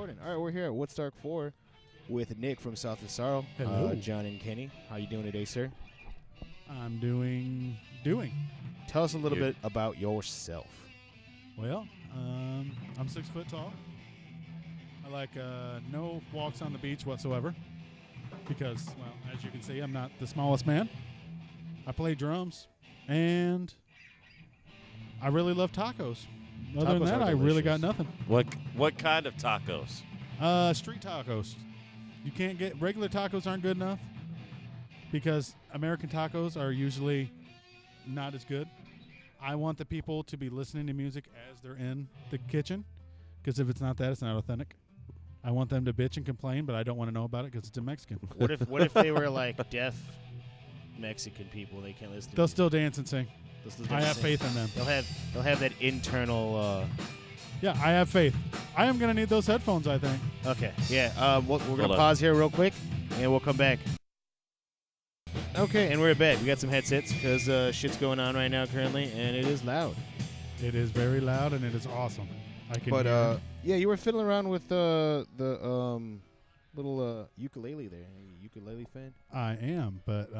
recording. All right, we're here at Woodstarke 4 with Nick from South of Sorrow. Hello. John and Kenny. How you doing today, sir? I'm doing. Tell us a little bit about yourself. Well, I'm 6 foot tall. I like no walks on the beach whatsoever because, well, as you can see, I'm not the smallest man. I play drums, and I really love tacos. Other than Tacos that, are I really got delicious. nothing. What kind of tacos? Street tacos. You can't get regular tacos aren't good enough because American tacos are usually not as good. I want the people to be listening to music as they're in the kitchen because if it's not that, it's not authentic. I want them to bitch and complain, but I don't want to know about it because it's a Mexican. What if they were like deaf Mexican people? They can't listen to They'll music. still dance and sing. They'll still I dance have and faith in them. They'll have that internal. Yeah, I have faith. I am going to need those headphones, I think. Okay. Yeah. We're Hold gonna on. pause here real quick, and we'll come back. Okay, and we're back. We got some headsets because shit's going on right now currently, and it is loud. It is very loud, and it is awesome. I can But hear yeah, you were fiddling around with the little ukulele there. Are you a ukulele fan? I am, but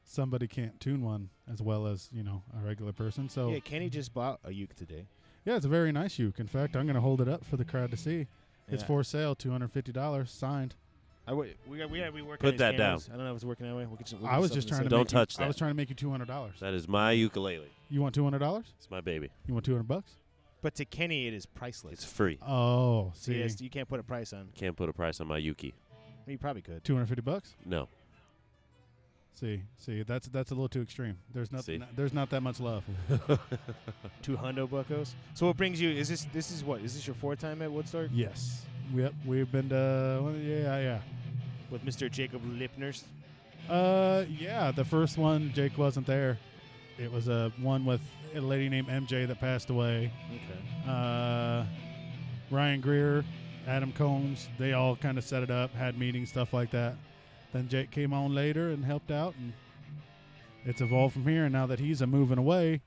somebody can't tune one as well as, a regular person. So, Yeah, Kenny just bought a uke today. yeah, it's a very nice uke. In fact, I'm going to hold it up for the crowd to see. It's Yeah. for sale, $250, signed. We gotta be working. Put his that cameras. I don't know if it's working that way. I was just trying to Don't make touch I was that. trying to make you $200. That is my ukulele. You want $200? It's my baby. You want $200? But to Kenny, it is priceless. It's free. Oh, So see, yes, you can't put a price on. Can't put a price on my Yuki. You probably could. $250? No. See, that's a little too extreme. There's nothing. See? There's not that much love. $200 buckos. So what brings you? Is this your fourth time at Woodstarke Yes. Yep. We've been to. Well, yeah. with Mr. Jacob Lipners? Yeah. The first one, Jake wasn't there. It was one with a lady named MJ that passed away. Okay. Ryan Greer, Adam Combs, they all kind of set it up, had meetings, stuff like that. Then Jake came on later and helped out, and it's evolved from here. And now that he's moving away,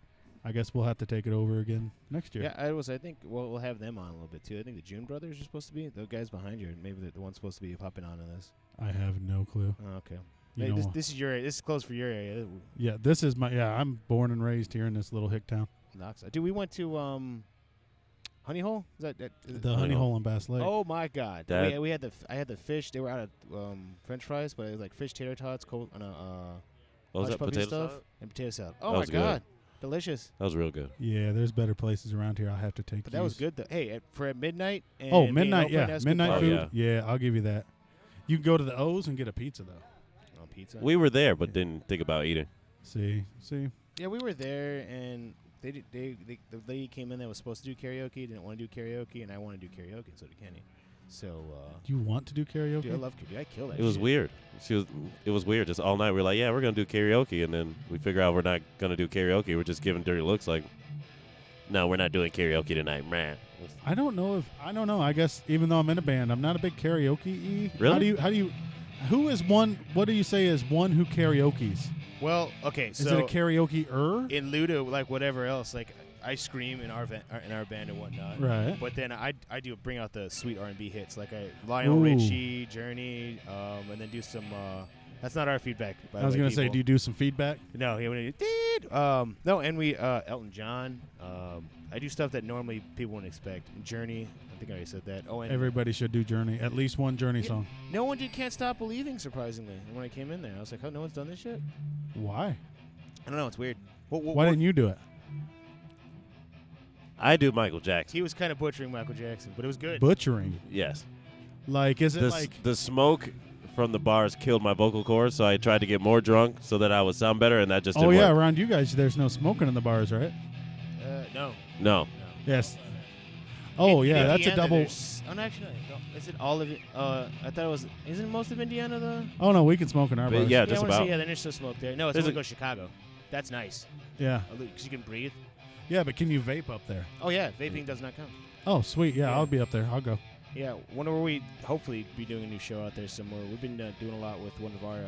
I guess we'll have to take it over again next year. Yeah, I think we'll have them on a little bit too. I think the June brothers are supposed to be the guys behind you. Maybe the one's supposed to be hopping on in this. I have no clue. Oh, okay. You Hey, know, this is your area. This is close for your area. yeah, this is I'm born and raised here in this little hick town. Knox. Dude, we went to Honey Hole. Is that The Honey Hole in Bass Lake. Oh my God! That- We had I had the fish. They were out of French fries, but it was like fish tater tots, cold on a What was hush that, puppy potato stuff salad? and potato salad. Oh That my was good. God, delicious! That was real good. Yeah, there's better places around here. I'll have to take But that was yous. good. Though. Hey, for at midnight. And Oh, being midnight, open, yeah. that's good Midnight party. food. Oh, Yeah, I'll give you that. You can go to the O's and get a pizza, though. On pizza. We were there, but didn't think about eating. See. Yeah, we were there, and the lady came in that was supposed to do karaoke, didn't want to do karaoke, and I want to do karaoke, and so did Kenny. So, Do you want to do karaoke? dude, I love karaoke. I kill that. It was shit. weird. It was weird. Just all night we were like, yeah, we're gonna do karaoke, and then we figure out we're not gonna do karaoke. We're just giving dirty looks like, no, we're not doing karaoke tonight, man. I don't know. I guess even though I'm in a band, I'm not a big karaoke-y. Really? How do you? Who is one? What do you say is one who karaoke's? Well, okay, Is so it a karaoke-er? in lieu to like whatever else, like I scream in our band and whatnot. Right. But then I do bring out the sweet R&B hits, like Lionel Ooh. Richie, Journey, and then do some. That's not our feedback. By I was the way, gonna say, people. do you do some feedback? No, he went. No, and we Elton John. I do stuff that normally people wouldn't expect. Journey, I think I already said that. Oh, and Everybody should do Journey. At least one Journey Yeah. song. no one did "Can't Stop Believing." Surprisingly, and when I came in there, I was like, "Oh, no one's done this yet." Why? I don't know. It's weird. Why didn't you do it? I do Michael Jackson. He was kind of butchering Michael Jackson, but it was good. Butchering. Yes. Like, is it The smoke from the bars killed my vocal cords, so I tried to get more drunk so that I would sound better, and that just Oh didn't yeah, work. around you guys, there's no smoking in the bars, right? No. No. Yes. Oh yeah, In that's a Indiana, double. there's- Oh, no, actually, no. Is it all of it? I thought it was. Isn't most of Indiana the? Oh no, we can smoke in our But bars. yeah, I just wanna say, about. yeah, then there's still smoke there. No, it's There's only a- go to Chicago. That's nice. Yeah. Because you can breathe. Yeah, but can you vape up there? Oh yeah, vaping does not count. Oh sweet, yeah, Yeah. I'll be up there. I'll go. Yeah, whenever we hopefully be doing a new show out there somewhere. We've been doing a lot with one of our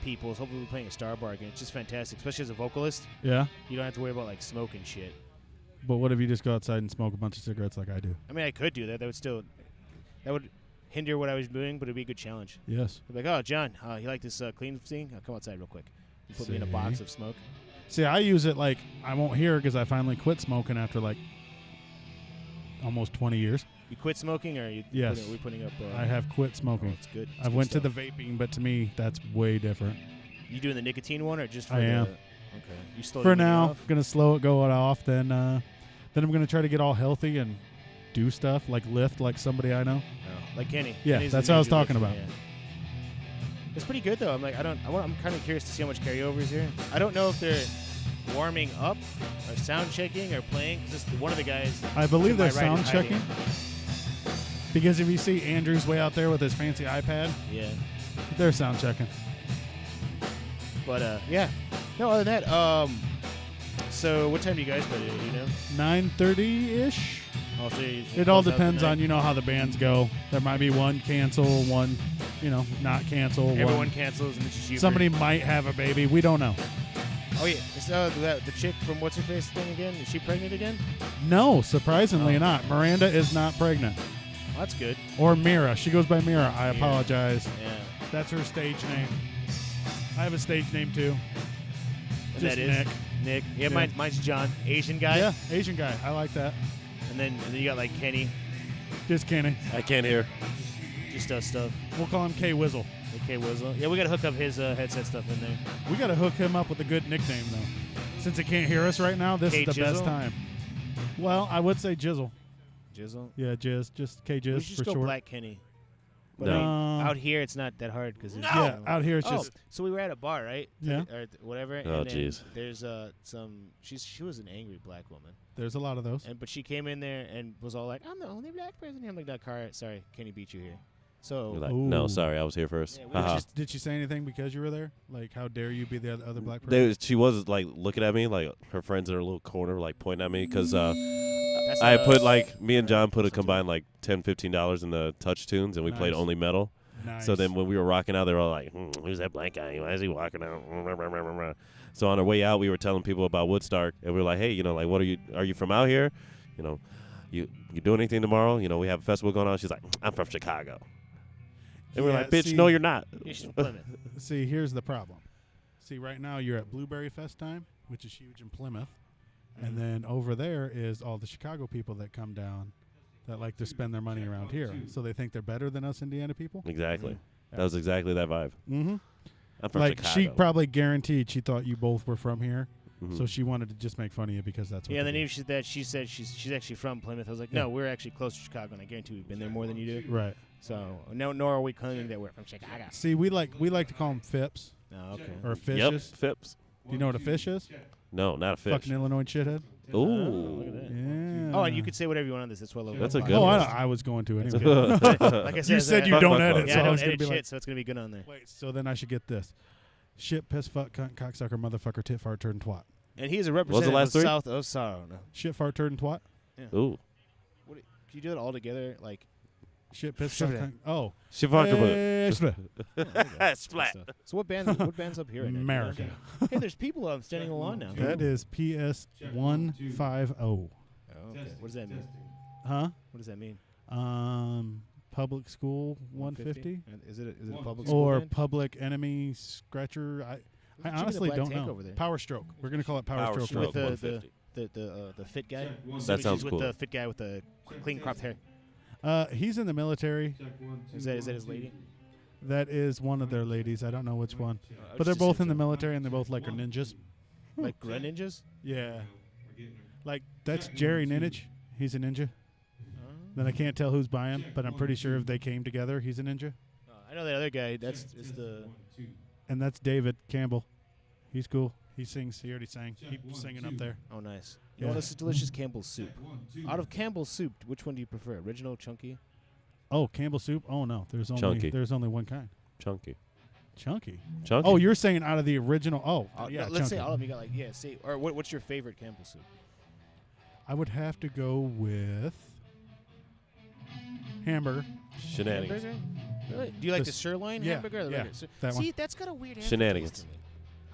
peoples. Hopefully we're playing a Star Bar again. It's just fantastic, especially as a vocalist. Yeah. You don't have to worry about like smoking shit. But what if you just go outside and smoke a bunch of cigarettes like I do? I mean, I could do that. That would still That would hinder what I was doing, but it'd be a good challenge. Yes. I'd be like, oh, John, you like this clean thing? Come outside real quick. You put me in a box of smoke. See, I use it like I won't hear because I finally quit smoking after like almost 20 years. You quit smoking, or are you Yes. are we putting up? I have quit smoking. It's good. I went to the vaping, but to me, that's way different. You doing the nicotine one, or just for I am. Okay. You slow For the nicotine now, off? gonna slow it going off. Then I'm gonna try to get all healthy and do stuff like lift like somebody I know. Oh, like Kenny. Yeah, Kenny's that's the what I was ninja talking lifter, about. yeah. It's pretty good though. I'm kind of curious to see how much carryover is here. I don't know if they're warming up or sound checking or playing. Just one of the guys. I believe to my they're right is sound checking. hiding. Because if you see Andrew's way out there with his fancy iPad, Yeah. they're sound checking. But yeah. No, other than that, so what time do you guys play today? Do you know? 9:30-ish. Also, It all depends on, how the bands go. There might be one cancel, one, not cancel. Everyone one. cancels, and it's just you. Somebody might have a baby. We don't know. Oh yeah, is the chick from What's Her Face thing again? Is she pregnant again? No, surprisingly Oh. not. Miranda is not pregnant. Oh, that's good. Or Mira. She goes by Mira. I Mira. apologize. Yeah. That's her stage name. I have a stage name too. And Just that is Nick. Nick. Yeah, Yeah. Mine's John, Asian guy. Yeah, Asian guy. I like that. And then you got like Kenny, Just Kenny. I can't hear. just does stuff. We'll call him K Wizzle. Okay, Wizzle. Yeah, we gotta hook up his headset stuff in there. We got to hook him up with a good nickname though. Since he can't hear us right now, this K is the best Jizzle? time. Well, I would say Jizzle. Jizzle. Yeah, Jizz. Just K We Jizz should for just go short. Black Kenny. But No. out here, it's not that hard because Yeah, out here it's Oh, just so we were at a bar, right? Yeah. Or whatever. Oh, and then jeez. There's she was an angry black woman, there's a lot of those. but she came in there and was all like, "I'm the only black person here." I'm like, "No, car, sorry, Kenny beat you here." So You're like, no, Ooh. sorry, I was here first. Yeah, we Haha. Did she say anything because you were there? Like, how dare you be the other black person? She was like looking at me, like her friends in her little corner, like pointing at me because that's I not put us. me and John put a combined like $10-15 in the touch tunes, and we played Nice. only metal. Nice. So then when we were rocking out, they were all like, who's that black guy? Why is he walking out? So on our way out, we were telling people about Woodstarke, and we were like, hey, like, what are you from out here? You doing anything tomorrow? We have a festival going on. She's like, I'm from Chicago. And we're Yeah, like, bitch, see- no, you're not. Yeah, she's from Plymouth. See, here's the problem. See, right now you're at Blueberry Fest time, which is huge in Plymouth. And then over there is all the Chicago people that come down that like to spend their money around here. So they think they're better than us Indiana people. Exactly. Yeah. That was exactly that vibe. Mm-hmm. I'm from Like, Chicago. she probably guaranteed she thought you both were from here. Mhm. So she wanted to just make fun of you because that's what Yeah, and they then do. even she said she's actually from Plymouth. I was like, Yeah. no, we're actually close to Chicago, and I guarantee we've been there more than you do. Right. So nor are we claiming that we're from Chicago. See, we like to call them Fips Oh, okay. or Yep, Fishes. Phipps. Do you know what a fish is? No, not a fish. Fucking Illinois shithead. Ooh. look at that. Yeah. Oh, and you could say whatever you want on this. That's well over. That's a the good Oh, one. I was going to That's anyway. good. Like I said, You said you Fuck, don't fuck, edit, fuck. Yeah, so I I don't was gonna edit be shit, like, so it's gonna be good on there. wait. So then I should get this: shit, piss, fuck, cunt, cocksucker, motherfucker, tit, fart, turd, and twat. And he is a What's the representative last of three? South of Sorrow. No. Shit, fart, turd, and twat. Ooh. Can you do it all together? Like Shit, piss, Shit. fuck, cunt. Oh, Shivarkabut. Splat. So what band's up here right now? America. Hey, there's people standing in the lawn now. That is PS 150. Oh, okay. What does that mean? Huh? What does that mean? Public school 150 And is it a public school or band? public enemy scratcher? I Chicken the honestly Black don't Tank know. over there. Power stroke. We're gonna call it power, Power stroke. stroke. With the 150. the fit guy. That sounds She's cool. with the fit guy with the clean cropped hair. He's in the military. Is that his lady? That is one of their ladies. I don't know which one, I but was they're just both in the saying, military and they both like are ninjas. like Grunt Ninjas. Yeah, like that's Jerry Ninich. He's a ninja. Then I can't tell who's by him, but I'm pretty sure if they came together, he's a ninja. I know that other guy. That's is the. And that's David Campbell. He's cool. He sings. He already sang. He's singing up there. Oh, nice. Yeah. You know, this is delicious Campbell's soup. Out of Campbell's soup, which one do you prefer? Original, chunky? Oh, Campbell soup. Oh no, there's Chunky. only one kind. Chunky. Chunky. Chunky. Oh, you're saying out of the original. Oh, yeah. Let's say chunky. all of you got like say or what's your favorite Campbell soup? I would have to go with hamburger. Shenanigans. Hamburger? Really? Do you like the This- sirloin yeah, hamburger or the yeah, regular? that one. See, that's got a weird hamburger Shenanigans. taste to me.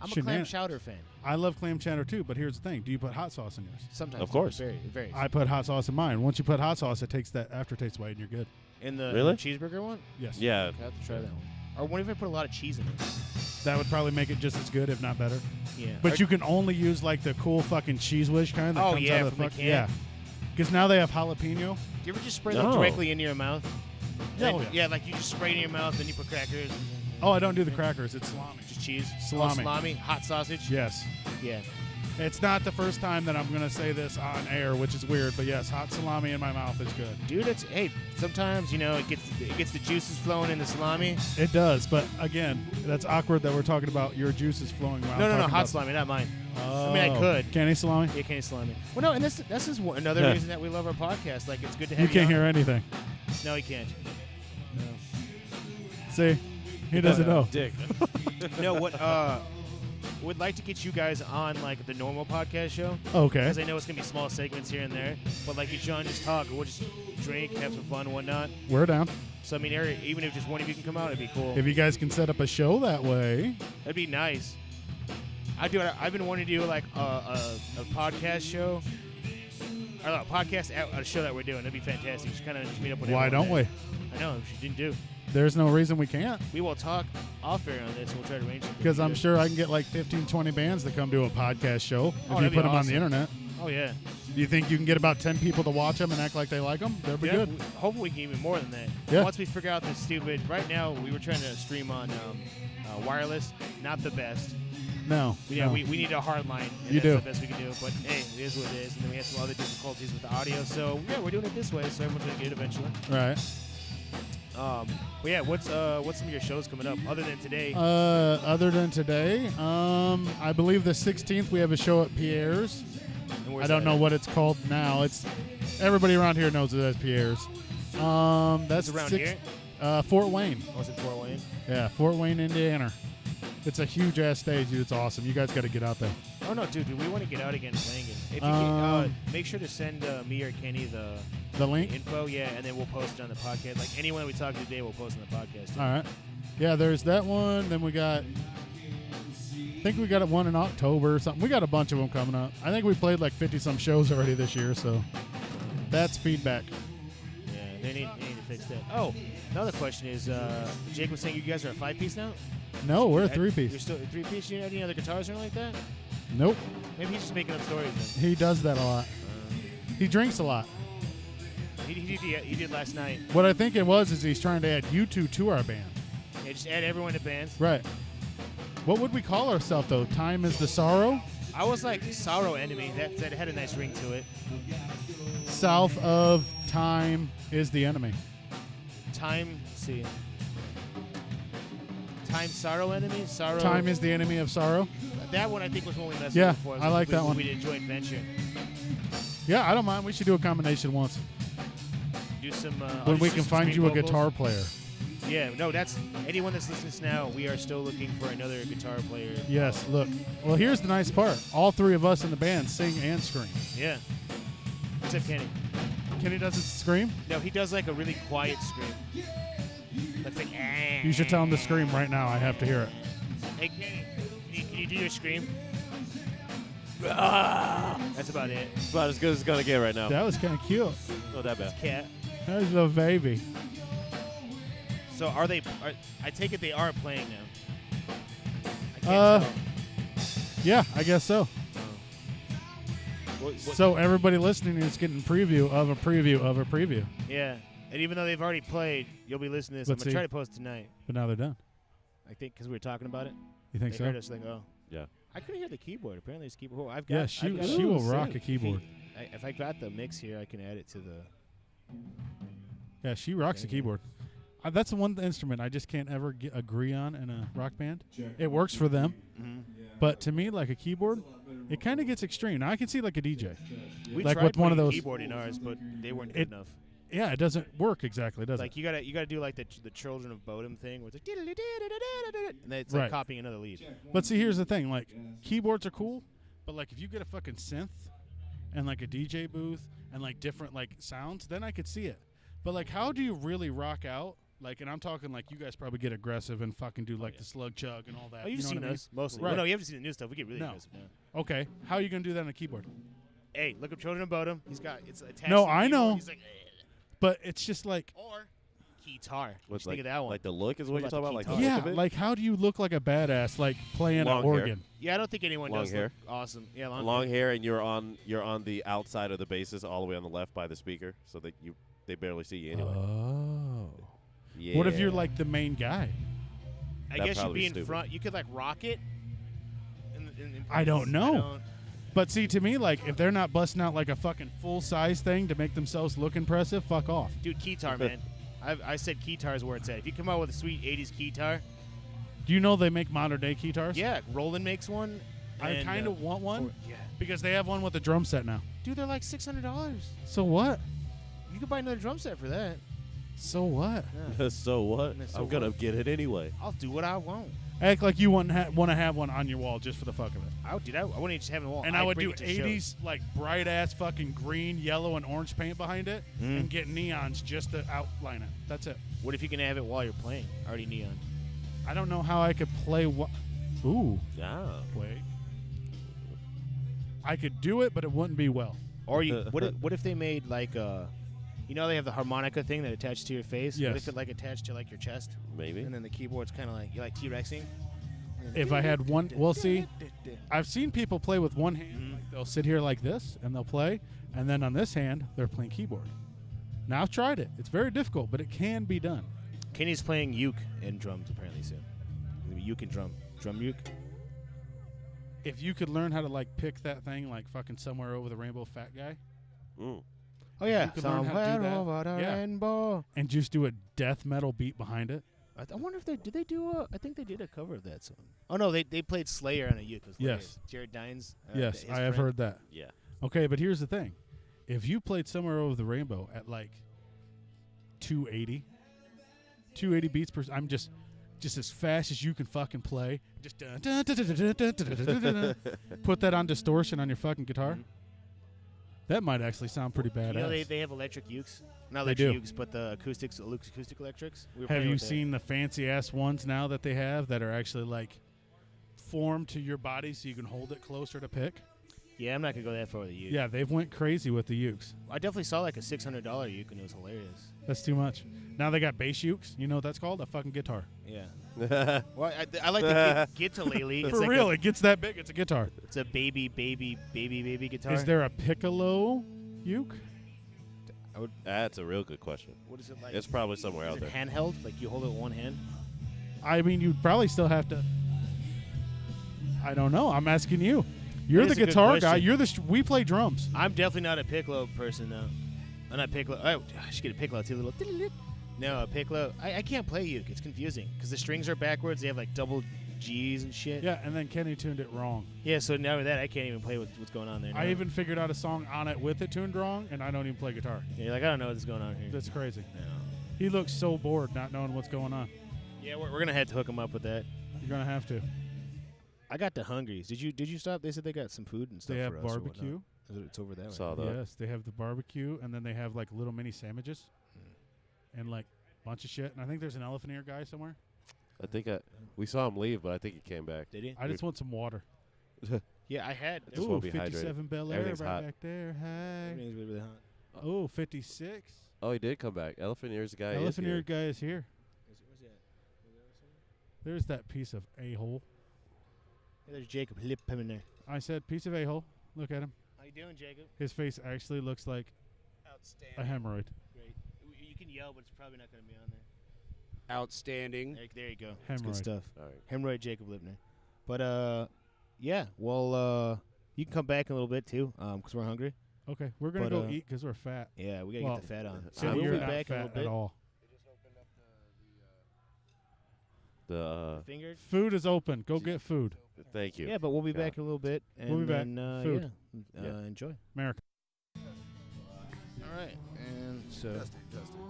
I'm a clam chowder fan. I love clam chowder too, but here's the thing: do you put hot sauce in yours? Sometimes. Of course. It varies. I put hot sauce in mine. Once you put hot sauce, it takes that aftertaste away, and you're good. In the Really? cheeseburger one? Yes. Yeah. I have to try that one. Or what if I put a lot of cheese in it? That would probably make it just as good, if not better. Yeah. But you can only use like the cool fucking cheese whiz kind that Oh, comes yeah, out of from the the fuck. can. Yeah. Because now they have jalapeno. Do you ever just spray No. that directly into your mouth? Yeah, And- oh, yeah. like you just spray it in your mouth, then you put crackers. Oh, I don't do the crackers. It's salami. Just cheese. Salami. Oh, salami. Hot sausage. Yes. Yeah. It's not the first time that I'm going to say this on air, which is weird, but yes, hot salami in my mouth is good. Dude, hey, sometimes, it gets the juices flowing in the salami. It does, but again, that's awkward that we're talking about your juices flowing. While I'm No, talking hot about- salami, not mine. Oh. I mean, I could. Candy salami? Yeah, candy salami. Well, no, and this is another Yeah. reason that we love our podcast. Like, it's good to have You can't on. hear anything. No, you can't. See? He doesn't know. Dick. No, what? Would like to get you guys on like the normal podcast show. Okay. Because I know it's gonna be small segments here and there, but like get you on, just talk, or we'll just drink, have some fun, and whatnot. We're down. So I mean, even if just one of you can come out, it'd be cool. If you guys can set up a show that way. That'd be nice. I've been wanting to do like a podcast show. Or a podcast, a show that we're doing. That'd be fantastic. Just kind of meet up with Why everyone don't we? there. I know, she didn't do. There's no reason we can't. We will talk off air on this. We'll try to arrange it. Because I'm sure I can get like 15, 20 bands to come do a podcast show if you that'd put be them on the awesome. internet. Oh yeah. Do you think you can get about 10 people to watch them and act like they like them? That'd be good. Hopefully we can even more than that. Yeah. Once we figure out this stupid. Right now we were trying to stream on wireless. Not the best. No. Yeah, no. we need a hard line. And You that's do. the best we can do. But hey, it is what it is. And then we had some other difficulties with the audio. So yeah, we're doing it this way. So everyone's gonna get it eventually. Right. But yeah, what's some of your shows coming up other than today? Other than today, I believe the 16th we have a show at Pierre's. And where's I don't that know at? what it's called now. It's everybody around here knows it as Pierre's. That's It's around here? Fort Wayne. Oh, it's in Fort Wayne. Yeah, Fort Wayne, Indiana. It's a huge ass stage, dude. It's awesome. You guys got to get out there. Oh no, dude, we want to get out again and playing it. If you make sure to send me or Kenny the link. info, yeah, and then we'll post it on the podcast. Like anyone we talk to today, we'll post on the podcast. All right. Yeah, there's that one. Then we got. I think we got one in October or something. We got a bunch of them coming up. I think we played like 50-some shows already this year, so that's feedback. Yeah, they need to fix that. Oh, another question is, Jake was saying you guys are a 5-piece now? No, we're a You're 3-piece. still a 3-piece? You have any other guitars or anything like that? Nope. Maybe he's just making up stories then. He does that a lot. He drinks a lot. He did last night. What I think it was is he's trying to add you two to our band. Yeah, just add everyone to bands. Right. What would we call ourselves, though? Time is the sorrow? I was like Sorrow Enemy. That had a nice ring to it. South of time is the enemy. Time, let's see. Time Sorrow Enemy? Sorrow. Time is the enemy of sorrow? That one I think was when we messed Yeah, with before. I like that one. We did a joint venture. Yeah, I don't mind. We should do a combination once. Do some. When we just can some find screen you a vocals. guitar player. Yeah, no, that's anyone that's listening to this now. We are still looking for another guitar player. Yes, look. Well, here's the nice part. All three of us in the band sing and scream. Yeah. Except Kenny. Kenny doesn't scream? No, he does like a really quiet scream. That's like. You should tell him to scream right now. I have to hear it. Hey Kenny, can you do your scream? That's about it. It's about as good as it's gonna get right now. That was kind of cute. Not that bad. Cat. That was a baby. So I take it they are playing now. I can't tell. Yeah, I guess so. What- So everybody listening is getting preview of a preview of a preview. yeah, and even though they've already played, you'll be listening to this. Let's I'm gonna see. try to post tonight. But now they're done. I think because we were talking about it. You think They so? heard us think, oh. Yeah. I couldn't hear the keyboard. Apparently, it's keyboard. Oh, I've got. Yeah, I've she got will Ooh, rock sick. a keyboard. If I got the mix here, I can add it to the. Yeah, she rocks a Okay. keyboard. That's the one instrument I just can't ever agree on in a rock band. It works for them, Mm-hmm. but to me, like a keyboard, it kind of gets extreme. Now I can see like a DJ. We Like tried with one of putting those- keyboard in ours, but they weren't good enough. Yeah, it doesn't work exactly, does Like it? you gotta do like the Children of Bodom thing, where it's like, and then it's like Right. copying another lead. But see, here's the thing: like keyboards are cool, but like if you get a fucking synth and like a DJ booth and like different like sounds, then I could see it. But like, how do you really rock out Like, and I'm talking like you guys probably get aggressive and fucking do like the slug chug and all that. Oh, you've you know seen what I mean? those mostly. Right. Well, no, you haven't seen the new stuff. We get really No. aggressive now. Okay, how are you gonna do that on a keyboard? Hey, look up Children of Bodom. He's got it's attached. No, to the I keyboard. know. He's like, But it's just like, or guitar. What What's you think of that one? Like the look is what you're What talking about about? the Like the yeah, look of it? like how do you look like a badass like playing Long an hair. organ? Yeah, I don't think anyone Long does hair. look awesome. Yeah, long hair, and you're on the outside of the bases, all the way on the left by the speaker, so that they barely see you anyway. Oh. Yeah. What if you're like the main guy? I That'd guess you'd probably be be in stupid. front. You could like rock it. I don't know. don't- But see, to me, like if they're not busting out like a fucking full size thing to make themselves look impressive, fuck off. Dude, keytar, man. I said keytar is where it's at. If you come out with a sweet 80s keytar, Do you know they make modern day guitars? yeah, Roland makes one. I and, kind of want one yeah. because they have one with a drum set now. Dude, they're like $600. So what? You could buy another drum set for that. So what? Yeah. So what? So I'm gonna what? get it anyway. I'll do what I want. Act like you want to have one on your wall just for the fuck of it. I wouldn't even just have it on the wall. And I'd I would bring do it to shows. 80s like bright ass fucking green, yellow, and orange paint behind it, and get neons just to outline it. That's it. What if you can have it while you're playing? Already neon. I don't know how I could play. Ooh, Yeah. wait. I could do it, but it wouldn't be well. Or you, what if they made like you know they have the harmonica thing that attaches to your face. Yes. What if it like attached to like your chest, Maybe. and then the keyboard's kind of like you like T-Rexing. If I had one, well, see, I've seen people play with one hand. Like they'll sit here like this and they'll play, and then on this hand they're playing keyboard. Now I've tried it. It's very difficult, but it can be done. Kenny's playing uke and drums apparently soon. It'll be uke and drum uke. If you could learn how to like pick that thing like fucking somewhere over the rainbow, fat guy, Mm. Oh yeah, you could learn how to do that, over the yeah. rainbow. and just do a death metal beat behind it. I wonder if did they do a? I think they did a cover of that song. Oh no, they played Slayer on a uke. It was hilarious. Yes. Jared Dines. Yes, his I have friend. heard that. Yeah. Okay, but here's the thing. If you played somewhere over the rainbow at like 280 beats per I'm just as fast as you can fucking play. Just dun, dun, dun, dun, dun, dun, dun, dun, dun, dun, dun. Put that on distortion on your fucking guitar. Mhm. That might actually sound pretty badass. You know they have electric ukes. Not They electric do. ukes, but the acoustic electrics. We were Have playing you with that. seen the fancy ass ones now that they have that are actually like formed to your body so you can hold it closer to pick? Yeah, I'm not gonna go that far with the uke. Yeah, they've went crazy with the ukes. I definitely saw like a $600 uke and it was hilarious. That's too much. Now they got bass ukes. You know what that's called? A fucking guitar. Yeah. Well, I like the Guitar-lele. It's For like real, it gets that big. It's a guitar. It's a baby guitar. Is there a piccolo uke? That's a real good question. What is it like? It's probably somewhere is out it there. handheld? Like you hold it with one hand? I mean, you'd probably still have to. I don't know. I'm asking you. You're That the is a good guitar guy. question. You're we play drums. I'm definitely not a piccolo person though. I'm not piccolo. Oh, I should get a piccolo too. Little. No, a piccolo. I can't play uke. It's confusing because the strings are backwards. They have like double G's and shit. Yeah, and then Kenny tuned it wrong. Yeah. So now with that, I can't even play with what's going on there. I now. even figured out a song on it with it tuned wrong, and I don't even play guitar. Yeah, you're like I don't know what's going on here. That's crazy. No. He looks so bored not knowing what's going on. Yeah, we're gonna have to hook him up with that. You're gonna have to. I got the hungries. Did you stop? They said they got some food and stuff. They have for us or barbecue. whatnot. It's over that way. Saw that. Yes, they have the barbecue, and then they have like little mini sandwiches, and like bunch of shit. And I think there's an elephant ear guy somewhere. I think we saw him leave, but I think he came back. Did he? I just want some water. Yeah, I had. Just Ooh, won't be hydrated. 57 Bel Air Everything's right hot. back there. Hey. Everything's really, really hot. Oh, 56. Oh, he did come back. Elephant ear's the guy. Elephant is ear here. guy is here. Where's he at? There's that piece of a-hole. Hey, there's Jacob Lipham in there. I said piece of a-hole. Look at him. How you doing, Jacob? His face actually looks like Outstanding. a hemorrhoid. Great. You can yell, but it's probably not going to be on there. Outstanding. There you go. That's good Hemorrhoid. stuff. All right. Hemorrhoid Jacob Lipner. But, yeah. Well, you can come back in a little bit, too, because we're hungry. Okay, we're going to But, go eat because we're fat. Yeah, we got to Well, get the fat on. so So we'll you're be not back in a fat little bit. at all. The Fingered? Food is open. Go get food. thank you. Yeah, but we'll be Yeah. back in a little bit. And We'll be back. then, Food. Yeah, enjoy. America. All right. And so,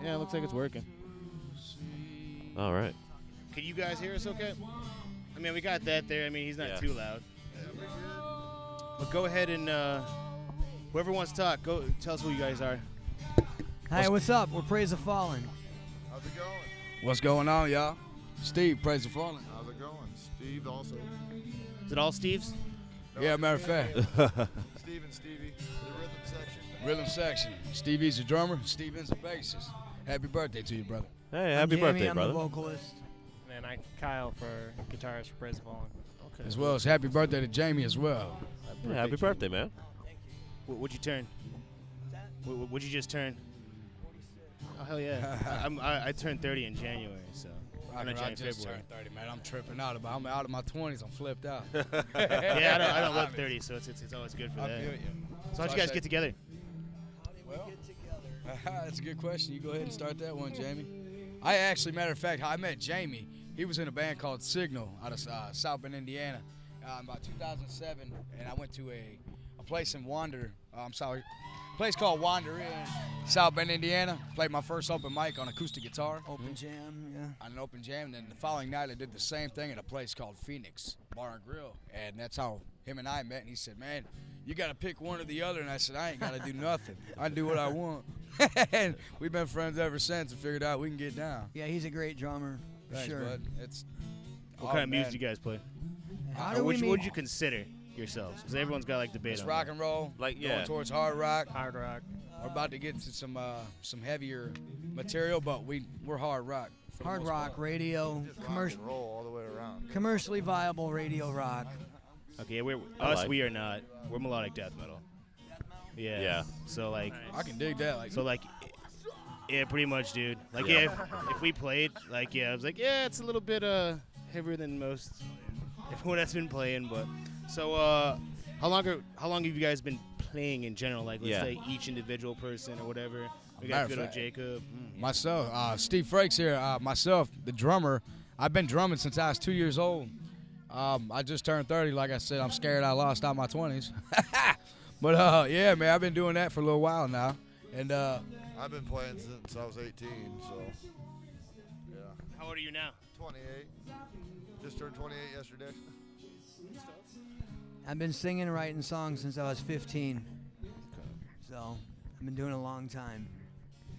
yeah, it looks like it's working. All right. Can you guys hear us okay? I mean, we got that there. I mean, he's not Yeah. too loud. But go ahead and whoever wants to talk, go tell us who you guys are. Hi, what's up? We're Praise the Fallen. How's it going? What's going on, y'all? Steve, praise the fallen. How's it going? Steve also. Is it all Steve's? Yeah, matter of fact. Steve and Stevie, the rhythm section. Rhythm section. Stevie's the drummer. Steven's the bassist. Happy birthday to you, brother. Hey, happy Jamie, birthday, I'm brother. the vocalist. And I Kyle for guitarist for Praise the Fallen. Okay. As well as happy birthday to Jamie as well. Yeah, happy birthday, man. What'd you turn? What'd you just turn? Oh hell yeah! I turned 30 in January, so I not January, just February. turned 30, man. I'm tripping out about. I'm out of my 20s. I'm flipped out. Yeah, I don't look 30, so it's always good for I that. feel you. So how'd So you I guys said- get together? Well, that's a good question. You go ahead and start that one, Jamie. I actually, matter of fact, how I met Jamie, he was in a band called Signal out of South Bend, Indiana, about 2007, and I went to a place in a place called Wander in South Bend, Indiana. Played my first open mic on acoustic guitar. Open jam, yeah. On an open jam, and then the following night I did the same thing at a place called Phoenix Bar and Grill, and that's how him and I met. And he said, "Man, you got to pick one or the other," and I said, "I ain't got to do nothing. I do what I want." And we've been friends ever since, and figured out we can get down. Yeah, he's a great drummer. For Thanks, sure. bud. It's What kind of music do you guys play? How Or do we what meet? would you consider yourselves? Because everyone's got like debate It's on rock that. and roll. Like, yeah. Going towards hard rock. Hard rock. We're about to get to some heavier material, but we're hard rock. for the Hard most rock, part. radio, Just rock commercial, and roll all the way around. commercially viable radio rock. Okay, I us. like We are not. We're melodic death metal. Yeah. Yeah. So like, I can dig that. Like, so like, yeah, pretty much, dude. Like, Yeah. yeah, if we played, like, yeah, I was like, yeah, it's a little bit heavier than most everyone that's been playing. But so, how long have you guys been playing in general? Like, let's Yeah. say each individual person or whatever. We Matter got of good old fact, Jacob. myself, Steve Frakes here. Myself, the drummer. I've been drumming since I was 2 years old. I just turned 30. Like I said, I'm scared I lost out my 20s. But yeah, man, I've been doing that for a little while now. And I've been playing since I was 18, so yeah. How old are you now? 28. Just turned 28 yesterday. I've been singing and writing songs since I was 15. So I've been doing it a long time.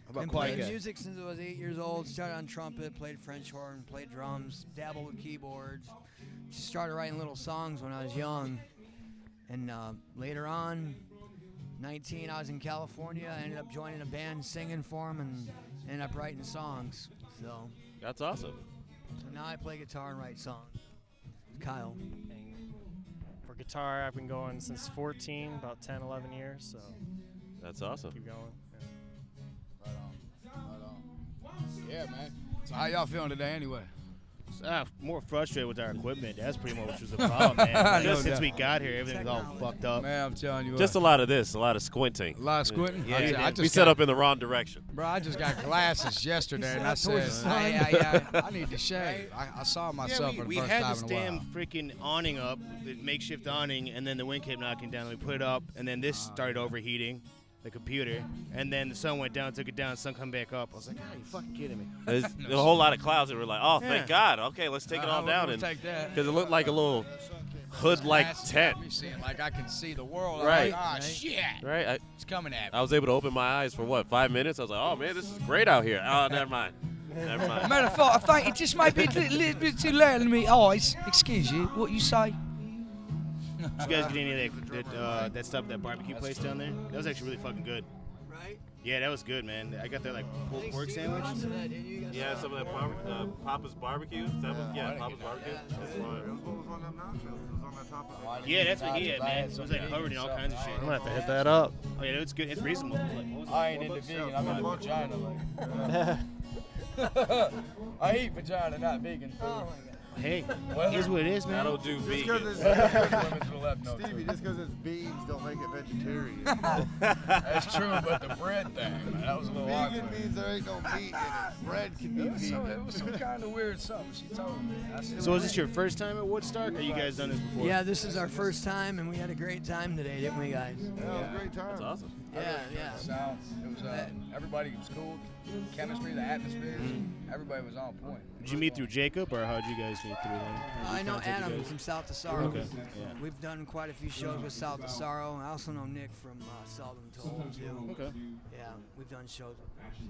How about Been quiet playing guy? music since I was 8 years old. Started on trumpet, played French horn, played drums, dabbled with keyboards. Just started writing little songs when I was young. And later on, 19, I was in California. I ended up joining a band, singing for them, and ended up writing songs. So That's awesome. now I play guitar and write songs. Kyle. And for guitar, I've been going since 14, about 10, 11 years. So That's awesome. keep going. Yeah. right on. Yeah, man. So how y'all feeling today, anyway? More frustrated with our equipment. That's pretty much what was the problem, man. Like, No since doubt. we got here, everything's all fucked up. Man, I'm telling you. Just a lot of this, a lot of squinting. a lot of squinting. Yeah, I just We set got- up in the wrong direction. Bro, I just got glasses yesterday, and I Set up towards said, the sun. I need to shave. I saw myself Yeah, for we the first had time this in a damn while. freaking awning up, the makeshift awning, and then the wind kept knocking down. And we put it up, and then this started overheating, the computer, and then the sun went down, took it down, sun come back up. I was like, are you fucking kidding me? There's a whole lot of clouds that were like, oh, thank Yeah. God. Okay, let's take it all I'm down. gonna And take that. because it looked like a little hood-like Glasses tent. got me seeing like I can see the world. Right. I'm like, oh, shit. Right? It's coming at I me. was able to open my eyes for, 5 minutes? I was like, oh, man, this is great out here. Oh, never mind. Never mind. Matter of fact, I think it just might be a little bit too loud in my eyes. Excuse you. What you say? Did you guys get any of that stuff, that barbecue place down there? That was actually really fucking good. Right? Yeah, that was good, man. I got their like pulled pork sandwich. Yeah, some of that Papa's barbecue. Is that what, yeah, Papa's barbecue. That's fine. What was on them nachos? It was on the top of the Yeah, that's what he had, man. It was like covered in all kinds of shit. I'm gonna have to hit that up. Oh yeah, it's good. It's reasonable. Like, what was it? I ain't into vegan. I'm into vagina. Like. I eat vagina, not vegan food. Hey, here's what it is, man. That'll do Just vegan. because Women to the left, no. Stevie, just because it's beans don't make it vegetarian. That's true, but the bread thing, man, that was a little Vegan awkward. means there ain't no meat in it. Bread can be It was vegan. some kind of weird something she told me. I said, So is this your first time at Woodstarke, or you guys done this before? Yeah, this is our first time, and we had a great time today, didn't we, guys? Yeah, it was a great time. That's awesome. Yeah. Sound. It was everybody was cool. Chemistry, the atmosphere, everybody was on point. Did you meet through Jacob, or how'd you guys you through them? I know Adam from South Tesoro. Okay. Yeah. We've done quite a few shows with South Tesoro. I also know Nick from Seldom Told too. Okay. Yeah, we've done shows with them too.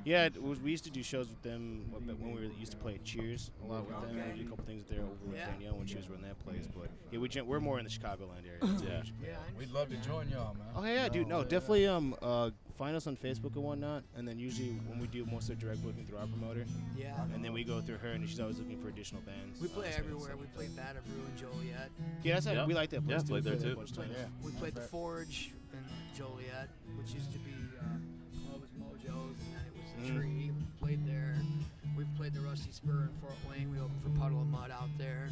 Yeah, we used to do shows with them when we used to play at Cheers a lot with them. We did a couple things there over with Danielle when she was running that place. But yeah, we're more in the Chicagoland area. Yeah. We'd love to join y'all, man. Oh yeah, dude. No, definitely. Find us on Facebook and whatnot, and then usually when we do most of the direct booking through our promoter, and then we go through her, and she's always looking for additional bands. We play everywhere. We played Batterbrew and Joliet. Yeah, that's how we like that place. Yeah, played there too. We played the Forge in Joliet, which used to be Clovis Mojo's, and then it was the Tree. We played there. We've played the Rusty Spur in Fort Wayne. We opened for Puddle of Mud out there.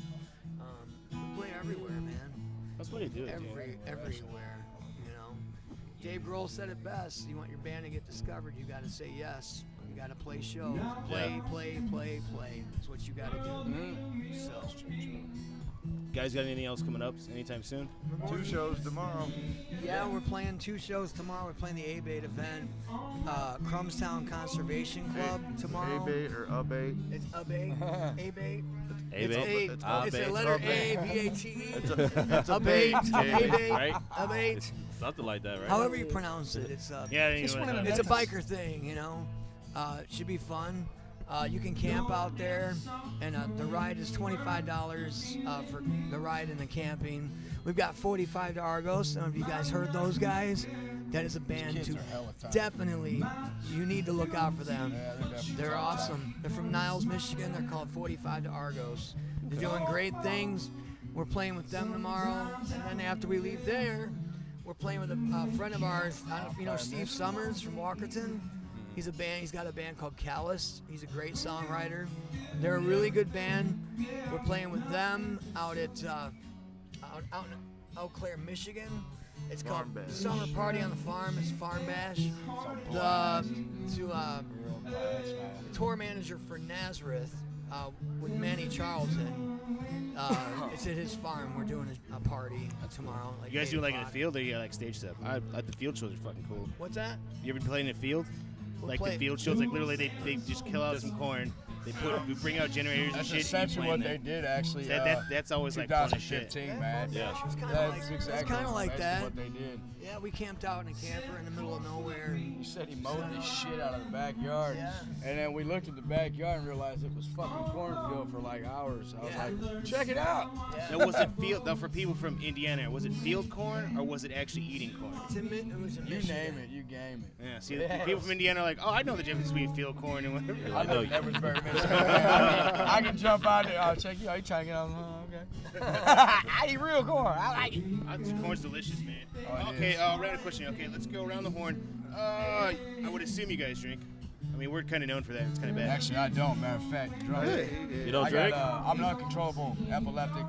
We play everywhere, man. That's what they do. Everywhere. You know, Dave Grohl said it best. You want your band to get discovered, you got to say yes. You got to play shows. Play. That's what you got to do. So. Guys, got anything else coming up anytime soon? 2 shows tomorrow. Yeah, we're playing 2 shows tomorrow. We're playing the A-Bait event, Crumstown Conservation Club tomorrow. A-Bait or A-Bait? It's A-Bait. A-Bait. A-Bait? It's a letter A, B-A-T-E. It's a A-Bait. A-Bait. Right? A-Bait. Something like that, right? However you pronounce it. It's It's a biker thing, you know. It should be fun. You can camp out there, and the ride is $25 for the ride and the camping. We've got 45 to Argos. Some of you guys heard those guys. That is a band to definitely, you need to look out for them. They're awesome. They're from Niles, Michigan. They're called 45 to Argos. They're doing great things. We're playing with them tomorrow, and then after we leave there, we're playing with a friend of ours. I don't know if you know Steve Summers from Walkerton. He's got a band called Callus. He's a great songwriter. They're a really good band. We're playing with them out at out in Eau Claire, Michigan. It's called Summer Party on the Farm. It's Farm Bash. The tour manager for Nazareth with Manny Charlton. It's at his farm. We're doing a party tomorrow. Like You guys 8 do it like in a o'clock. field, or you got like stage stuff? The field shows are fucking cool. What's that? You ever played in a field? Like the field shows, like literally they just kill out some corn. We bring out generators That's and shit. essentially what they did, actually. That's always like fun as shit. 2015, man. Yeah. It's kind of like that. What they did. Yeah, we camped out in a camper in the middle of nowhere. He said he mowed the shit out of the backyard. Yeah. And then we looked at the backyard and realized it was fucking cornfield for like hours. I was like, check it out. Now, was it field? Now, for people from Indiana, was it field corn or was it actually eating corn? It was in You Michigan. name it, you game it. Yeah. See, the people from Indiana are like, oh, I know the difference between field corn and whatever. I live in Edwardsburg, Michigan. I can jump out there. I'll check you. Are you trying to get on? Okay. I eat real corn. I like it. Corn's delicious, man. Oh, it Okay, random question. Okay, let's go around the horn. I would assume you guys drink. I mean, we're kind of known for that. It's kind of bad. Actually, I don't. Matter of fact, drunk. You don't drink? I'm an uncontrollable epileptic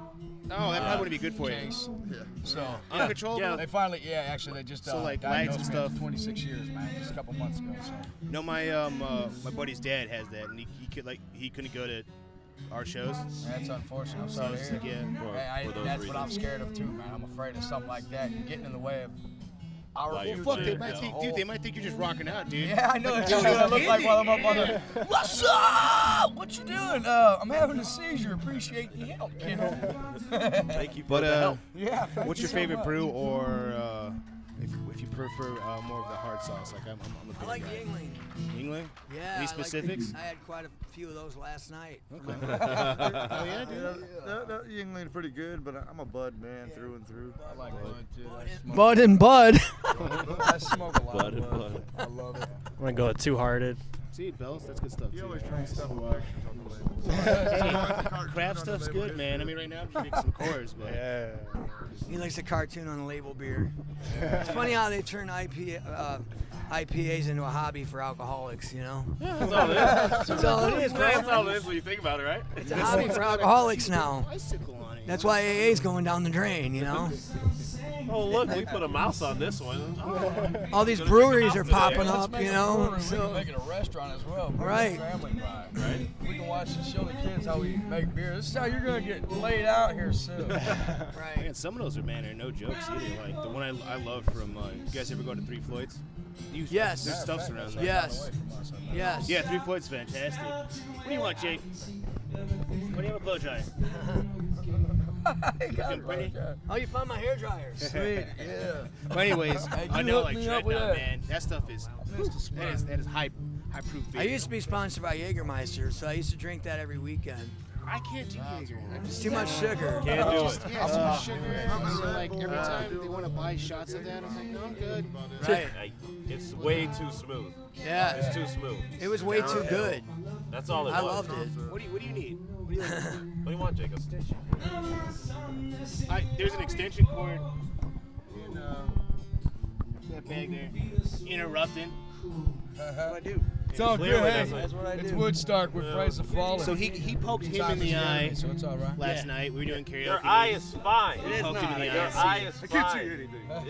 Oh, that probably wouldn't be good for you. case. So Uncontrollable? Yeah. they finally, actually, they just So, like, lags and diagnosed me after stuff. 26 years, man, just a couple months ago. So No, my buddy's dad has that, and he couldn't go to our shows. that's unfortunate. I'm So sorry to it's hear. like, yeah. Hey, for those that's what I'm reasons. scared of too, man. I'm afraid of something like that getting in the way of our Like, future. Fuck, Yeah. they might think, dude. They might think you're just rocking out, dude. Yeah, I know that's what I look like while I'm up on the. What's up? What you doing? I'm having a seizure. Appreciate the help, kiddo. Thank you for But the help. Yeah. thank what's you your so favorite much. brew, or if you prefer more of the hard sauce? Like I'm a big I like guy. Yingling. Yingling? Yeah. Any I specifics? I had quite a few of those last night. Okay. Oh yeah, dude. That Yingling pretty good, but I'm a Bud man through and through. I like Bud too. I smoke- Bud and Bud. I smoke a lot Bud of and Bud. Bud. I love it. I'm gonna go with Two Hearted. See, Bells, that's good stuff. He Too. always drinks stuff with extra chocolate. Hey, craft stuff's good, man. I mean, right now I'm drinking some Coors, but He likes a cartoon on the label beer. It's funny how they turn IPAs into a hobby for alcoholics, you know? That's all it is. That's all it is, That's bro. all it is when you think about it, right? It's a hobby for alcoholics now. bicycle on it. That's why AA's going down the drain, you know? Oh, look, we put a mouse on this one. Oh. All these Gonna drink breweries a are mouse today. popping Let's up, make you a know? brewery. We So, can make it a restaurant as well. Bring Right. the family by. Right? We can watch and show the kids how we make beer. This is how you're gonna get laid out here soon. right. Man, some of those are no jokes either. Like the one I love from. You guys ever go to Three Floyds? Yes. There's stuffs around there. Yes. Away from us, I know. Yes. Yeah, Three Floyds fantastic. What do you want, Jake? When do you have a blow dryer? Looking pretty. Oh, you found my hair dryer. Sweet, yeah. But anyways, Hey, I you know hook like me up with Dreadnought, that. man. That stuff is that is high proof beer. I used to be sponsored by Jägermeister, so I used to drink that every weekend. I can't do Jaeger. It's too much sugar. Can't do it. Yeah, so much sugar. And so, like every time they want to buy shots of that, I'm like, no, I'm good. Right. It's way too smooth. Yeah. It's too smooth. It was way too good. That's all it I was. loved it. What do you need? What do you like? What do you want, Jacob? There's an extension cord in that bag there. Interrupting. That's what I do. It's all Clearly good. Hey, doesn't. That's what I it's do. Woodstarke with Praise the Fallen. So he poked him in Time the is eye enemy, so it's all right. last night. We were doing karaoke. Your eye is fine. It is poked him in the Your eye. eye is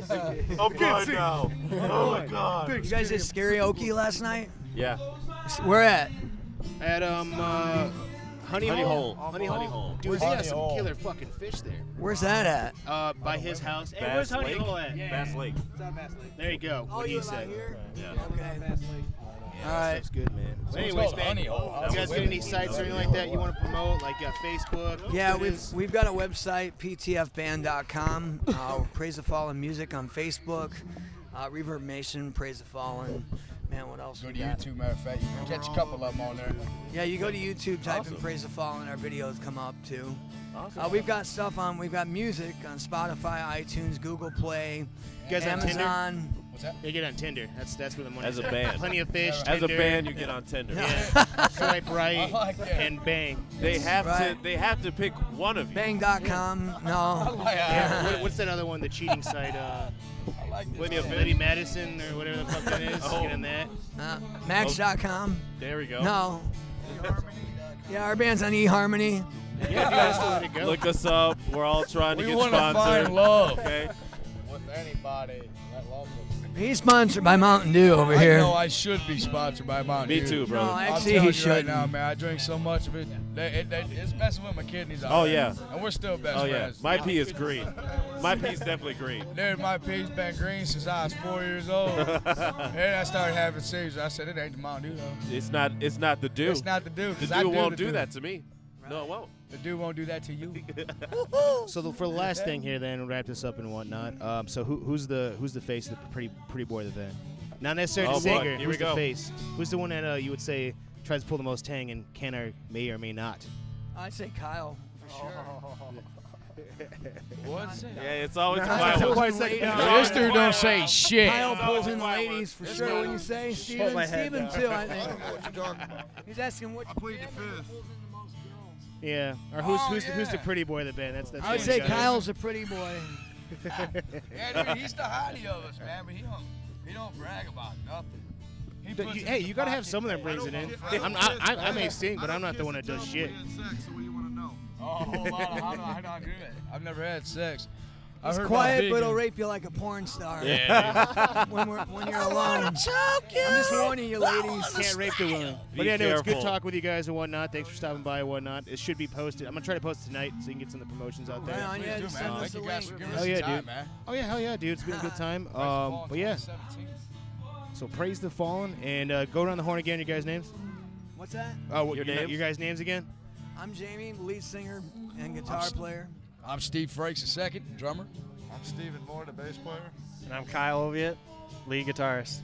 fine. I'm good now. Oh my God. You guys did karaoke last night? Yeah. Where at? At Honey Hole. Honey Hole. Dude, they got some killer fucking fish there. Where's that at? By his house. Hey, Bass where's Honey Lake? Hole at? Bass Lake. There you go. Oh, What you he about said. here? Yeah. Okay. Yeah, All right. That's good, man. So But it's anyways, called man, Honey Hole. you guys got any sites or anything like that you want to promote? Like Facebook? Yeah, What is- we've got a website, ptfband.com. Praise the Fallen Music on Facebook. Reverb Nation, Praise the Fallen. Man, what else Go we to got? YouTube, matter of fact. You can catch a couple of them on there. Yeah, you go to YouTube, type in Awesome. Praise the Fallen, our videos come up too. Awesome. We've got stuff we've got music on Spotify, iTunes, Google Play, You guys on Tinder? Amazon. What's that? They get on Tinder. That's where the money As is. a band. Plenty of fish. As a Tinder. band, you get on Tinder. Yeah. Swipe right I like that. and bang. They have Right. to. They have to pick one of you. Bang.com. I No. like Yeah. that. What's that other one? The cheating site? I like this. Plenty of fish. Lady Madison or whatever the fuck that is. Oh. Get on that. Match.com. There we go. No. Yeah, our band's on eHarmony. Yeah, you guys still let it go. Look us up. We're all trying to We get want to sponsored. find love Okay. with anybody that loves us. He's sponsored by Mountain Dew over I here. know I should be sponsored by Mountain Me Dew. too, bro. No, I'm actually, telling he you shouldn't. right now, man. I drink so much of it. It's messing with my kidneys. Oh, yeah. And we're still best Oh yeah. friends. My pee is green. My pee's definitely green. Dude, my pee's been green since I was 4 years old. And I started having seizures. I said, it ain't the Mountain Dew, though. It's not. It's not the dew. It's not the Dew. The 'cause I dew won't the do Dew. that to me. No, it won't. The Dew won't do that to you. So for the last thing here, then we'll wrap this up and whatnot. So who's the face of the pretty boy of the band? Not necessarily Oh, the boy. singer. Here Who's we go. the face? Who's the one that you would say tries to pull the most tang and can or may not? I'd say Kyle, for sure. What's it? Yeah, it's always Kyle quiet. pulls Quite in second. ladies. This dude don't say shit. Kyle It's pulls always in a the quiet ladies one. for sure. When you say Steven, my head Steven down. too, I think. What you talking about? He's asking what. I plead the fifth. Yeah. Or who's the pretty boy of the band? That's I would the say guy. Kyle's a pretty boy. Yeah, dude, he's the hottie of us, man. But he don't brag about nothing. He puts it in Hey, the you gotta have pocket. someone that brings it in. I may sing, but I'm not the one that does shit. So what do you want to know? Oh, hold on. I don't do that. I've never had sex. I've He's heard quiet, about but he'll vegan. rape you like a porn star. Yeah. when you're alone. I'm just warning you, ladies. Can't rape the woman. But Be yeah, no, it's good careful. talk with you guys and whatnot. Thanks for stopping by and whatnot. It should be posted. I'm gonna try to post it tonight so you can get some of the promotions out there. Right on, yeah, Please just do, send man. us Thank the you guys for link. giving Oh us yeah, the time, dude. man. Oh yeah, hell yeah, dude. It's been a good time. Praise the Fallen But yeah, 2017. so praise the fallen and go around the horn again. Your guys' names? What's that? Oh, Your your names? Your guys' names again? I'm Jamie, lead singer and guitar player. I'm Steve Frakes II, drummer. I'm Stephen Moore, the bass player. And I'm Kyle Oviatt, lead guitarist.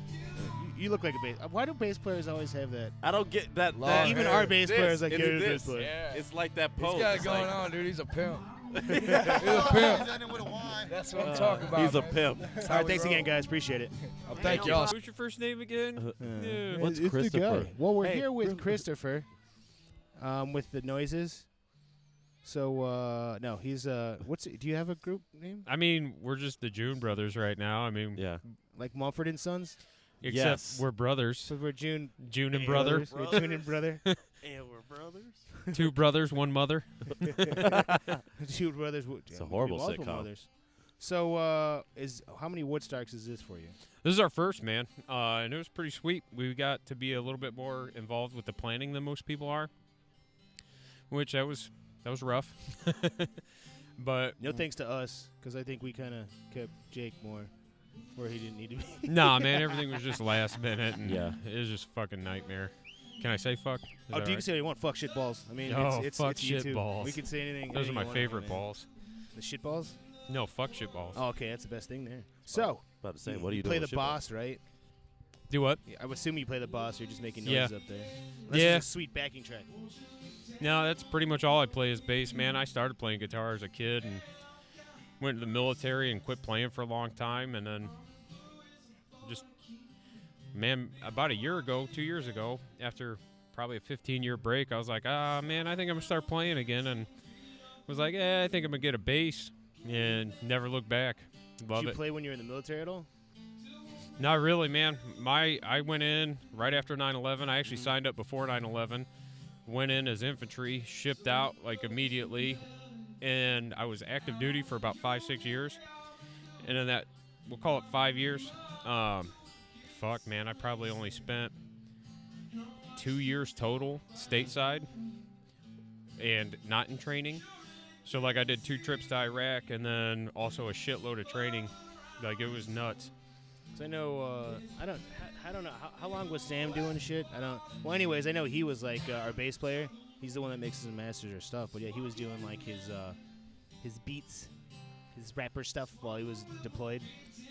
You look like a bass. Why do bass players always have that? I don't get that. Long that Even hair. our bass this, players like and you're a this. bass player. Yeah. It's like that He's pose. got it It's going like- on, dude. He's a pimp. He's a pimp. Ending with a Y. That's what I'm talking about. He's a man. pimp. That's All how right, we thanks roll. again, guys. Appreciate it. Oh, thank y'all. What's your first name again? Yeah. What's It's the Christopher? guy. Well, we're Hey, here with Christopher, with the noises. So no, he's do you have a group name I mean, we're just the June brothers right now. I mean, Yeah. like Mumford and Sons? except Yes. we're brothers. So we're June June and brother. We're June and brother. And we're brothers. 2 brothers, 1 mother. Two brothers. It's a horrible multiple sitcom. mothers. So how many Woodstarks is this for you? This is our first, man. And it was pretty sweet. We got to be a little bit more involved with the planning than most people are, which that was rough. But No thanks to us, because I think we kind of kept Jake more where he didn't need to be. nah, man, everything was just last minute, and Yeah. it was just a fucking nightmare. Can I say fuck? Is Oh, that you can right? say what you want. Fuck shit balls. I mean, Oh, it's fuck it's shit YouTube. balls. We can say anything. Those are anything my you want, favorite man. balls. The shit balls? No, fuck shit balls. Oh, okay, that's the best thing there. So, About to say, what are you play doing? the with shit balls? boss, right? Do what? Yeah, I would assume you play the boss. You're just making Yeah. noise up there. Unless Yeah. it's a sweet backing track. No, that's pretty much all I play is bass, man. I started playing guitar as a kid and went to the military and quit playing for a long time, and then just, man, about a year ago, 2 years ago, after probably a 15-year break, I was like, man, I think I'm gonna start playing again, and was like, I think I'm gonna get a bass, and never looked back. Love Did you it. play when you were in the military at all? Not really, man. I went in right after 9/11. I actually signed up before 9/11. Went in as infantry, shipped out like immediately, and I was active duty for about 5-6 years. And then that, we'll call it 5 years. Fuck, man, I probably only spent 2 years total stateside and not in training. So like I did 2 trips to Iraq and then also a shitload of training. Like it was nuts. So I know, I don't know, how long was Sam doing shit? I don't, well anyways, I know he was like our bass player. He's the one that mixes and masters our stuff, but yeah, he was doing like his beats, his rapper stuff while he was deployed.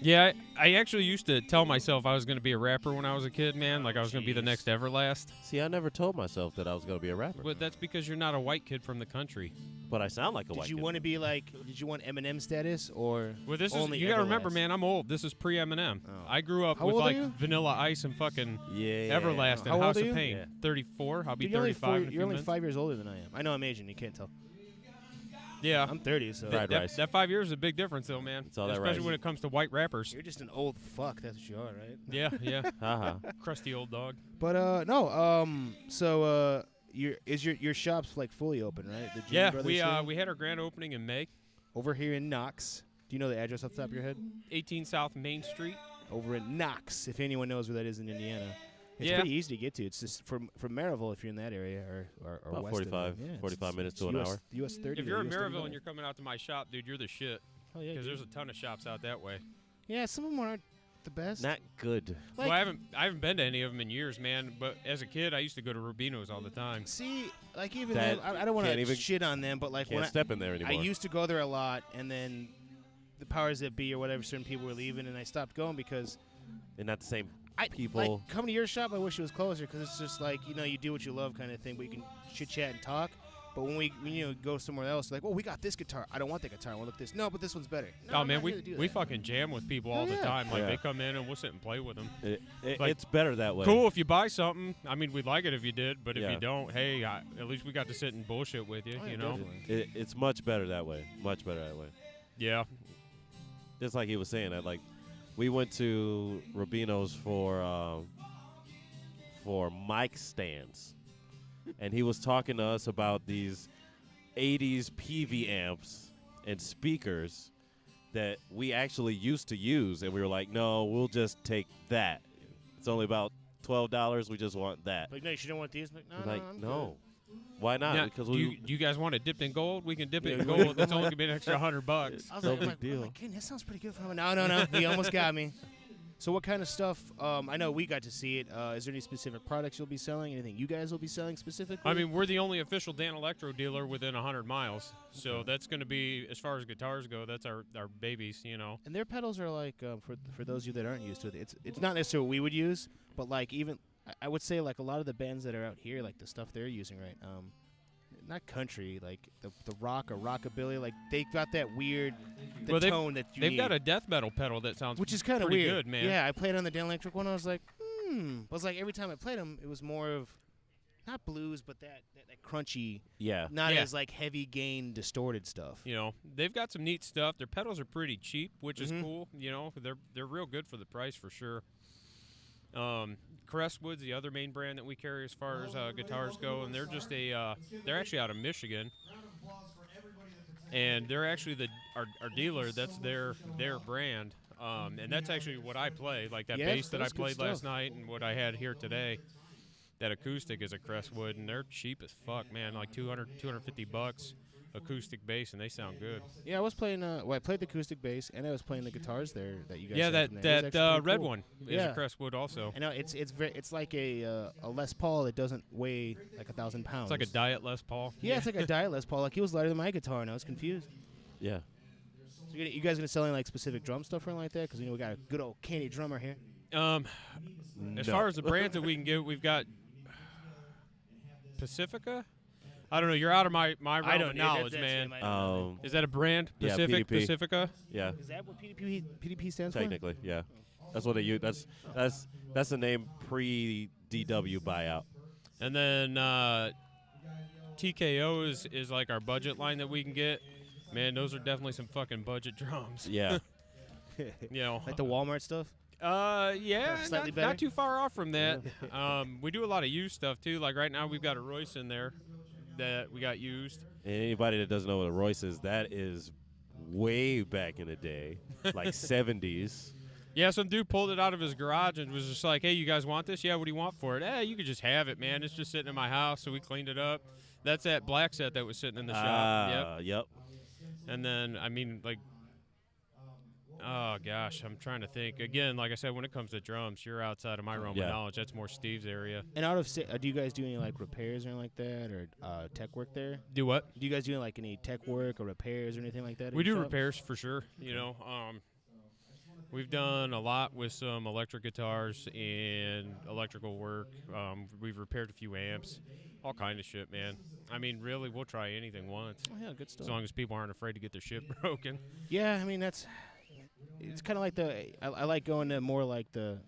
Yeah, I actually used to tell myself I was going to be a rapper when I was a kid, man. Like I was going to be the next Everlast. See, I never told myself that I was going to be a rapper. But that's because you're not a white kid from the country. But I sound like a white Did you kid. want to be like, did you want Eminem status or Well, this only is, you got to remember, Everlast? man, I'm old. This is pre-Eminem. Oh. I grew up How with old are like you? Vanilla Ice and fucking Yeah. Everlast How and old House are of you? Pain. Yeah. 34. I'll be Dude, you're only 35 in a few you're only minutes. 5 years older than I am. I know I'm Asian. You can't tell. Yeah. I'm 30, so Fried rice. That 5 years is a big difference, though, man. It's all that Especially rice. when it comes to white rappers. you're just an old fuck. That's what you are, right? Yeah, yeah. Haha. Crusty old dog. But no. So your shop's like fully open, right? The June Yeah, Brothers thing? we had our grand opening in May. Over here in Knox. Do you know the address off the top of your head? 18 South Main Street. Over in Knox, if anyone knows where that is in Indiana. It's Yeah. pretty easy to get to. It's just from Maryville if you're in that area or About west of it. 45 Yeah, 45 minutes to it's an US, hour. US 30. If you're in US 35. Maryville and you're coming out to my shop, dude, you're the shit. Oh, yeah, Because dude. there's a ton of shops out that way. Yeah, some of them aren't the best. Not good. Like, Well, I haven't been to any of them in years, man. But as a kid, I used to go to Rubino's all the time. see, like even That- them, I don't want can't to even- shit on them, but like Can't when step in there I anymore. used to go there a lot, and then the powers that be or whatever, certain people were leaving, and I stopped going because They're not the same I people. like coming to your shop. I wish it was closer because it's just like you do what you love kind of thing, but you can chit chat and talk. But when we go somewhere else, like, well, we got this guitar. I don't want that guitar. I want to look at this. No, but this one's better. No, Oh I'm man, not here to do we that. fucking jam with people all Hell the yeah. time. Like Yeah. they come in and we'll sit and play with them. Like, It's better that way. Cool if you buy something. I mean, we'd like it if you did, but if Yeah. you don't, hey, at least we got to sit and bullshit with you. Oh, yeah, You know? definitely. It's much better that way. Much better that way. Yeah. Just like he was saying that, like, we went to Rubino's for mic stands, and he was talking to us about these 80s PV amps and speakers that we actually used to use, and we were like, no, we'll just take that. It's only about $12. We just want that. Like, no, you don't want these. Like, no, Like, I'm no. Why not? Now, Because do we. you guys want it dipped in gold? We can dip it Yeah, in we- gold. That's only gonna be an extra $100. good. I was No like, big I'm deal. like, "Ken, that sounds pretty good for him." No. He almost got me. So what kind of stuff? I know we got to see it. Is there any specific products you'll be selling? Anything you guys will be selling specifically? I mean, we're the only official Dan Electro dealer within 100 miles. So that's going to be, as far as guitars go, that's our babies, you know. and their pedals are like for those of you that aren't used to it. It's not necessarily what we would use, but like even I would say like a lot of the bands that are out here, like the stuff they're using, right? Not country, like the rock or rockabilly, like they got that weird Well, they've- tone that you They've need, got a death metal pedal that sounds which is kind of pretty weird, good, man. Yeah, I played on the Dan Electric one. I was like, But it's like every time I played them, it was more of not blues, but that crunchy, Yeah. not Yeah. as like heavy gain distorted stuff. You know, they've got some neat stuff. Their pedals are pretty cheap, which is Mhm. cool. You know, they're real good for the price for sure. Crestwood's the other main brand that we carry as far as guitars go, and they're just they're actually out of Michigan, and they're actually our dealer. That's their brand, and that's actually what I play. Like that Yeah, bass that I that's good played last stuff. night, and what I had here today. That acoustic is a Crestwood, and they're cheap as fuck, man. Like $250. acoustic bass, and they sound good. Yeah, I was playing. I played the acoustic bass, and I was playing the guitars there that you guys. Yeah, had from there. It was that actually pretty red cool. one is Yeah. a Crestwood also. I know it's like a Les Paul that doesn't weigh like 1,000 pounds. It's like a Diet Les Paul. Yeah, it's like a Diet Les Paul. Like he was lighter than my guitar, and I was confused. Yeah. So you guys gonna sell any like specific drum stuff or anything like that? Because we got a good old candy drummer here. As far as the brands that we can get, we've got Pacifica. I don't know. You're out of my realm of knowledge, man. Is that a brand? Yeah, Pacific, PDP. Pacifica. Yeah. Is that what PDP stands Technically, yeah. That's what they use. That's the name pre-DW buyout. And then TKO is like our budget line that we can get. Man, those are definitely some fucking budget drums. Yeah. for? You know, Like the Walmart stuff. Yeah, Slightly better? not too far off from that. We do a lot of used stuff too. Like right now, we've got a Royce in there that we got used. And anybody that doesn't know what a Royce is, that is way back in the day, like 70s. Yeah, some dude pulled it out of his garage and was just like, "Hey, you guys want this? Yeah, what do you want for it? You could just have it, man. It's just sitting in my house." So we cleaned it up. That's that black set that was sitting in the shop. Yep. And then, I mean, like, oh gosh, I'm trying to think. Again, like I said, when it comes to drums, you're outside of my realm of knowledge. That's more Steve's area. And do you guys do any like repairs or anything like that, or tech work there? Do what? Do you guys do like any tech work or repairs or anything like that? at We your do shop? repairs for sure. You know, we've done a lot with some electric guitars and electrical work. We've repaired a few amps, all kind of shit, man. I mean, really, we'll try anything once, Oh yeah, good stuff. as long as people aren't afraid to get their shit broken. Yeah, I mean it's kind of like I like going to more like the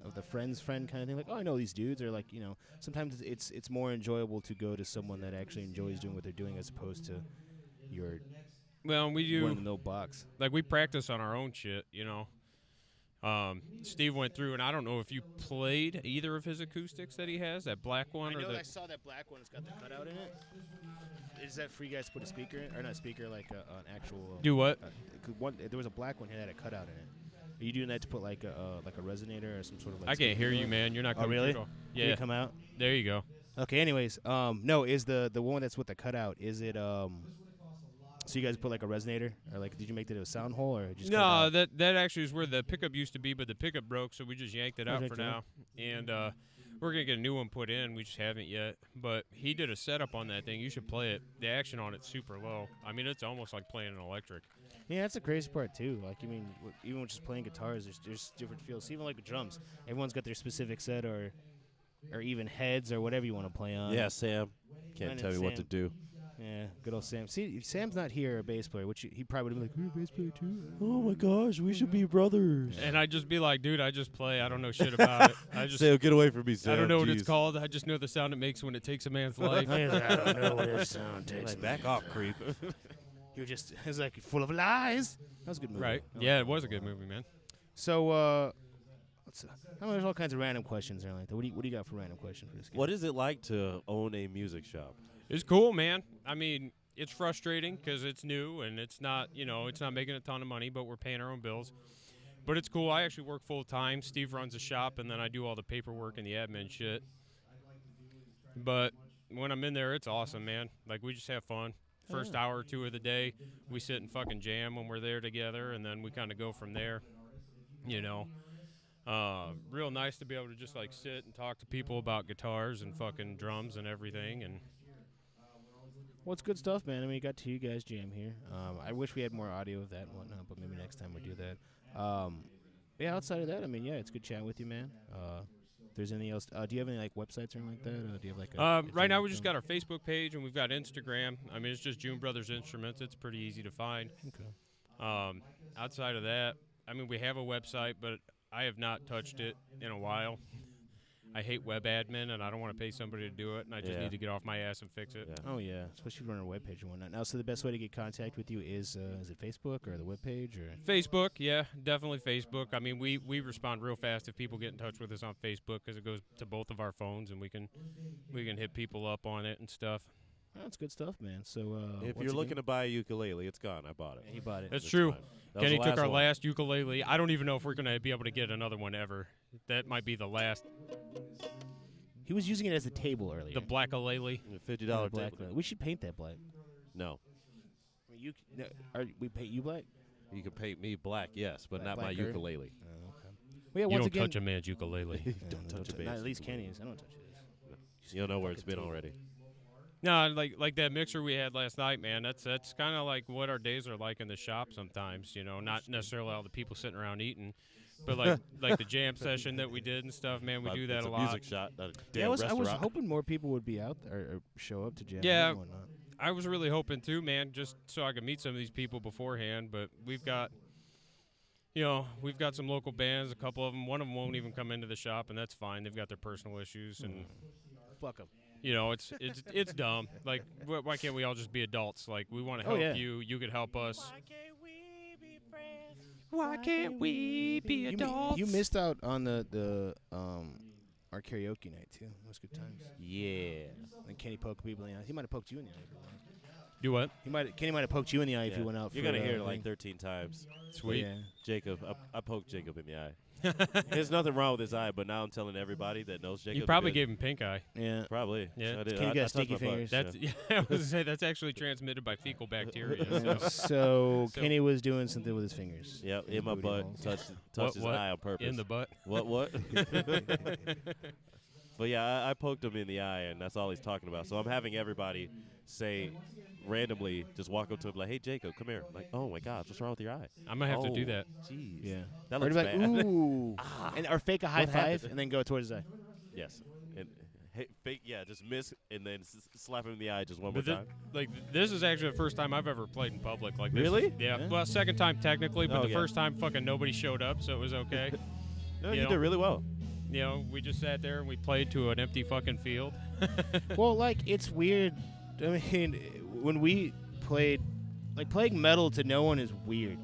of the friend's friend kind of thing. Like, oh, I know these dudes. Or like, sometimes it's more enjoyable to go to someone that actually enjoys doing what they're doing as opposed to your Well, we one in do, the box. like, we practice on our own shit, you know. Steve went through, and I don't know if you played either of his acoustics that he has, that black one or the. I saw that black one. It's got the cutout in it. Is that for you guys to put a speaker in, or not a speaker, like an actual? Do what? There was a black one here that had a cutout in it. Are you doing that to put like a resonator or some sort of? Like I can't hear you, man. You're not Oh coming really? through. Did Yeah. it come out? There you go. Okay. Anyways, no, is the one that's with the cutout? Is it So you guys put like a resonator, or like did you make that a sound hole, or just cut it No, out? that actually is where the pickup used to be, but the pickup broke, so we just yanked it out Okay, for cool. now. And we're gonna get a new one put in. We just haven't yet. But he did a setup on that thing. You should play it. The action on it's super low. I mean, it's almost like playing an electric. Yeah, that's the crazy part too. Like, I mean, even with just playing guitars, there's different feels. Even like with drums, everyone's got their specific set, or even heads, or whatever you want to play on. Yeah, Sam. Can't Mine tell me is what to Sam. do. Yeah, good old Sam. See, if Sam's not here, a bass player, which he probably would have been like, "You're a bass player too." Oh my gosh, we should be brothers. And I'd just be like, dude, I just play. I don't know shit about it. I just Sam, get away from me, Sam. I don't know what it's Jeez. called. I just know the sound it makes when it takes a man's life. I don't know what his sound takes. Like, back off, creep. He was like full of lies. That was a good movie. Right? I like Yeah, that. it was a good movie, man. So, there's all kinds of random questions there like that. What do you got for random questions for this game? What is it like to own a music shop? It's cool, man. I mean, it's frustrating because it's new and it's not, it's not making a ton of money, but we're paying our own bills. But it's cool. I actually work full time. Steve runs the shop, and then I do all the paperwork and the admin shit. But when I'm in there, it's awesome, man. Like, we just have fun. First hour or two of the day, we sit and fucking jam when we're there together, and then we kind of go from there, Real nice to be able to just, like, sit and talk to people about guitars and fucking drums and everything, and Well, it's good stuff, man. I mean, you got two guys jam here. I wish we had more audio of that and whatnot, but maybe next time we do that. Yeah, outside of that, I mean, yeah, it's good chatting with you, man. If there's anything else, do you have any like websites or anything like that? Do you have like right now we just got our Facebook page and we've got Instagram. I mean, it's just June Brothers Instruments. It's pretty easy to find. Okay. Outside of that, I mean, we have a website, but I have not touched it in a while. I hate web admin, and I don't want to pay somebody to do it, and I just need to get off my ass and fix it. Yeah. Oh yeah, especially if you run a webpage and whatnot. Now, so the best way to get contact with you is it Facebook or the webpage or? Facebook, yeah, definitely Facebook. I mean, we respond real fast if people get in touch with us on Facebook because it goes to both of our phones, and we can hit people up on it and stuff. Oh, that's good stuff, man. So If once you're looking again- to buy a ukulele, it's gone. I bought it. Yeah, he bought it. That's It's true. fine. That was Kenny the took our one. last ukulele. I don't even know if we're going to be able to get another one ever. That might be the last. He was using it as a table earlier. The black-a-lele. $50 black. table. We should paint that black. No. I mean, we paint you black? You can paint me black, yes, but not my Blacker. ukulele. Oh, okay. Well, yeah, You once don't again, touch a man's ukulele. Don't touch a Not bass. at least Kenny's. I don't touch his. You don't know where it's been already. No, like that mixer we had last night, man. That's kind of like what our days are like in the shop sometimes. You know, not necessarily all the people sitting around eating, but like the jam session that we did and stuff, man. We do that it's a a lot. music shot, not a damn Yeah, I was restaurant. hoping more people would be out there or show up to jam. Yeah. and whatnot. I was really hoping too, man, just so I could meet some of these people beforehand. But we've got some local bands. A couple of them. One of them won't even come into the shop, and that's fine. They've got their personal issues, and Fuck them. you know, it's dumb. Like, why can't we all just be adults? Like, we want to Oh, help yeah. you. You could help us. Why can't we be adults? You missed out on our karaoke night too. It was good times. Yeah. And Kenny poked people in the eye. He might have poked you in the eye. For one. Do what? Kenny might have poked you in the eye if you Yeah. went out. You're for, going to hear it thing. like 13 times. Sweet. Yeah. Jacob, I poked Jacob in the eye. There's nothing wrong with his eye, but now I'm telling everybody that knows Jacob. You probably good. gave him pink eye. Yeah. Probably. Yeah. I did. Kenny I got touched sticky my butt. fingers. That's Yeah. I was gonna say that's actually transmitted by fecal bacteria. So So- Kenny was doing something with his fingers. Yep, His in my booty butt. balls. Touched his What? eye on purpose. In the butt. What? But yeah, I poked him in the eye, and that's all he's talking about. So I'm having everybody say randomly, just walk up to him like, "Hey, Jacob, come here." I'm like, "Oh my gosh, what's wrong with your eye?" I might have to do Oh, that. Jeez. Yeah. That Or looks be like, bad. ooh, or fake a high What five happened? and then go towards his eye. Yes. And hey, fake, yeah, just miss and then slap him in the eye just one But more time. this is actually the first time I've ever played in public like this. Really? Yeah. Yeah. Well, second time technically, but Oh, the yeah. first time fucking nobody showed up, so it was okay. No, you you know. did really well. You know, we just sat there and we played to an empty fucking field. Well, like, it's weird. I mean, when we played, like, playing metal to no one is weird.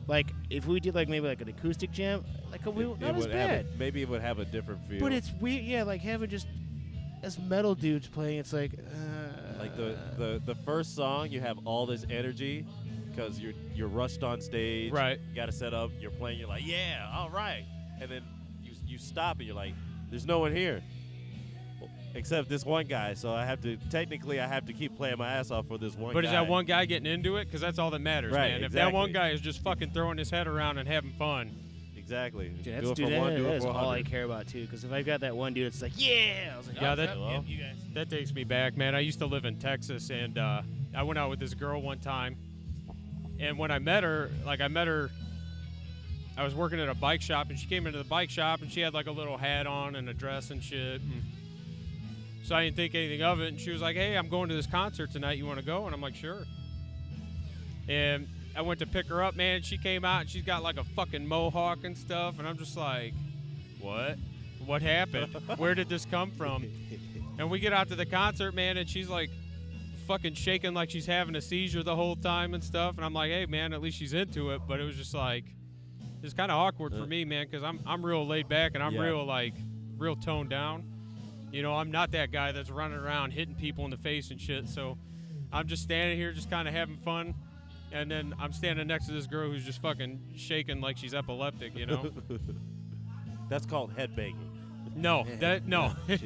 Like, if we did, like, maybe, like, an acoustic jam, like, not as would bad. maybe it would have a different feel. But it's weird, yeah, like, having just as metal dudes playing, it's like, like the first song, you have all this energy because you're rushed on stage. Right. You got to set up. You're playing. You're like, yeah, all right. And then you stop and you're like, there's no one here, except this one guy. So I have to keep playing my ass off for this one. But guy. is that one guy getting into it? Because that's all that matters, Right, man. If that one exactly. guy is just fucking throwing his head around and having fun. Exactly. Dude, do it for one, do it that's for all I 100. care about, too. Because if I've got that one dude, it's like, yeah. I was like, Yeah, oh, that- yep, you guys. That takes me back, man. I used to live in Texas, and I went out with this girl one time. And when I met her, I was working at a bike shop, and she came into the bike shop, and she had like a little hat on and a dress and shit. And so I didn't think anything of it. And she was like, "Hey, I'm going to this concert tonight. You want to go?" And I'm like, "Sure." And I went to pick her up, man. She came out, and she's got like a fucking mohawk and stuff. And I'm just like, "What? What happened? Where did this come from?" And we get out to the concert, man, and she's like fucking shaking like she's having a seizure the whole time and stuff. And I'm like, "Hey, man, at least she's into it." But it was just like, it's kind of awkward for me, man, because I'm real laid back and I'm Yeah. real toned down. You know, I'm not that guy that's running around hitting people in the face and shit. So I'm just standing here just kind of having fun. And then I'm standing next to this girl who's just fucking shaking like she's epileptic, you know? That's called headbanging. No.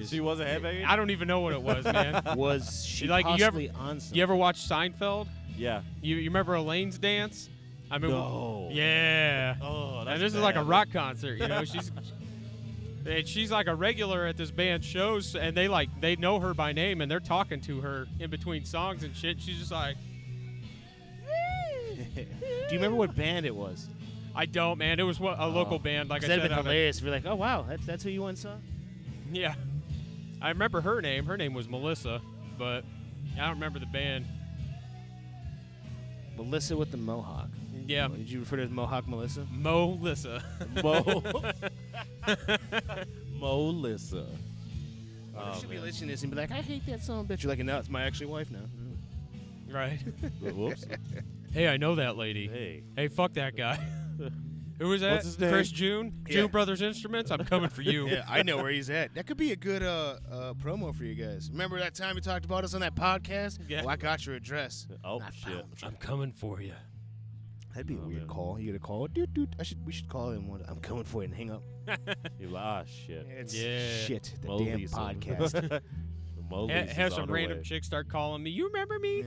She wasn't headbanging? I don't even know what it was, man. Was she Like, you possibly on something? You ever watch Seinfeld? Yeah. You remember Elaine's dance? I mean, No. Yeah. Oh, that's And this is like a bad. rock concert, you know. She's like a regular at this band's shows, and they know her by name, and they're talking to her in between songs and shit. She's just like, Do you remember what band it was? I don't, man. It was a local band, like I that'd said. been out of- hilarious. If you're like, oh wow, that's who you once saw. Yeah. I remember her name. Her name was Melissa, but I don't remember the band. Melissa with the mohawk. Yeah. Did you refer to as Mohawk Melissa? Melissa. Melissa. You should be listening to this and be like, I hate that son of a bitch. You're like, no, it's my actual wife now. Right. Whoops. Hey, I know that lady. Hey, fuck that guy. Who was that? What's his name? Chris June? Yeah. June Brothers Instruments? I'm coming for you. Yeah, I know where he's at. That could be a good promo for you guys. Remember that time you talked about us on that podcast? Yeah. Well, I got your address. Oh, I shit. found you. I'm coming for you. That'd be a weird man. call. You get a call. Doot, doot. We should call him one. I'm coming for you and hang up. You're like, ah, shit. It's Yeah. shit. The Melissa. damn podcast. Mo Lisa's Have on some the random way. chick start calling me. You remember me?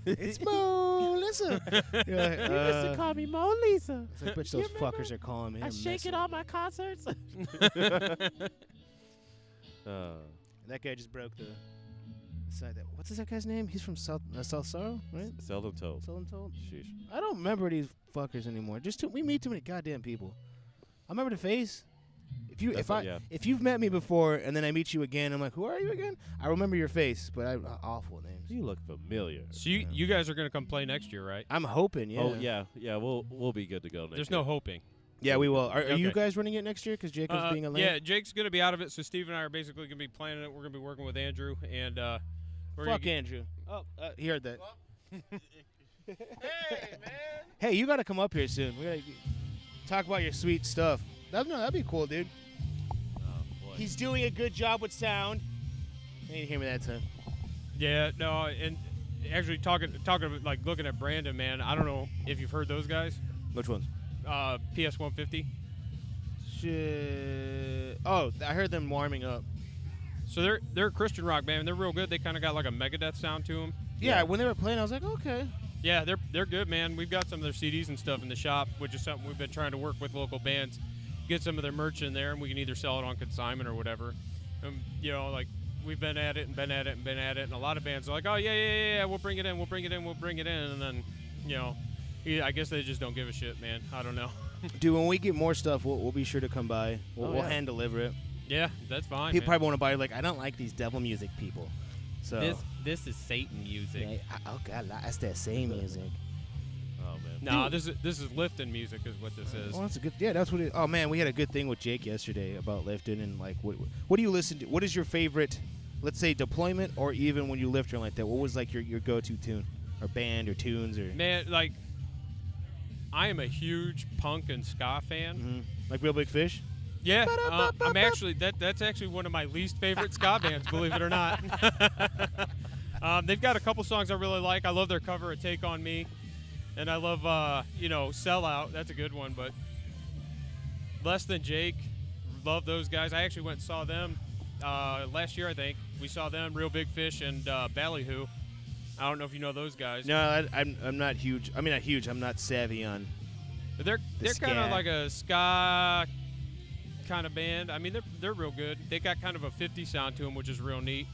It's Mo Lisa. You used to call me Mo Lisa. It's like, bitch, those fuckers are calling me. I I'm shake it messing. on my concerts. That guy just broke the side. What's this guy's name? He's from South Sorrow, right? Seldom Told. Seldom Told. Sheesh. I don't remember these fuckers anymore. We meet too many goddamn people. I remember the face. If you've met me before and then I meet you again, I'm like, who are you again? I remember your face, but awful names. You look familiar. So you guys are gonna come play next year, right? I'm hoping, yeah. Oh yeah. We'll be good to go next. There's year. no hoping. Yeah, we will. Are you Okay. guys running it next year? Because Jacob's being a lame? Yeah, Jake's gonna be out of it, so Steve and I are basically gonna be planning it. We're gonna be working with Andrew, and we're Fuck gonna Andrew. Oh, he heard that. Hey man. Hey, you got to come up here soon. We got to talk about your sweet stuff. That'd be cool, dude. Oh boy. He's doing a good job with sound. You didn't hear me that time. Yeah, no, and actually talking about, like, looking at Brandon, man. I don't know if you've heard those guys. Which ones? PS 150. Shit. Oh, I heard them warming up. So they're a Christian rock band. They're real good. They kind of got like a Megadeth sound to them. Yeah, when they were playing, I was like, okay. Yeah, they're good, man. We've got some of their CDs and stuff in the shop, which is something we've been trying to work with local bands, get some of their merch in there, and we can either sell it on consignment or whatever. Like, we've been at it, and a lot of bands are like, oh yeah, we'll bring it in, and then, I guess they just don't give a shit, man. I don't know. Dude, when we get more stuff, we'll be sure to come by. We'll hand deliver it. Yeah, that's fine. People man. probably want to buy it. Like, I don't like these devil music people. So This is Satan music. oh god, that's that same music. Oh man. Nah, this is lifting music is what this is. Oh, that's a good. Yeah, that's what it. Oh man, we had a good thing with Jake yesterday about lifting and like what do you listen to? What is your favorite? Let's say deployment, or even when you lift or like that. What was like your go-to tune, or band, or tunes, or Man, like, I am a huge punk and ska fan. like Real Big Fish? Yeah, I'm actually that's actually one of my least favorite ska bands, believe it or not. They've got a couple songs I really like. I love their cover of "Take on Me," and I love "Sell Out." That's a good one. But Less Than Jake, love those guys. I actually went and saw them last year. I think we saw them, Real Big Fish, and Ballyhoo. I don't know if you know those guys. No, I'm not huge. I mean, not huge. I'm not savvy on. But they're kind of ska. like a ska kind of band. I mean, they're real good. They got kind of a 50 sound to them, which is real neat.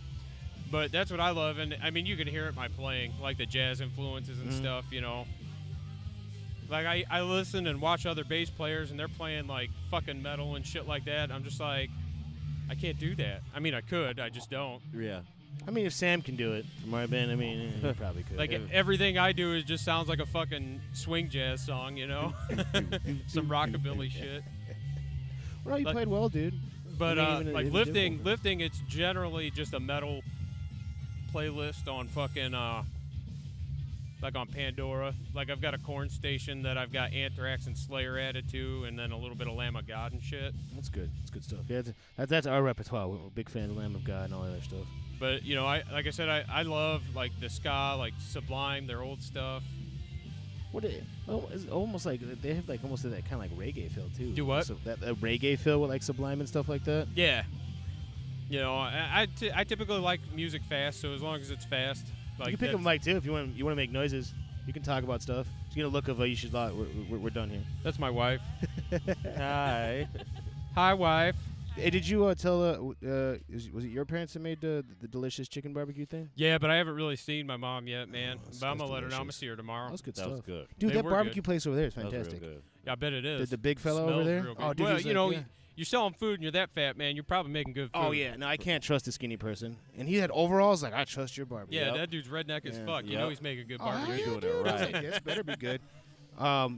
But that's what I love, and I mean, you can hear it in my playing, like the jazz influences and stuff. Like I listen and watch other bass players, and they're playing like fucking metal and shit like that. I'm just like, I can't do that. I mean, I could, I just don't. Yeah. I mean, if Sam can do it from our band, I mean, he probably could. Like everything I do is just sounds like a fucking swing jazz song, some rockabilly shit. Well, you like- played well, dude. But I mean, like even lifting, it's generally just a metal playlist on fucking like on Pandora. Like I've got a Korn station that I've got Anthrax and Slayer added to, and then a little bit of Lamb of God and shit. That's good. That's good stuff. Yeah, that's our repertoire. We're a big fan of Lamb of God and all that other stuff. But like I said, I love like the ska, like Sublime, their old stuff. It's almost like they have like almost that kind of like reggae feel too. Do what? So that reggae feel with like Sublime and stuff like that. Yeah. I typically like music fast, so as long as it's fast. Like You can pick up a mic too if you want to make noises. You can talk about stuff. Just get a look of you should lot. We're done here. That's my wife. Hi. Hi, wife. Hey, did you tell? Was it your parents that made the delicious chicken barbecue thing? Yeah, but I haven't really seen my mom yet, man. that's- But I'm that's gonna let her know. I'm gonna delicious. see her tomorrow. That's good That stuff. was good. Dude, They that were barbecue good. place over there is That was fantastic. real good. Yeah, I bet it is. The big fella over Smells there. real Oh, good. dude, Well, he's like, yeah. you're selling food and you're that fat, man. You're probably making good food. Oh yeah, no, I can't trust a skinny person. And he had overalls. Like I trust your barbecue. Yeah, that dude's redneck as Yeah. fuck. You Yep. know he's making good Oh, hell barbecue. yeah, You're doing it dude. I was right. like, this better be good.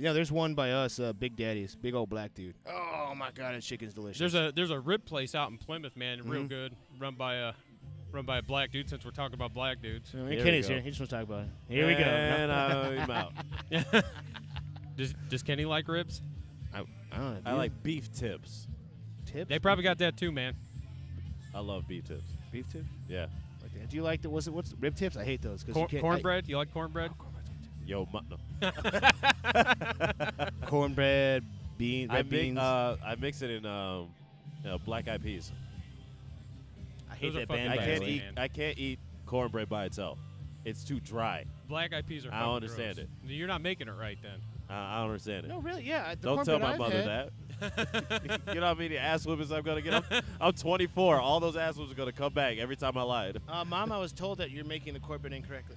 There's one by us, Big Daddy's, big old black dude. Oh my god, that chicken's delicious. There's a rib place out in Plymouth, man, real Mhm. good, run by a black dude. Since we're talking about black dudes, And Here Kenny's we go. here. He just wants to talk about it. Here we go. And I'm out. does Kenny like ribs? I don't know. I like beef tips. tips. They probably got that too, man. I love beef tips. beef tips. Yeah. Like that. Do you like the what's rib tips? I hate those because Cornbread? You like cornbread? Yo, no. Cornbread, beans, I red beans. I mix it in black eyed peas. I hate Those are that fucking band. I by the can't way. eat. I can't eat cornbread by itself. It's too dry. Black eyed peas are. I don't fucking understand gross. You're not making it right then. I don't understand it. No, really, yeah. The Don't tell cornbread my I've mother had, that. You know how many ass whippings I'm gonna get? I'm 24. All those ass whippings are gonna come back every time I lied. Mom, I was told that you're making the cornbread incorrectly.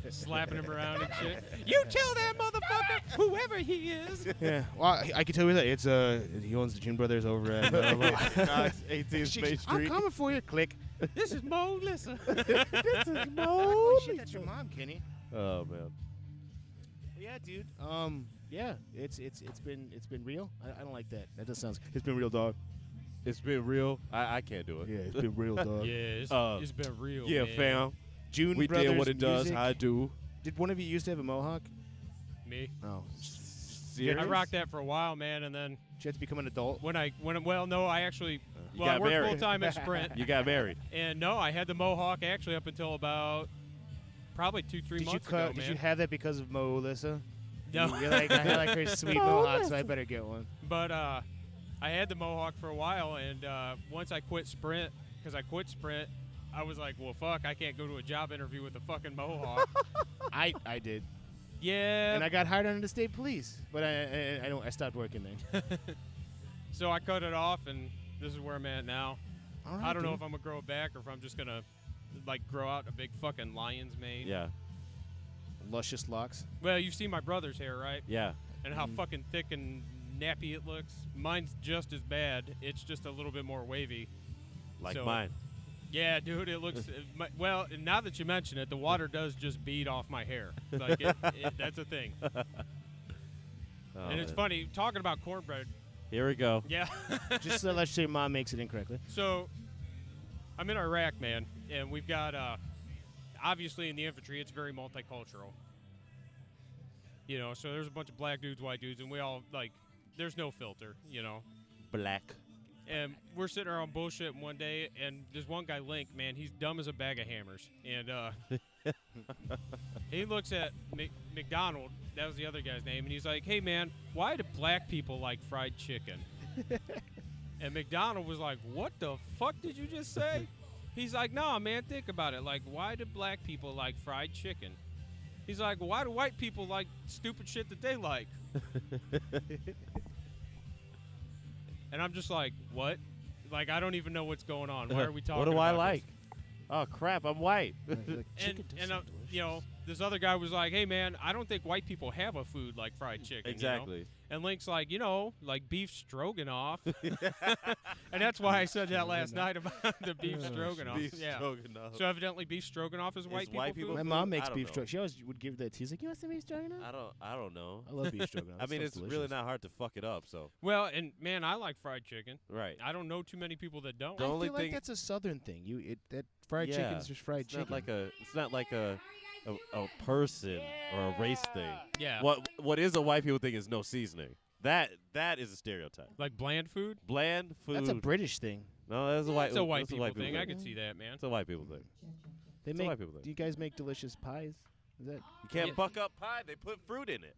Slapping him around and shit. You tell that motherfucker, whoever he is. Yeah, well, I can tell you that it's he owns the June Brothers over at Knox, 18th Main I'm Street. coming for you. Click. This is Mo Lissa. This is Mo. Shit, that's your mom, Kenny. Oh man. Yeah, dude. Yeah, it's been real. I don't like that. That just sounds. It's been real, dog. It's been real. I can't do it. Yeah, it's been real, dog. Yeah, it's been real. Yeah, man. fam. June We Brothers did what it does. music. How I do. Did one of you used to have a mohawk? Me. No. Serious? I rocked that for a while, man, and then Did you have to become an adult? well, no, I actually You I got worked married. full time at Sprint, You got married. and no, I had the mohawk actually up until about probably 2-3 Did you months cut? ago, Did man. you have that because of Mo Alyssa? No. You're like, I had like her sweet mohawk, so I better get one. But I had the mohawk for a while, and once I quit Sprint, because I quit Sprint, I was like, well, fuck, I can't go to a job interview with a fucking mohawk. I did, Yeah. and I got hired under the state police, but I stopped working then. So I cut it off, and this is where I'm at now. All right, I don't know dude. if I'm gonna grow it back or if I'm just gonna like grow out a big fucking lion's mane. Yeah. Luscious locks. Well, you've seen my brother's hair, right? Yeah. And how fucking thick and nappy it looks. Mine's just as bad. It's just a little bit more wavy. Like So- mine. Yeah, dude, it looks well. Now that you mention it, the water does just bead off my hair. Like that's a thing. Oh, And it's man. funny talking about cornbread. Here we go. Yeah. Just so let's say your mom makes it incorrectly. So, I'm in Iraq, man, and we've got, obviously in the infantry, it's very multicultural. You know, so there's a bunch of black dudes, white dudes, and we all, like, there's no filter, you know. Black. And we're sitting around bullshitting one day, and there's one guy, Link, man, he's dumb as a bag of hammers. And he looks at McDonald, that was the other guy's name, and he's like, hey, man, why do black people like fried chicken? And McDonald was like, what the fuck did you just say? He's like, nah, man, think about it. Like, why do black people like fried chicken? He's like, well, why do white people like stupid shit that they like? And I'm just like, what? Like, I don't even know what's going on. Why are we talking What do about I this? like? Oh crap! I'm white. And you know, this other guy was like, hey, man, I don't think white people have a food like fried chicken. Exactly. You know? And Link's like, you know, like beef stroganoff. And that's why I said that last night about the beef stroganoff. Beef yeah. stroganoff. So evidently beef stroganoff is white white people people food? My mom food? makes I don't beef know. stroganoff. She always would give that. He's like, you want some beef stroganoff? I don't know. I love beef stroganoff. I mean, That it's stuff's really delicious. not hard to fuck it up. So Well, and man, I like fried chicken. right. I don't know too many people that don't. The I only feel like thing- that's a southern thing. That fried Yeah. chicken is just fried It's chicken. not like a person or a race thing. Yeah. What is a white people thing is no seasoning. That is a stereotype. Like bland food? Bland food. That's a British thing. No, that's a white. It's a white that's people a white thing. I thing. could see that, man. It's a white people thing. They It's a make. white people thing. Do you guys make delicious pies? Is that? You can't Yeah. fuck up pie. They put fruit in it.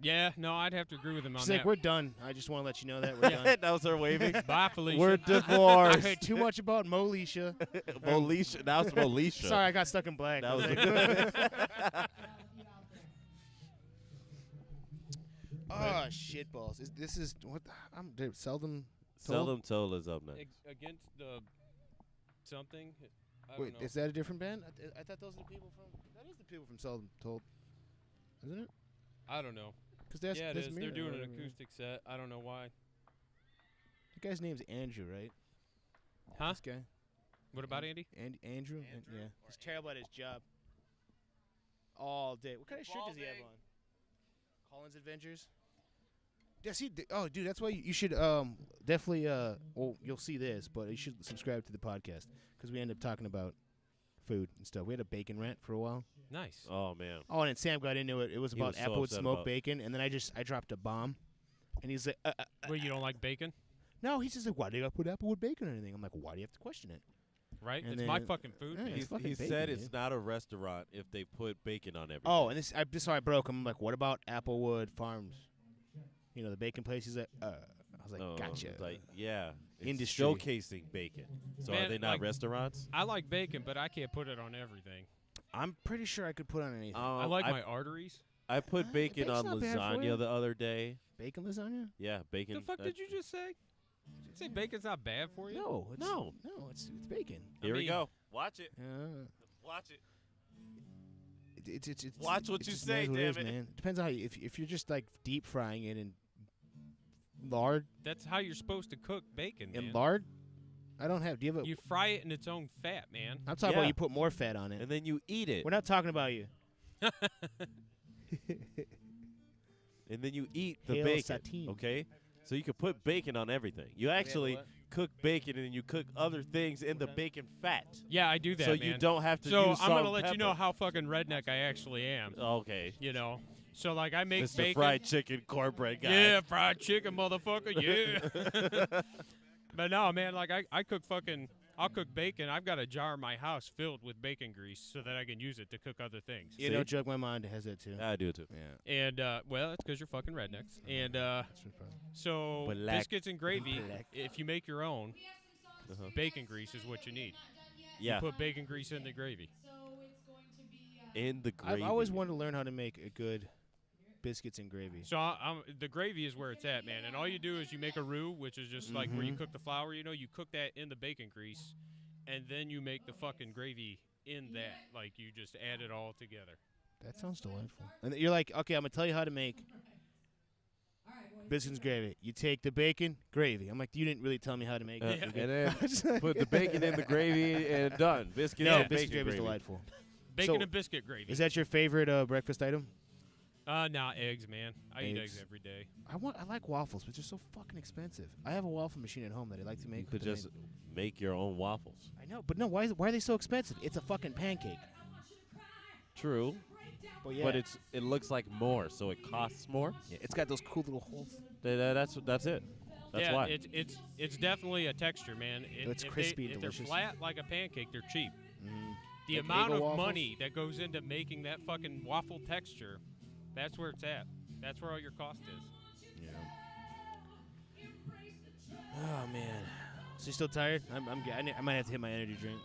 Yeah, no, I'd have to agree with him on She's that. like, we're done. I just want to let you know that we're done. That was her waving. Bye, Felicia. We're I divorced. heard too much about Molisha. Molisha. Now it's Molisha. Sorry, I got stuck in black. That was Oh shit balls! This is what I'm dude, seldom. Seldom Told is up next. Against the something. I Wait, don't know. is that a different band? I thought those are the people from. That is the people from Seldom Told, isn't it? I don't know. Because Yeah, it is. They're doing an acoustic set. I don't know why. The guy's name's Andrew, right? Huh? This guy, What about Andy? Andrew. Yeah, he's terrible at his job. All day. What kind of shirt does he have on? Collins Adventures. Yeah, see, oh, dude, that's why you should definitely. Well, you'll see this, but you should subscribe to the podcast because we end up talking about food and stuff. We had a bacon rant for a while. Nice. Oh man. Oh, and then Sam got into it. It was He about was so Applewood upset smoked about- bacon, and then I dropped a bomb, and he's like, Well, you don't like bacon, no, he's just like, why do you got to put Applewood bacon or anything? I'm like, why do you have to question it? right? And It's my then- fucking food. Yeah, man. it's fucking He bacon, said dude. it's not a restaurant if they put bacon on everything. Oh, and this how I broke him. I'm like, what about Applewood Farms? You know, the bacon place. He's like, I was was like, gotcha. Like, yeah. It's Industry. showcasing bacon. So Man, are they not like- restaurants? I like bacon, but I can't put it on everything. I'm pretty sure I could put on anything. I like my arteries. I put bacon bacon's on not bad for lasagna you. the other day. Bacon lasagna? Yeah, bacon. The fuck did you just say? Did you say bacon's not bad for you? No, it's, No. it's bacon. Here we mean- go. Watch it. Watch it. It's Watch what it's you just say, nice what it is, damn it. man. Depends on how you, if you're just like deep frying it in lard. That's how you're supposed to cook bacon, man. In lard? I don't have. Do you have a? You fry it in its own fat, man. I'm talking Yeah. about you put more fat on it. And then you eat it. We're not talking about you. And then you eat the Hail bacon. Satine. Okay? So you can put bacon on everything. You actually cook bacon and then you cook other things in the bacon fat. Yeah, I do that, So man. you don't have to So use I'm salt gonna and let you know pepper. how fucking redneck I actually am. Okay. You know, so like I make Mr. bacon. Fried Chicken Cornbread guy. Yeah, fried chicken, motherfucker. Yeah. But no, man, like I cook fucking. I'll cook bacon. I've got a jar in my house filled with bacon grease so that I can use it to cook other things. You know, joke my mind has that too. I do too. Yeah. And well, that's because you're fucking rednecks. And That's the problem. so Black. biscuits and gravy. Black. If you make your own, bacon grease is what you need. Yeah. You put bacon grease in the gravy. In the gravy. I've always wanted to learn how to make a good biscuits and gravy. So the gravy is where it's at, man. And all you do is you make a roux, which is just like where you cook the flour. You know, you cook that in the bacon grease, and then you make the fucking gravy in that. Like you just add it all together. That sounds delightful. And you're like, okay, I'm gonna tell you how to make biscuits and gravy. You take the bacon, gravy. I'm like, you didn't really tell me how to make it. And then put the bacon in the gravy and done. Biscuits No, and biscuit bacon gravy is gravy. delightful. Bacon So, and biscuit gravy. Is that your favorite breakfast item? Nah, eggs, man. I eat Eggs. eggs every day. I like waffles, but they're so fucking expensive. I have a waffle machine at home that I like to make. You could but they just make your own waffles. I know, but no. Why are they so expensive? It's a fucking pancake. True. But yeah, But it looks like more, so it costs more. yeah, it's got those cool little holes. That's it. That's yeah, why. it's definitely a texture, man. It's if crispy If and they're delicious. flat like a pancake, they're cheap. The Like amount Eggo of waffles? money that goes into making that fucking waffle texture, that's where it's at. That's where all your cost is. Oh man, so you still tired? I might have to hit my energy drink.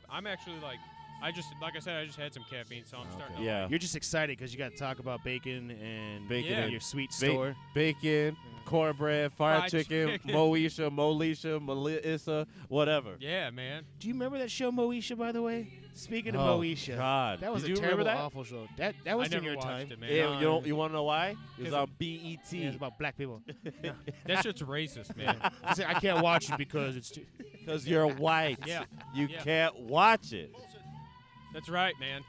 I'm actually like I just had some caffeine, so I'm starting. To Yeah. You're just excited because you got to talk about bacon and Bacon and your sweet Ba- store. Bacon, cornbread, fried Fried chicken, chicken. Moesha, Melissa, whatever. Yeah, man. Do you remember that show Moesha, by the way? Speaking of Oh, Moesha, God. that was Did a you terrible, remember that? awful show. That was I in never your watched time. it, man. Yeah, you want to know why? It was Because on BET. Yeah, it's about black people. That shit's racist, man. I said, I can't watch it because it's too. Because you're white. Yeah. You Yeah. can't watch it. That's right, man.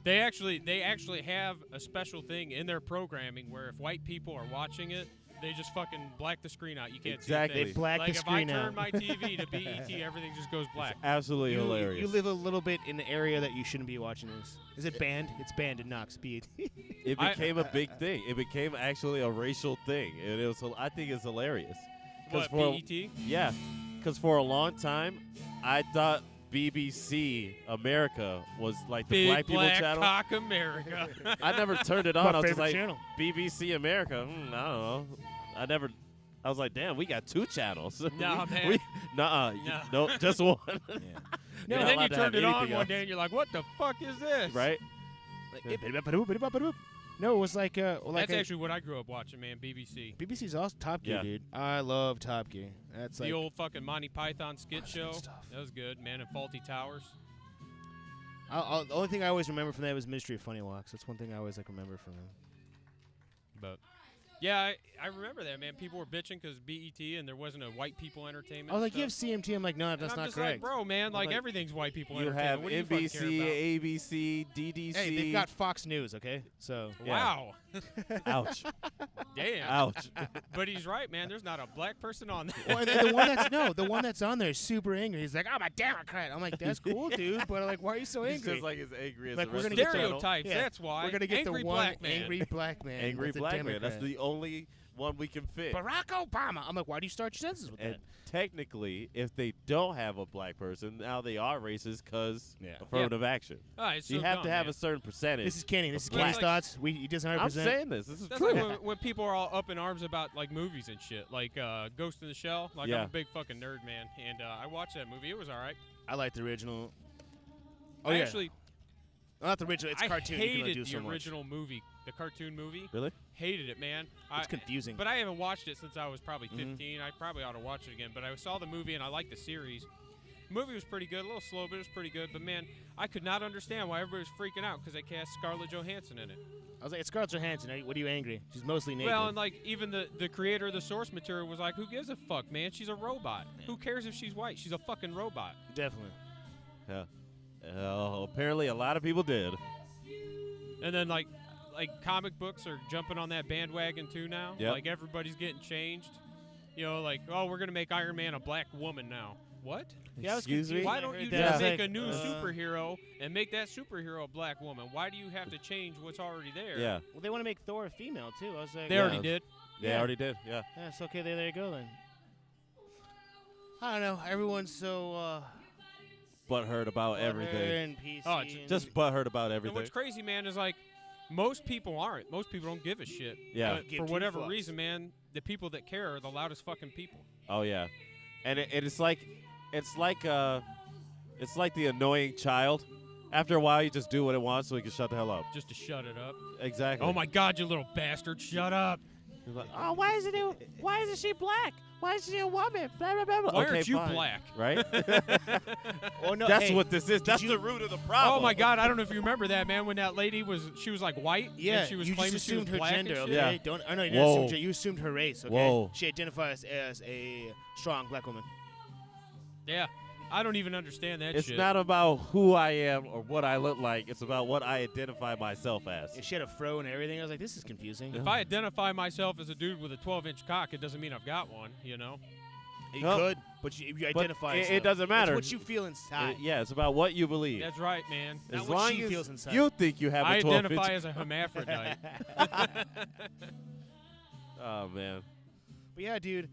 They actually have a special thing in their programming where if white people are watching it, they just fucking black the screen out. You can't Exactly. see a They thing. black like the if screen I turn out. my TV to BET, everything just goes black. Absolutely hilarious. You live a little bit in the area that you shouldn't be watching this. Is it banned? It's banned in Knox. BET. It became a big thing. It became actually a racial thing, and it was. I think it's hilarious. 'Cause What, for BET? yeah, because for a long time, I thought BBC America was like the Big black people Black channel. Cock America. I never turned it on. I was just favorite like channel. BBC America. I don't know. I was like, damn, we got two channels. Nah, man. Nuh-uh. No. No, just one. Yeah. You're and not then allowed you to have turned it on anything one else. day and you're like, what the fuck is this? Right? No, it was like That's actually what I grew up watching, man, BBC. BBC's also Top Gear, Yeah. dude. I love Top Gear. That's The like old fucking Monty Python skit that's show. good stuff. That was good, man, and Faulty Towers. The only thing I always remember from that was Mystery of Funny Walks. That's one thing I always remember from him. But yeah, I remember that, man. People were bitching because BET and there wasn't a white people entertainment. I was like, you have stuff. CMT. I'm like, no, And that's I'm not just correct. like, bro, man, like like, everything's white people You entertainment. have What do you fucking care NBC, about? ABC, DDC. Hey, they've got Fox News, okay? So Yeah. Wow. Ouch. Damn. Ouch. But he's right, man. There's not a black person on there. well, and then the one that's on there is super angry. He's like, oh my Democrat. I'm like, that's cool, dude. But like, why are you so He's angry? just like as angry as Like, the we're rest gonna of get the channel. Stereotypes, Yeah. that's why. We're gonna get Angry the one black man. angry black man. Angry that's a black man. That's Democrat. the only one we can fit. Barack Obama. I'm like, why do you start your sentences with And that? technically, if they don't have a black person, now they are racist because Yeah. affirmative action. Oh, it's You so have dumb, to have man. a certain percentage. This is Kenny. This is Well, Kenny's like- thoughts. He does 100%. I'm saying this. This is That's true. like when people are all up in arms about like movies and shit, like Ghost in the Shell. Like Yeah. I'm a big fucking nerd, man, and I watched that movie. It was all right. I like the original. I actually, Not the original. It's I cartoon. You can only hated do the so much. original movie, the cartoon movie. Really? Hated it, man. It's confusing. But I haven't watched it since I was probably Mhm. 15. I probably ought to watch it again. But I saw the movie and I liked the series. The movie was pretty good, a little slow, but it was pretty good. But man, I could not understand why everybody was freaking out because they cast Scarlett Johansson in it. I was like, it's Scarlett Johansson. What are you angry? She's mostly naked. Well, and like even the creator of the source material was like, who gives a fuck, man? She's a robot. Yeah. Who cares if she's white? She's a fucking robot. Definitely. Yeah. Apparently, a lot of people did. And then like comic books are jumping on that bandwagon too now. Yep. Like everybody's getting changed. You know, like, oh, we're gonna make Iron Man a black woman now. What? Yeah, I was Excuse me? confused. Why I don't heard you that. just I was make like, a new superhero and make that superhero a black woman? Why do you have to change what's already there? Yeah. Well, they want to make Thor a female, too. I was like, They Yeah. already did. They Yeah. already did. Yeah. yeah, it's okay. There you go, then. I don't know. Everyone's so Butthurt about everything. And PC Oh, it's and- Just butthurt about And everything. what's crazy, man, is like most people aren't. Most people don't give a shit. Yeah. But Give for two whatever fucks. reason, man, the people that care are the loudest fucking people. Oh yeah, and it's like the annoying child. After a while, you just do what it wants so he can shut the hell up. Just to shut it up. Exactly. Oh my God, you little bastard! Shut up. You're like, oh, why isn't she black? Why is she a woman? Blah blah blah. blah. Why okay, aren't you fine. black? Right. Oh, no, That's hey, what this is. That's you- the root of the problem. Oh my God, I don't know if you remember that, man. When that lady was like white. Yeah, And she was you claiming just she was assumed her black and gender, shit. okay? Yeah. Don't. I know you Whoa. didn't assume gender. You assumed her race, okay? Whoa. She identifies as a strong black woman. Yeah. I don't even understand that It's shit. not about who I am or what I look like. It's about what I identify myself as. And she had a fro and everything. I was like, this is confusing. If I identify myself as a dude with a 12-inch cock, it doesn't mean I've got one, you know? You No. could, but you But identify. it yourself. doesn't matter. It's what you feel inside. Yeah, it's about what you believe. That's right, man. Not As what long she as feels inside. you think you have I a 12 identify inch. as a hermaphrodite. Oh man. But yeah, dude.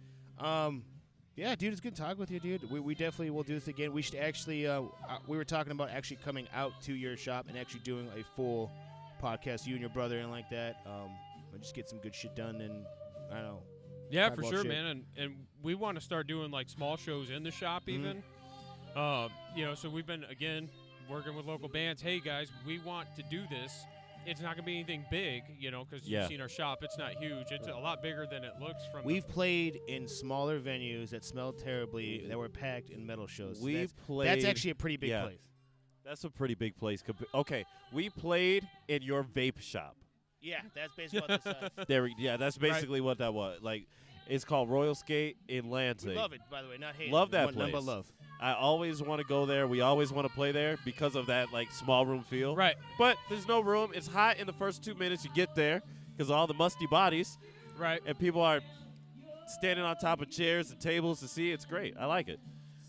Yeah, dude, it's good to talk with you, dude. We definitely will do this again. We should actually. We were talking about actually coming out to your shop and actually doing a full podcast, you and your brother, and like that. And just get some good shit done. And I don't know. Yeah, Talk for about sure, shit. man. And we want to start doing like small shows in the shop, even. You know, so we've been again working with local bands. Hey guys, we want to do this. It's not gonna be anything big, you know, because Yeah. you've seen our shop. It's not huge. It's a lot bigger than it looks from. We've played in smaller venues that smelled terribly, that were packed in metal shows. We That's played. actually a pretty big yeah. place. That's a pretty big place. Okay, we played in your vape shop. Yeah, that's basically what this is. Yeah, that's basically what that was. Like, it's called Royal Skate in Lansing. We love it, by the way, not hate. Love that None but place. love. I always want to go there. We always want to play there because of that like small room feel. Right. But there's no room. It's hot in the first 2 minutes you get there because of all the musty bodies, Right. and people are standing on top of chairs and tables to see. It's great. I like it.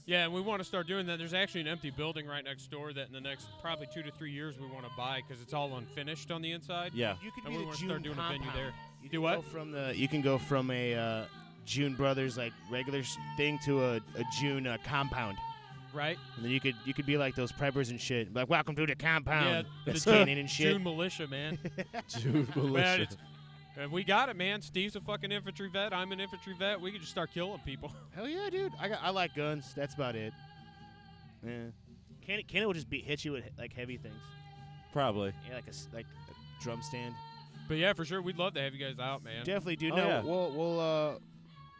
Yeah, and we want to start doing that. There's actually an empty building right next door that in the next probably 2 to 3 years we want to buy because it's all unfinished on the inside. Yeah. You could And be we the wanna June start doing a venue compound. there. You Do can what? Go from you can go from a June Brothers like regular thing to a June compound, Right? and then you could be like those preppers and shit. Like, welcome to the compound. Yeah, That's the cannon and shit. June militia, man. June Man, militia. And we got it, man. Steve's a fucking infantry vet. I'm an infantry vet. We could just start killing people. Hell yeah, dude. I like guns. That's about it. Yeah. Cannon will just hit you with like heavy things. Probably. Yeah, like a drum stand. But yeah, for sure, we'd love to have you guys out, man. Definitely, dude. Oh, No, yeah.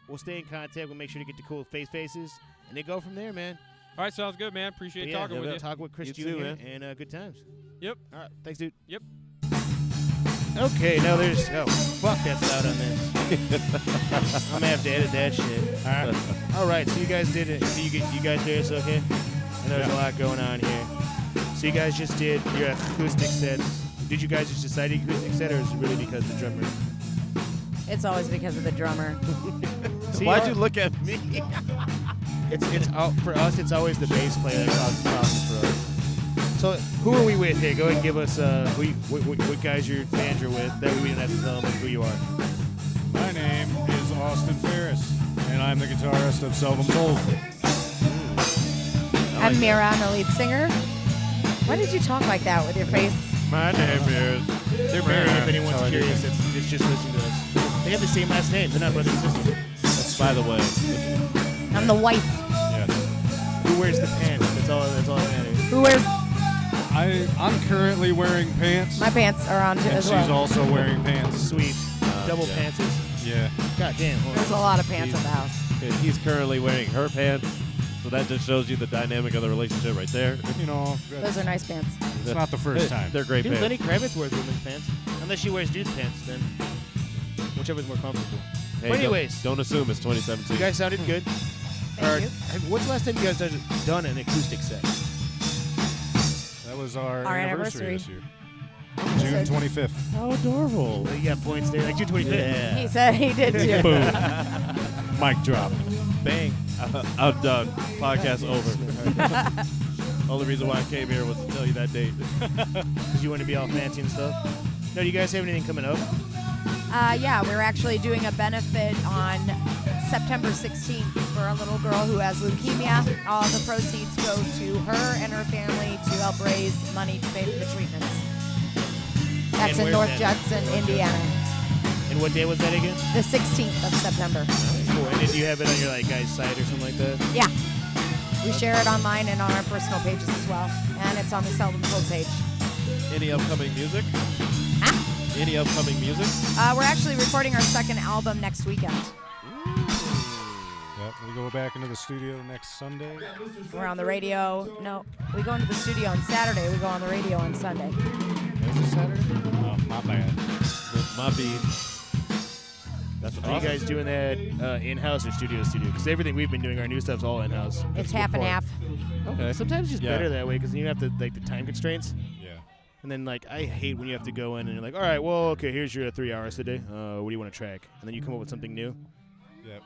we'll stay in contact. We'll make sure to get the cool faces, and then go from there, man. All right, sounds good, man. Appreciate But yeah, talking with you. Talk with Chris You Jr. too, man. and good times. Yep. All right, thanks, dude. Yep. Okay, now there's fuck that's loud on this. I'm gonna have to edit that shit. All right. So you guys did it. So you guys hear us okay? And there's a lot going on here. So you guys just did your acoustic sets. Did you guys just decide acoustic set, or is it really because of the drummer? It's always because of the drummer. See, Why'd you look at me? It's for us. It's always the bass player that causes problems for us. So who are we with here? Go ahead and give us what guys your band you're with. That way we don't have to tell them who you are. My name Austin Ferris, and I'm the guitarist of Seldom Told. I'm Mira. I'm the lead singer. Why did you talk like that with your face? My name is. They're married, if anyone's curious. It's just listening to us. They have the same last name. They're not brother and sister. That's by the way. I'm the wife. Yes. Who wears the pants? That's all that matters. Who wears? I'm currently wearing pants. My pants are on too and as she's well. also wearing pants. Sweet. Double yeah. pantses. Yeah. God damn. Hold on. There's a lot of pants in the house. He's currently wearing her pants, so that just shows you the dynamic of the relationship right there. You know, Those are nice pants. it's not the first time. They're great Dude, pants. Lenny Kravitz wears women's pants. Unless she wears dude's pants, then whichever's more comfortable. Hey, But anyways, don't assume it's 2017. you guys sounded good. Thank you. What's the last time you guys done an acoustic set? That was our Our anniversary anniversary. this year. June 25th. How adorable. You got points there, like June 25th. Yeah. He said he did too. Boom. Mic drop. Bang. I'm done. Podcast over. Only reason why I came here was to tell you that date. Because you want to be all fancy and stuff. No, do you guys have anything coming up? Yeah, we're actually doing a benefit on September 16th for a little girl who has leukemia. All the proceeds go to her and her family to help raise money to pay for the treatments. That's And in where's North that? Judson, Indiana. And what day was that again? The 16th of September. Cool. And did you have it on your guys' site or something like that? Yeah. We share it online and on our personal pages as well. And it's on the Seldom Told page. Any upcoming music? Huh? Any upcoming music? We're actually recording our second album next weekend. Yep, we go back into the studio next Sunday. We're on the radio. No, we go into the studio on Saturday. We go on the radio on Sunday. Is it Saturday? Oh, my bad. My beat. That's Are you guys doing that in-house or studio? Because everything we've been doing, our new stuff's all in-house. It's half and half. Okay. Sometimes it's just Yeah. better that way because you don't have to the time constraints. Yeah. And then I hate when you have to go in and you're like, all right, well, okay, here's your 3 hours today. What do you want to track? And then you come up with something new. Yeah,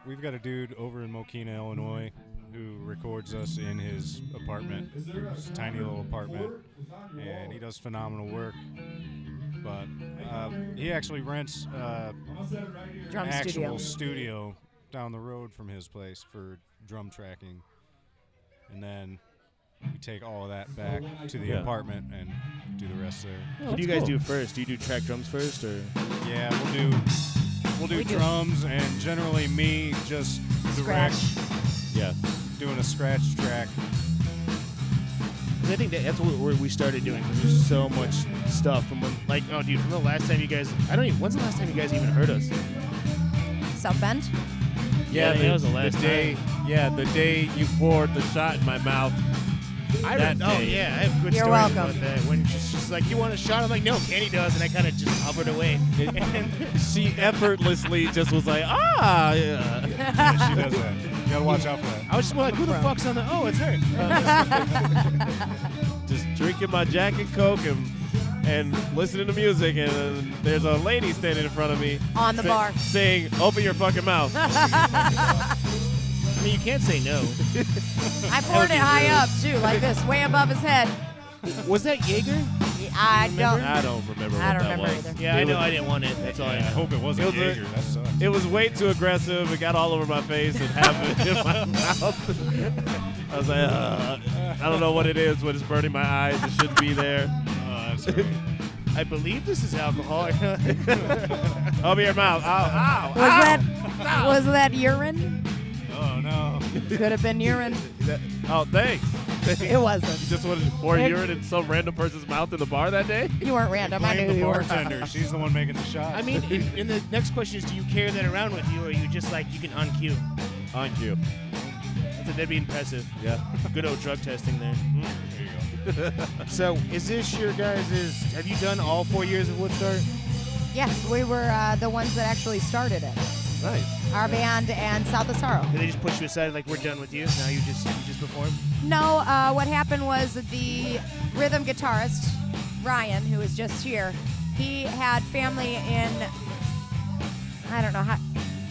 we've got a dude over in Mokina, Illinois, who records us in his apartment, his tiny little apartment, and he does phenomenal work. But he actually rents Drum an studio. actual studio down the road from his place for drum tracking, and then we take all of that back to the apartment and do the rest there. What do you guys do first? Do you do track drums first, or? Yeah, we'll do drums, and generally me just direct, Yeah. doing a scratch track. 'Cause I think that's what we started doing. Because there's so much stuff from when, from the last time you guys. When's the last time you guys even heard us? South Bend? Yeah, that was the last day. time. Yeah, the day you poured the shot in my mouth. That Oh day. yeah, I have good You're stories welcome. about that. When she's like, "You want a shot?" I'm like, "No, Kenny does," and I kind of just hovered away. She effortlessly just was like, yeah. Yeah, she does that. You gotta watch out for that. I was just more like, "Who the fuck's on the?" Oh, it's her. Just drinking my Jack and Coke and listening to music, and there's a lady standing in front of me On the bar. saying, "Open your fucking mouth." I mean, you can't say no. I poured it high up, too, like this, way above his head. Was that Jaeger? I don't. I don't remember what I don't that remember was. either. Yeah, I It know was- I didn't want it. That's all I I know. hope it wasn't It was a- Jaeger. That sucks. It was way too aggressive. It got all over my face and half it in my mouth. I was like, I don't know what it is, but it's burning my eyes. It shouldn't be there. Oh, that's great. I believe this is alcohol. Open your mouth. Ow, ow, ow. Was that urine? Oh, no. Could have been urine. Oh, thanks. It wasn't. You just wanted to pour urine in some random person's mouth in the bar that day? You weren't random. I Blame knew the you were. bartender. She's the one making the shots. I mean, and the next question is, do you carry that around with you, or are you just like, you can uncue? On cue. That'd be impressive. Yeah. Good old drug testing there. There you go. So, is this your guys' have you done all 4 years of Woodstarke? Yes, we were the ones that actually started it. Nice. Our band and South of Sorrow. Did they just push you aside like, we're done with you? Now you just perform? No, what happened was the rhythm guitarist, Ryan, who was just here, he had family in, I don't know how,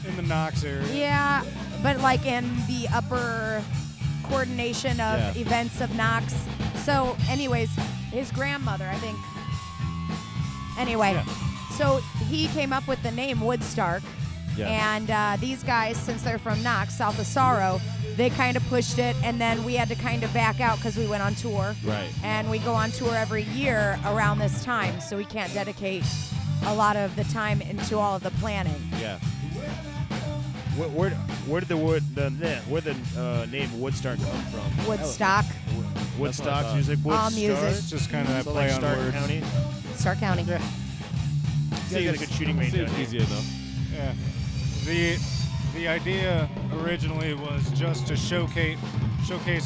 In the Knox area. yeah, but like in the upper coordination of Yeah. events of Knox. So anyways, his grandmother, I think. Anyway, so he came up with the name Woodstarke Yeah. And these guys, since they're from Knox, south of Sorrow, they kind of pushed it, and then we had to kind of back out because we went on tour. Right. And we go on tour every year around this time, so we can't dedicate a lot of the time into all of the planning. Yeah. Where did the name Woodstarke come from? Woodstock, Woodstock music. all Woodstarke? music, It's just kind of that So play like on Stark words. County. Stark County. You guys got a good shooting range Seems down here. easy enough. Yeah. The idea originally was just to showcase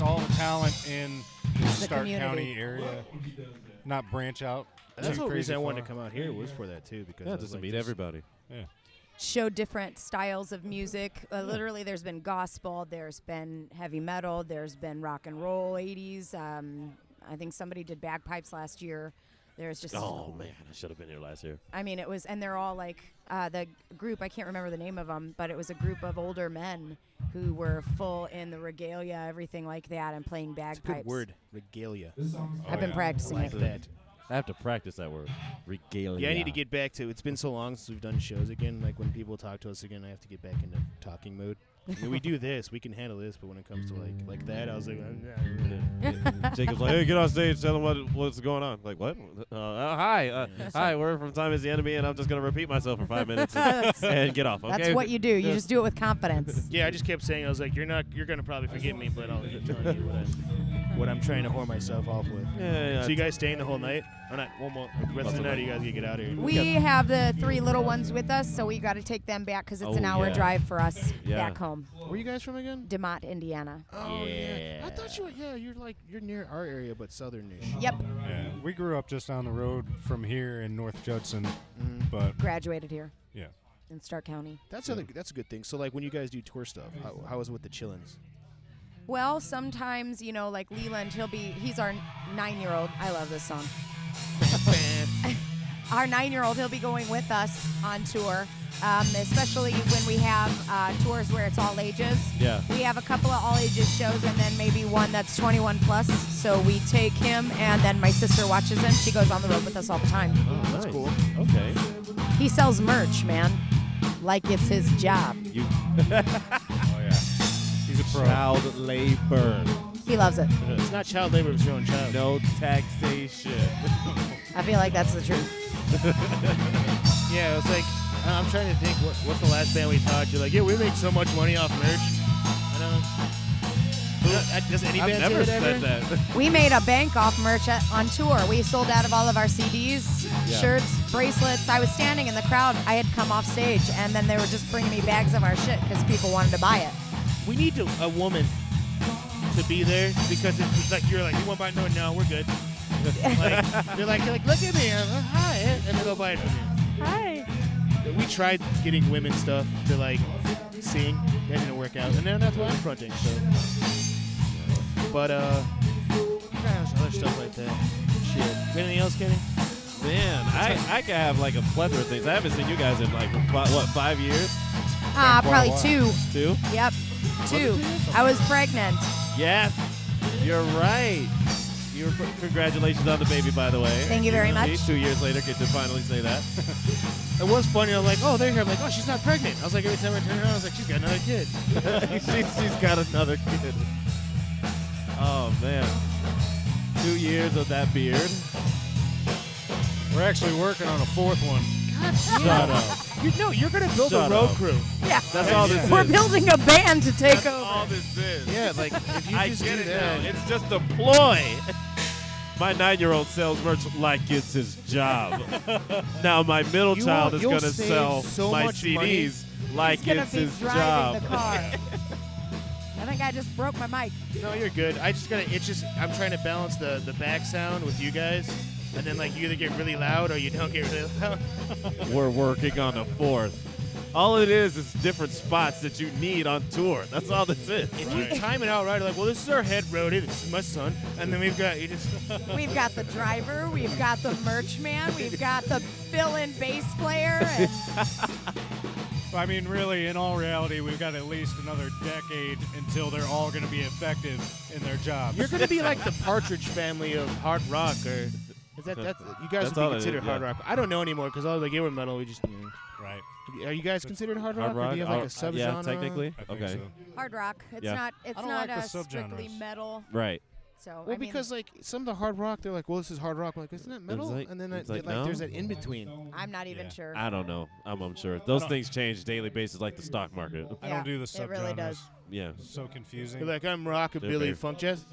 all the talent in the Stark community. County area, not branch out. That's too the whole crazy reason I wanted far. to come out here was for that too, because I Yeah, was just to like, meet this- everybody. Show different styles of music. Literally, there's been gospel, there's been heavy metal, there's been rock and roll 80s. I think somebody did bagpipes last year. There's just, Oh man, I should have been here last year. I mean, it was, and they're all like, the group, I can't remember the name of them, but it was a group of older men who were full in the regalia, everything like that, and playing It's a bagpipes. good word, regalia. I've been practicing Like it. that. I have to practice that word. Regalia. Yeah, I need to get back to. It's been so long since we've done shows again. Like when people talk to us again, I have to get back into talking mode. I mean, we do this, we can handle this, but when it comes to like that, I was like, Jacob's like, hey, get on stage, tell them what's going on. Like, what? Hi, hi, we're from Time is the Enemy, and I'm just going to repeat myself for 5 minutes and get off, okay? That's what you do. You just do it with confidence. yeah, I just kept saying, I was like, you're gonna probably forget me, but I'll keep telling you what I'm trying to whore myself off with. Yeah, So you guys staying the whole night? Or not? One more. The rest of the night, you guys gotta get out of here. We have the 3 little ones with us, so we got to take them back because it's an hour yeah. drive for us Yeah. back home. Where are you guys from again? DeMott, Indiana. Oh Yeah. I thought you were. Yeah, you're near our area, but southernish. Yep, Yeah, we grew up just down the road from here in North Judson, Mm. but graduated here yeah. in Stark County. That's a good thing. So like when you guys do tour stuff, how is it with the chillins? Well, sometimes, like Leland, he's our 9-year-old. I love this song. Our 9-year-old, he'll be going with us on tour, especially when we have tours where it's all ages. Yeah. We have a couple of all ages shows and then maybe one that's 21 plus. So we take him and then my sister watches him. She goes on the road with us all the time. Oh, That's nice. cool. Okay. He sells merch, man, like it's his job. You Oh yeah. He's a pro. child labor. He loves it. It's not child labor; it's your own child. No taxation. I feel like that's the truth. Yeah, it's like I'm trying to think. What's the last band we talked to? Like, yeah, we make so much money off merch. I don't. Does any I've band never say that said ever? that. We made a bank off merch on tour. We sold out of all of our CDs, Yeah. shirts, bracelets. I was standing in the crowd. I had come off stage, and then they were just bringing me bags of our shit because people wanted to buy it. We need a woman to be there because it's like you're like, you want to buy? No, we're good. Like, you're like, look at me, hi, and they'll buy it from you. Hi. We tried getting women stuff to like sing, that didn't work out, and then that's why I'm fronting. So, but other stuff like that. Shit. Anything else, Kenny? Man, I can have like a plethora of things. I haven't seen you guys in like, 5 years? Probably while. 2. 2? Yep, 2. I was pregnant. Yes, you're right. Congratulations on the baby, by the way. Thank you very much. 2 years later, get to finally say that. It was funny. I'm like, oh, they're here. I'm like, oh, she's not pregnant. I was like, every time I turn around, I was like, she's got another kid. she's got another kid. Oh, man. 2 years of that beard. We're actually working on a 4th one. Shut up. You're going to build Shut a road up. crew. Yeah. That's all this We're is. building a band to take That's over. all this is. Yeah, like, if you I just get do it that. now. It's just a ploy. My 9-year-old sells merch like it's his job. Now my middle child is you'll going to save sell so my much money. CDs like He's gonna it's be his driving job. the car. I think I just broke my mic. No, you're good. I'm trying to balance the back sound with you guys. And then, like, you either get really loud or you don't get really loud. We're working on a 4th. All it is different spots that you need on tour. That's all this is. If you time it out right, like, well, this is our head roadie, this is my son, and then we've got We've got the driver, we've got the merch man, we've got the fill-in bass player. And I mean, really, in all reality, we've got at least another decade until they're all going to be effective in their jobs. You're gonna be like the Partridge Family of hard rock, or is that you guys That's would all be it is, considered hard yeah. rock? I don't know anymore because all the gear metal we just. Right. Right. Are you guys considered hard rock? Hard rock? Or do you have like Oh, a subgenre? yeah, technically. I think Okay. so. Hard rock. It's Yeah. not. It's I don't not like the strictly subgenres. metal. Right. So Well, I mean, because like some of the hard rock, they're like, well, this is hard rock. I'm like, isn't that metal? like- and then it's like, like, no. there's that in between. I'm not even Yeah. sure. I don't know. I'm unsure. Those don't- things change daily basis like the stock market. I Yeah, don't do the it subgenres. really does. Yeah. It's so confusing. They're like, I'm rockabilly, They're funk jazz.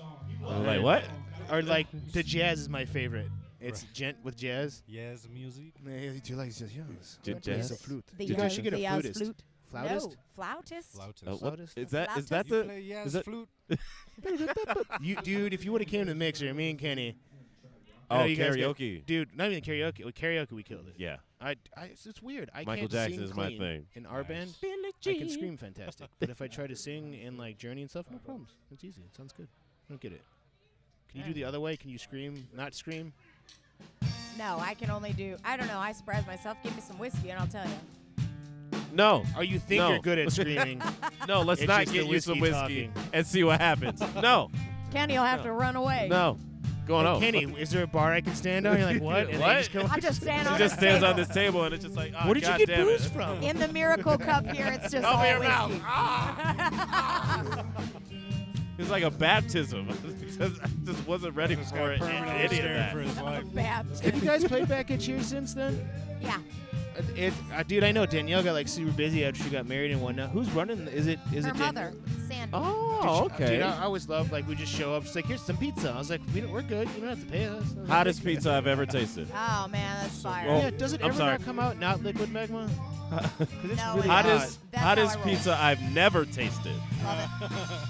Like what? Or like the jazz is my favorite. It's gent with jazz. yes, music. Yeah, do you like yes? Gent Plays jazz? a flute. The Dude, I should get a Jazz flutist. flute. Flautist? No, flautist. Flautist. What? Flautist? Is that Flautist? the? Play is yes, that- flute. Dude, if you would have came to the mixer, me and Kenny. I Oh, know you guys got- karaoke. Dude, not even karaoke. With karaoke, we killed it. Yeah. It's weird. I Michael can't Jackson sing is my clean. thing. In our band, I can scream fantastic. But if I try to sing in like Journey and stuff, no problems. It's easy. It sounds good. I don't get it. Can you do the other way? Can you scream, not scream? No, I can only do. I don't know. I surprise myself. Give me some whiskey, and I'll tell you. No. Or you think No. you're good at screaming? No. Let's It's not just get the you some whiskey whiskey and see what happens. No. Kenny will have to run away. No. Going Like, on. Kenny, is there a bar I can stand on? You're like, what? And they What? just come- I'll just stand She on just this stands on table. this table and it's just like, oh, Where did God you get damn booze it. from? In the miracle cup here, it's just Open all your mouth. whiskey. It's like a baptism. Because I just wasn't ready This for guy it. permanently Any of staring that. for his life. Baptist. Have you guys played back at Cheers since then? Yeah. Dude, I know Danielle got like super busy after she got married and whatnot. Who's running? Is it Her Dan- mother, Sandy. Oh, Dude, okay. I always love like we just show up. She's like, here's some pizza. I was like, we're good. You don't have to pay us. I was like, Hottest pizza I've ever tasted. Oh man, that's fire. Well, Yeah, does it I'm ever sorry. not come out not liquid magma? 'Cause it's No, really it hot. Hottest, That's hottest how I roll. pizza I've never tasted. Love it.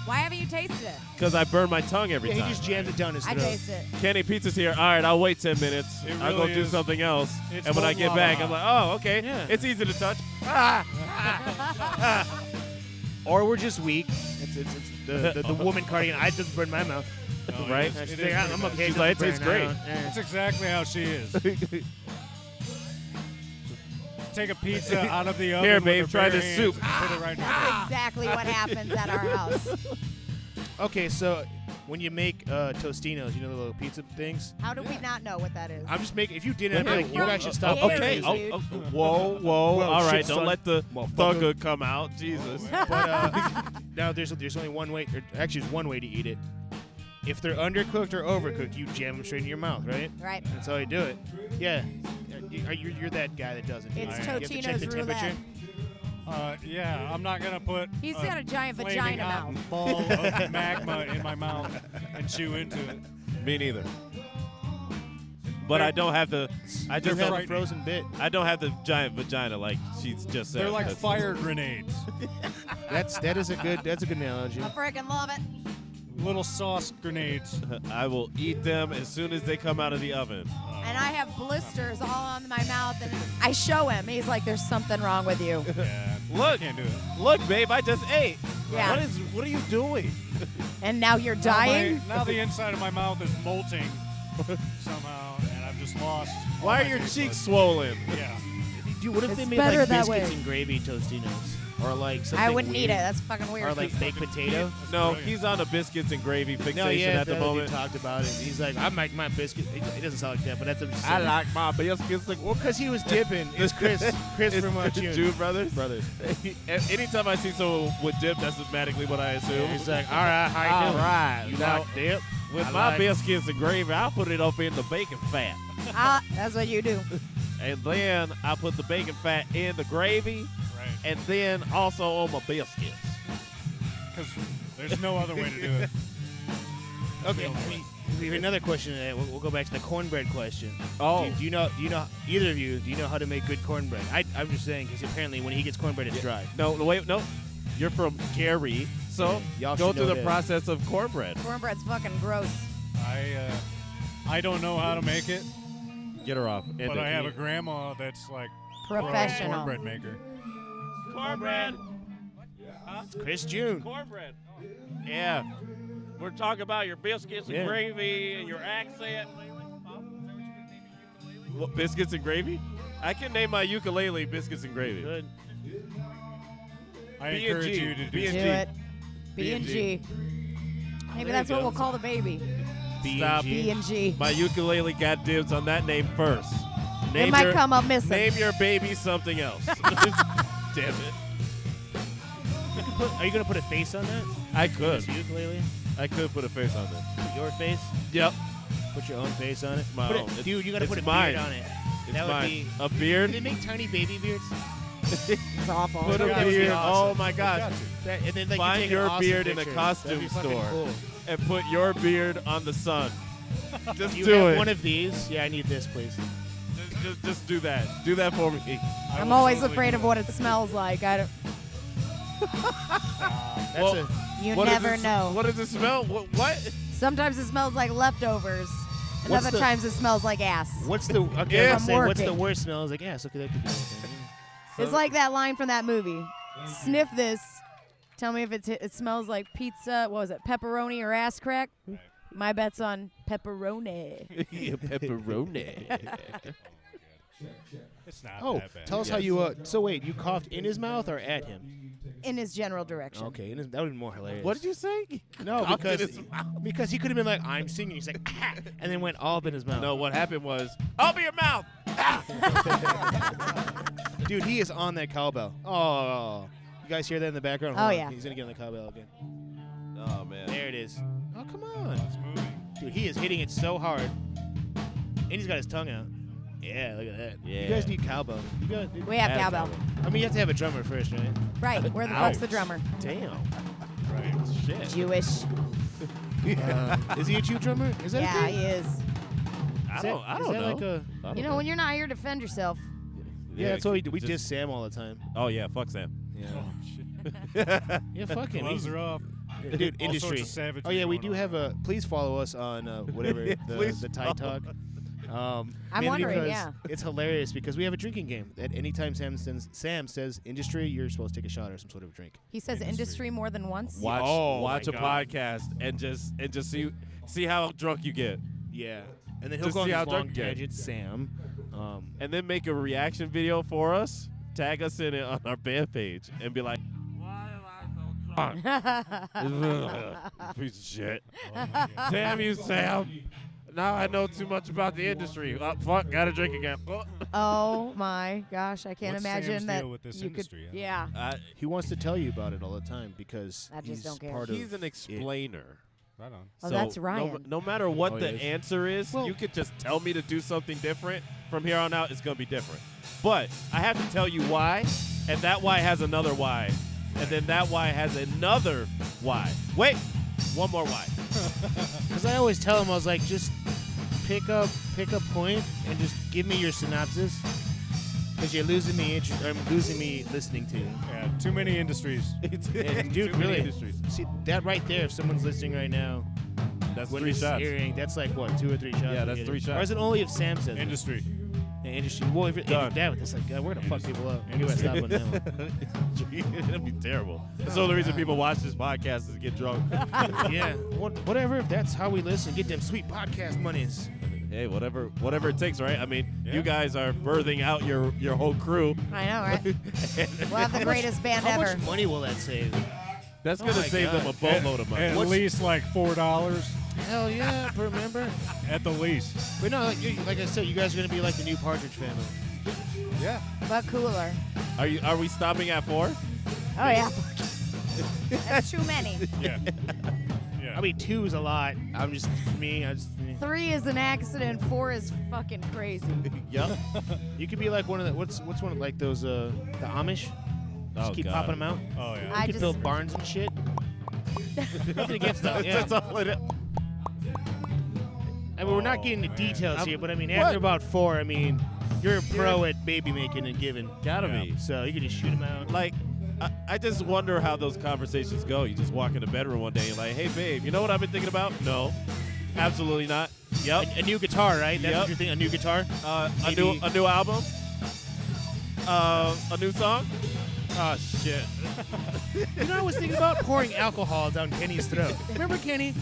Why haven't you tasted it? Because I burn my tongue every Yeah, he time. just jams it down his I throat. taste it. Kenny, pizza's here. All right, I'll wait 10 minutes. It I'll go really do is. something else. It's And when I molten get lava back, hot. I'm like, oh, okay. Yeah. It's easy to touch. Ah. Or we're just weak. It's the woman cardigan. I just burned my mouth. No, Right? it is- I it just is figure, pretty I'm bad. okay. She's it like, it doesn't tastes burn. great. I don't- That's exactly how she is. Take a pizza out of the oven. Here, with babe, her try bare this hands soup. and Put it right That's there. exactly what happens at our house. Okay, so when you make Tostinos, you know the little pizza things? How do we not know what that is? I'm just making, if you didn't, I'd be like, you guys should stop. Oh, Okay. Dude. Whoa. Whoa, All right, shit, don't son. let the Motherfucker. thugger come out. Jesus. But now there's only one way. Or actually, there's one way to eat it. If they're undercooked or overcooked, you jam them straight in your mouth, right? Right. That's how you do it. Yeah. You're that guy that doesn't. It's You have to check the Totino's temperature. roulette. Yeah, I'm not gonna put. He's got a giant flaming vagina hot mouth. ball of magma in my mouth and chew into it. Me neither. But I don't have the. I You just have have. a frozen bit. I don't have the giant vagina like she's just said. They're like That's- fire grenades. That's a good analogy. I freaking love it. Little sauce grenades. I will eat them as soon as they come out of the oven. And I have blisters all on my mouth, and I show him. He's like, "There's something wrong with you." Yeah, Look, can't do it. look, babe, I just ate. Yeah. What are you doing? And now you're Now dying. now the inside of my mouth is molting somehow, and I've just lost. all Why my are your taste cheeks buds. swollen? Yeah. Dude, what if It's they made better like that biscuits way. and gravy Tostinos? Or like something I wouldn't weird? eat it. That's fucking weird. Or like baked potato? No, brilliant. he's on a biscuits and gravy fixation No, yeah, at the we moment. talked about it. He's like, I make my biscuit. It doesn't sound like that, but that's what I'm just I saying. like my biscuits and Well, because he was dipping. It's Chris from June. June Brothers. Brothers. Anytime I see someone with dip, that's automatically what I assume. He's like, all right, how you doing? right. You Now, like dip? with I my like- biscuits and gravy, I'll put it up in the bacon fat. That's what you do. And then I put the bacon fat in the gravy, Right. and then also on my biscuits. Because there's no other way to do it. Okay. We have another question. We'll go back to the cornbread question. Oh. Do you know? Either of you? Do you know how to make good cornbread? I'm just saying because apparently when he gets cornbread, it's dry. No, wait, no. You're from Gary, so Y'all go should through know the that. process of cornbread. Cornbread's fucking gross. I don't know how to make it, Get her off. but I have a grandma that's like Professional. cornbread maker. cornbread. It's Chris June. Cornbread. Yeah. We're talking about your biscuits and Yeah. gravy and your accent. What, biscuits and gravy? I can name my ukulele biscuits and gravy. Good. I B&G. encourage you to do B&G. Do it. B&G. Maybe There that's you what go. we'll call the baby. Stop. B&G. My ukulele got dibs on that name first. Name it might your- come up missing. Name your baby something else. Damn it. Are you gonna put a face on that? I could. This ukulele? I could put a face on this. Put your face? Yep. Put your own face on it. My Put own. it dude, you gotta It's put a mine. beard on it. It's that would mine. be. A beard? Do they make tiny baby beards? It's awful. Put a That would be beard. awesome. Oh my gosh. That, and then, like, you Find take an your awesome beard in a picture. costume That'd be fucking store cool. and put your beard on the sun. Just Do you do have it. one of these? Yeah, I need this, please. Just do that. Do that for me. I'm always afraid of what it smells like. I don't. That's Well, You what does never it s- know. What does it smell? What? Sometimes it smells like leftovers. And What's other the- times it smells like ass. What's the okay? Yeah. I was saying, what's the Working. worst smell? It's like yes. Okay, that could be. anything. It's like that line from that movie. Sniff this. Tell me if it smells like pizza. What was it? Pepperoni or ass crack? My bet's on pepperoni. Pepperoni. It's not Oh, that bad. tell us how you. So wait, you coughed in his mouth or at him? In his general direction. Okay, that would be more hilarious. What did you say? No, Coughed in because his mouth. because he could have been like, I'm singing. He's like, ah, and then went all up in his mouth. No, what happened was, open your mouth. Dude, he is on that cowbell. Oh, you guys hear that in the background? Oh, Hold on. yeah. He's gonna get on the cowbell again. Oh man. There it is. Oh, come on. It's moving. Dude, he is hitting it so hard. And he's got his tongue out. Yeah, look at that. You Yeah. guys need cowbell. We have cowbell. I mean, you have to have a drummer first, right? Right. Where the fuck's the drummer? Damn. Right. Shit. Jewish. Is he a Jew drummer? Is that a Yeah, thing? he is. I Is don't that know. like a? I don't You know, when you're not here to defend yourself. Yeah, that's what we do. We just- diss Sam all the time. Oh yeah, fuck Sam. Yeah. Oh, Yeah, fuck him. Gloves He's, are off. dude, All sorts industry. of savagery Oh yeah, we going do on. have a. Please follow us on whatever Please the Tide Talk. I'm Mainly wondering, because yeah. It's hilarious because we have a drinking game. At any time Sam says industry, you're supposed to take a shot or some sort of drink. He says industry more than once. Watch Oh, watch my a God. podcast and just see how drunk you get, Yeah, and then he'll Just go on see these how long drunk you get. tangents, Sam. and then make a reaction video for us. Tag us in it on our band page and be like, "Why am I so drunk? Piece of shit! Damn you, Sam! Now I know too much about the industry. Oh, fuck, gotta drink again." Oh my gosh, I can't What's imagine Sam's that deal with this you industry, could. Yeah. He wants to tell you about it all the time because I just he's don't care. part of. He's an explainer. Right on. Oh, So that's no- Ryan. No, matter what Oh, the he is? answer is, Well- you could just tell me to do something different. From here on out, it's going to be different. But I have to tell you why, and that why has another why, and then that why has another why. Wait, one more why. Because I always tell him, I was like, just pick a point and just give me your synopsis. Because you're losing me losing me listening to you. Yeah, too many industries. And Too dude, many really, industries. see that right there. If someone's listening right now, That's when 3 he's shots. hearing, that's like what, 2 or 3 shots. Yeah, we're that's getting? 3 shots. Or is it only if Sam says it? Industry. Yeah, industry. Well, if Done. David, it's like we're gonna fuck people up. You gotta stop on that one. That'd be terrible. That's the only reason people watch this podcast is to get drunk. Yeah, whatever. If that's how we listen, get them sweet podcast monies. Hey, whatever it takes, right? I mean, Yeah. you guys are birthing out your whole crew. I know, right? We'll have the greatest band How ever. much money will that save? That's Oh gonna my save them a God. boatload of money. At What's- least like $4 Hell yeah, remember? at the least. But no, like I said, you guys are gonna be like the new Partridge Family. Yeah. But cooler. Are we stopping at 4? Oh, yeah. That's too many. Yeah. Yeah. I mean, 2 is a lot. I'm just for me. 3 is an accident. 4 is fucking crazy. Yep. You could be like one of the what's one of like those the Amish. Just Oh, keep God. popping them out. Oh yeah. I You could just- build barns and shit. Nothing against that. Yeah. That's all it is. I mean, we're not Oh, getting the man. details here, but I mean, What? after about 4, I mean, you're a pro at baby making and giving. Gotta Yeah. be. So you could just shoot them out. Like, I just wonder how those conversations go. You just walk in the bedroom one day and you're like, hey, babe, you know what I've been thinking about? No. Absolutely not. Yep. A new guitar, right? That's Yep. what you're thinking. A new guitar. A Maybe- new album? A new song? Oh, shit. You know, I was thinking about pouring alcohol down Kenny's throat. Remember Kenny?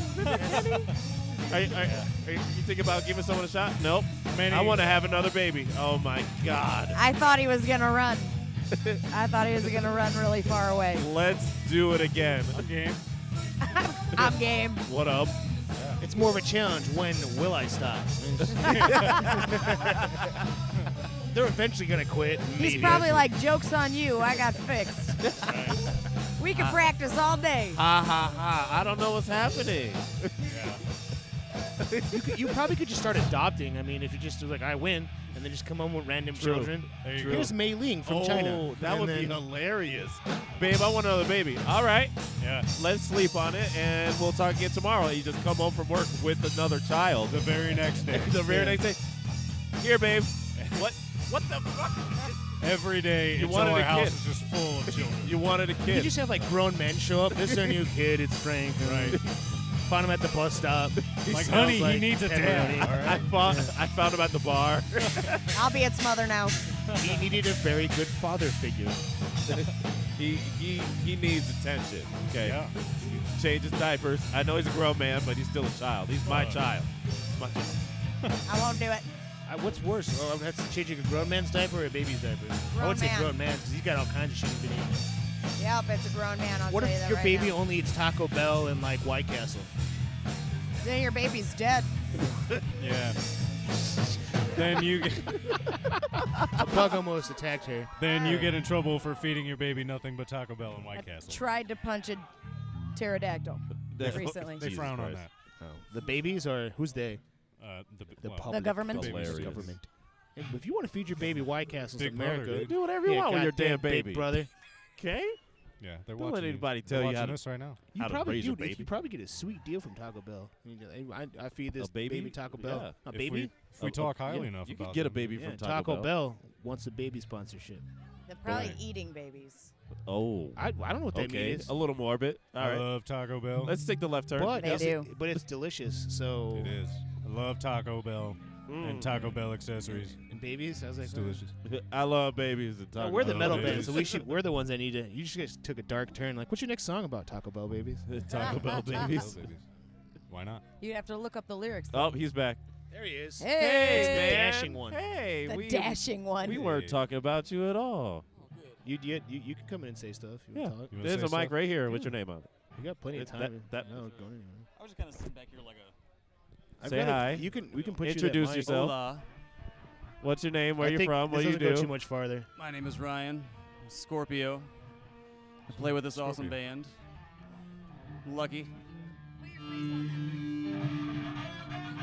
Are you thinking about giving someone a shot? Nope. Many- I want to have another baby. Oh, my God. I thought he was going to run. I thought he was going to run really far away. Let's do it again. Game. I'm game. What up? It's more of a challenge. When will I stop? they're eventually gonna quit. He's probably like, joke's on you. I got fixed. We can practice all day. Ha ha ha! I don't know what's happening. you probably could just start adopting. I mean, if you just was like, I win, and then just come home with random children. There you go. Here's Mei Ling from China. Oh, that And would be then- hilarious. Babe, I want another baby. All right. Yeah. Let's sleep on it, and we'll talk again tomorrow. You just come home from work with another child. The very next day. The very next day. Here, babe. What the fuck? Every day, You it's wanted our a house kid. is just full of children. You wanted a You kid. just have like grown men show up. This is our new kid. It's Frank. Right. Find him at the bus stop. He Like, smells honey, he like needs a pepperoni. dad. I found him at the bar. I'll be its mother now. He needed a very good father figure. he needs attention. Okay. Yeah. Change his diapers. I know he's a grown man, but he's still a child. He's my child. He's my child. I won't do it. What's worse? Oh, that's changing a grown man's diaper or a baby's diaper? I Grown would say man. grown man because he's got all kinds of shit in between. Yep, it's a grown man. I'll What tell you if that your right baby now. only eats Taco Bell and like White Castle? Then your baby's dead. Yeah. Then you A bug almost attacked her. get in trouble for feeding your baby nothing but Taco Bell and White Castle. Tried to punch a pterodactyl recently. They frown on that. Oh, the babies or who's they? The public. The government? babies. Hilarious. Government. And if you want to feed your baby White Castles in Big brother, America, dude. Do whatever you want with your damn goddamn baby. Big brother. Okay? Yeah, they're Don't let watching. anybody they're tell you how watching to- this right now. You How to probably, raise a dude, baby. you probably get a sweet deal from Taco Bell. I feed this A baby? Taco Bell. Yeah. A If baby? we talk highly enough You about could get a them. baby Yeah, from Taco, Bell wants a baby sponsorship. They're probably Right. eating babies. Oh. I don't know what that Okay. means. A little morbid. All I right. love Taco Bell. Let's take the left turn. But They do. but it's delicious. So It is. I love Taco Bell and Taco Bell accessories. and babies, I was like, It's delicious. I love babies and Taco we're the Bell metal babies. band, so we're the ones that need to. You just guys took a dark turn. Like, what's your next song about Taco Bell babies? Taco Bell Taco babies. Bell babies. Why not? You have to look up the lyrics. Oh, he's back. There he is. Hey, It's the man. dashing one. Hey, the we dashing one. we weren't talking about you at all. You can come in and say stuff. You Yeah. wanna talk? You wanna There's say a mic stuff? right here with your name on it. You got plenty of That- time. that- no, go anywhere. I was just kind of sitting back here like a. Say hi. We can put Introduce you that mic. yourself. Hola. What's your name? Where I you think from? What this do you doesn't go do? too much farther. My name is Ryan, Scorpio. I play with this awesome band. Lucky.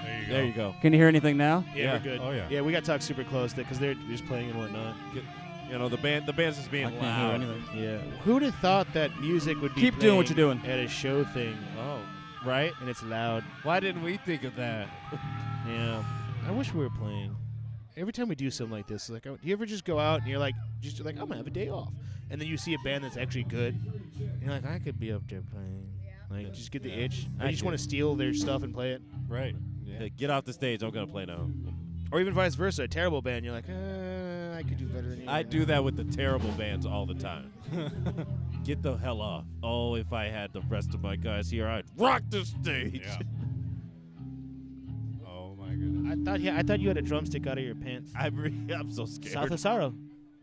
There you go. There you go. Can you hear anything now? Yeah, Yeah. we're good. Oh, yeah. Yeah, we got to talk super close because they're just playing and whatnot. You know the band's just being I can't hear loud. anything. Yeah. Who'd have thought that music would be Keep doing what you're playing doing. at a show thing Oh, right. and it's loud? Why didn't we think of that? Yeah. I wish we were playing. Every time we do something like this, like, do you ever just go out and you're like, I'm gonna have a day off, and then you see a band that's actually good, and you're like, I could be up there playing. Like, just get the itch. I just want to steal their stuff and play it. Right. Yeah. Hey, get off the stage. I'm gonna play now. Or even vice versa. A terrible band, you're like, I could do better than you. I do that with the terrible bands all the time. Get the hell off. Oh, if I had the rest of my guys here, I'd rock the stage. Yeah. Oh my goodness. I thought you had a drumstick out of your pants. I'm so scared. South of Sorrow.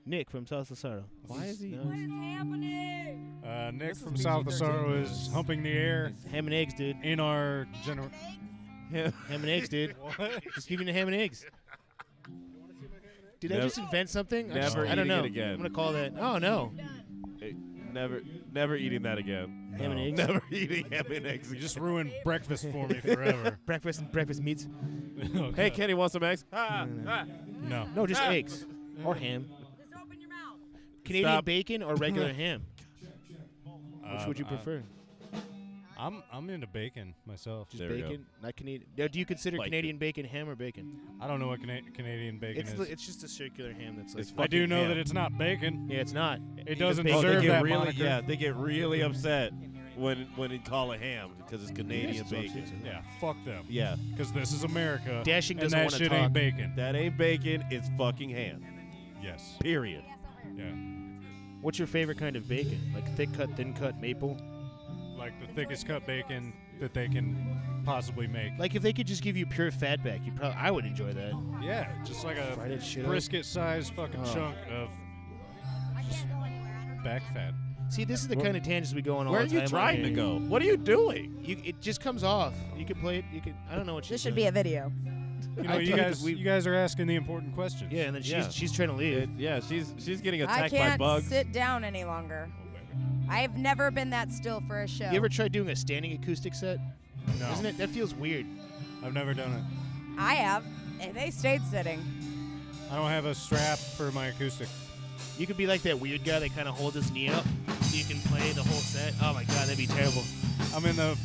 Nick from South of Sorrow. Why is he? No. Nick This is from South of PG-13. Sorrow is humping the air Ham and eggs, dude. in our general. Ham and eggs, dude. What? Just give me the ham and eggs. Did I Never- just invent something? never I don't eating know. it again. I'm gonna call that. Oh no. Never eating that again. Ham and No. eggs. Never eating ham and eggs. You just ruined breakfast for me forever. Breakfast and breakfast meats. Oh, Hey, God. Kenny, want some eggs? No. No, just eggs or ham. Canadian Stop. bacon or regular ham. Which would you I- prefer? I'm into bacon myself. Just There we go. bacon, not Canadian. Now, do you consider Like Canadian bacon ham or bacon? I don't know what Canadian bacon It's is. it's just a circular ham that's like. It's I do fucking know ham. that it's not bacon. Yeah, it's not. It doesn't bacon- Oh, deserve they get that really, moniker. yeah, they get really upset when you call it ham because it's Canadian bacon. Yeah, fuck them. Yeah, Because this is America. Dashing and doesn't that wanna shit talk. ain't bacon. that ain't bacon. It's fucking ham. Yes. Period. Yeah. What's your favorite kind of bacon? Like thick cut, thin cut, maple? Like the thickest cut bacon that they can possibly make. Like if they could just give you pure fat back, I would enjoy that. Yeah, just like a Fry that shit up. brisket-sized fucking Oh. chunk of just back fat. See, this is the kind of tangents we go on all Where are the you time. trying to go? What are you doing? It just comes off. You can play it. You can. I don't know what you. This should be a video. You guys are asking the important questions. Yeah, and then she's trying to leave. She's getting I attacked by can't bugs. sit down any longer. I've never been that still for a show. You ever tried doing a standing acoustic set? No. Isn't it? That feels weird. I've never done it. I have, and they stayed sitting. I don't have a strap for my acoustic. You could be like that weird guy that kind of holds his knee up so you can play the whole set. Oh my god, that'd be terrible. I'm in the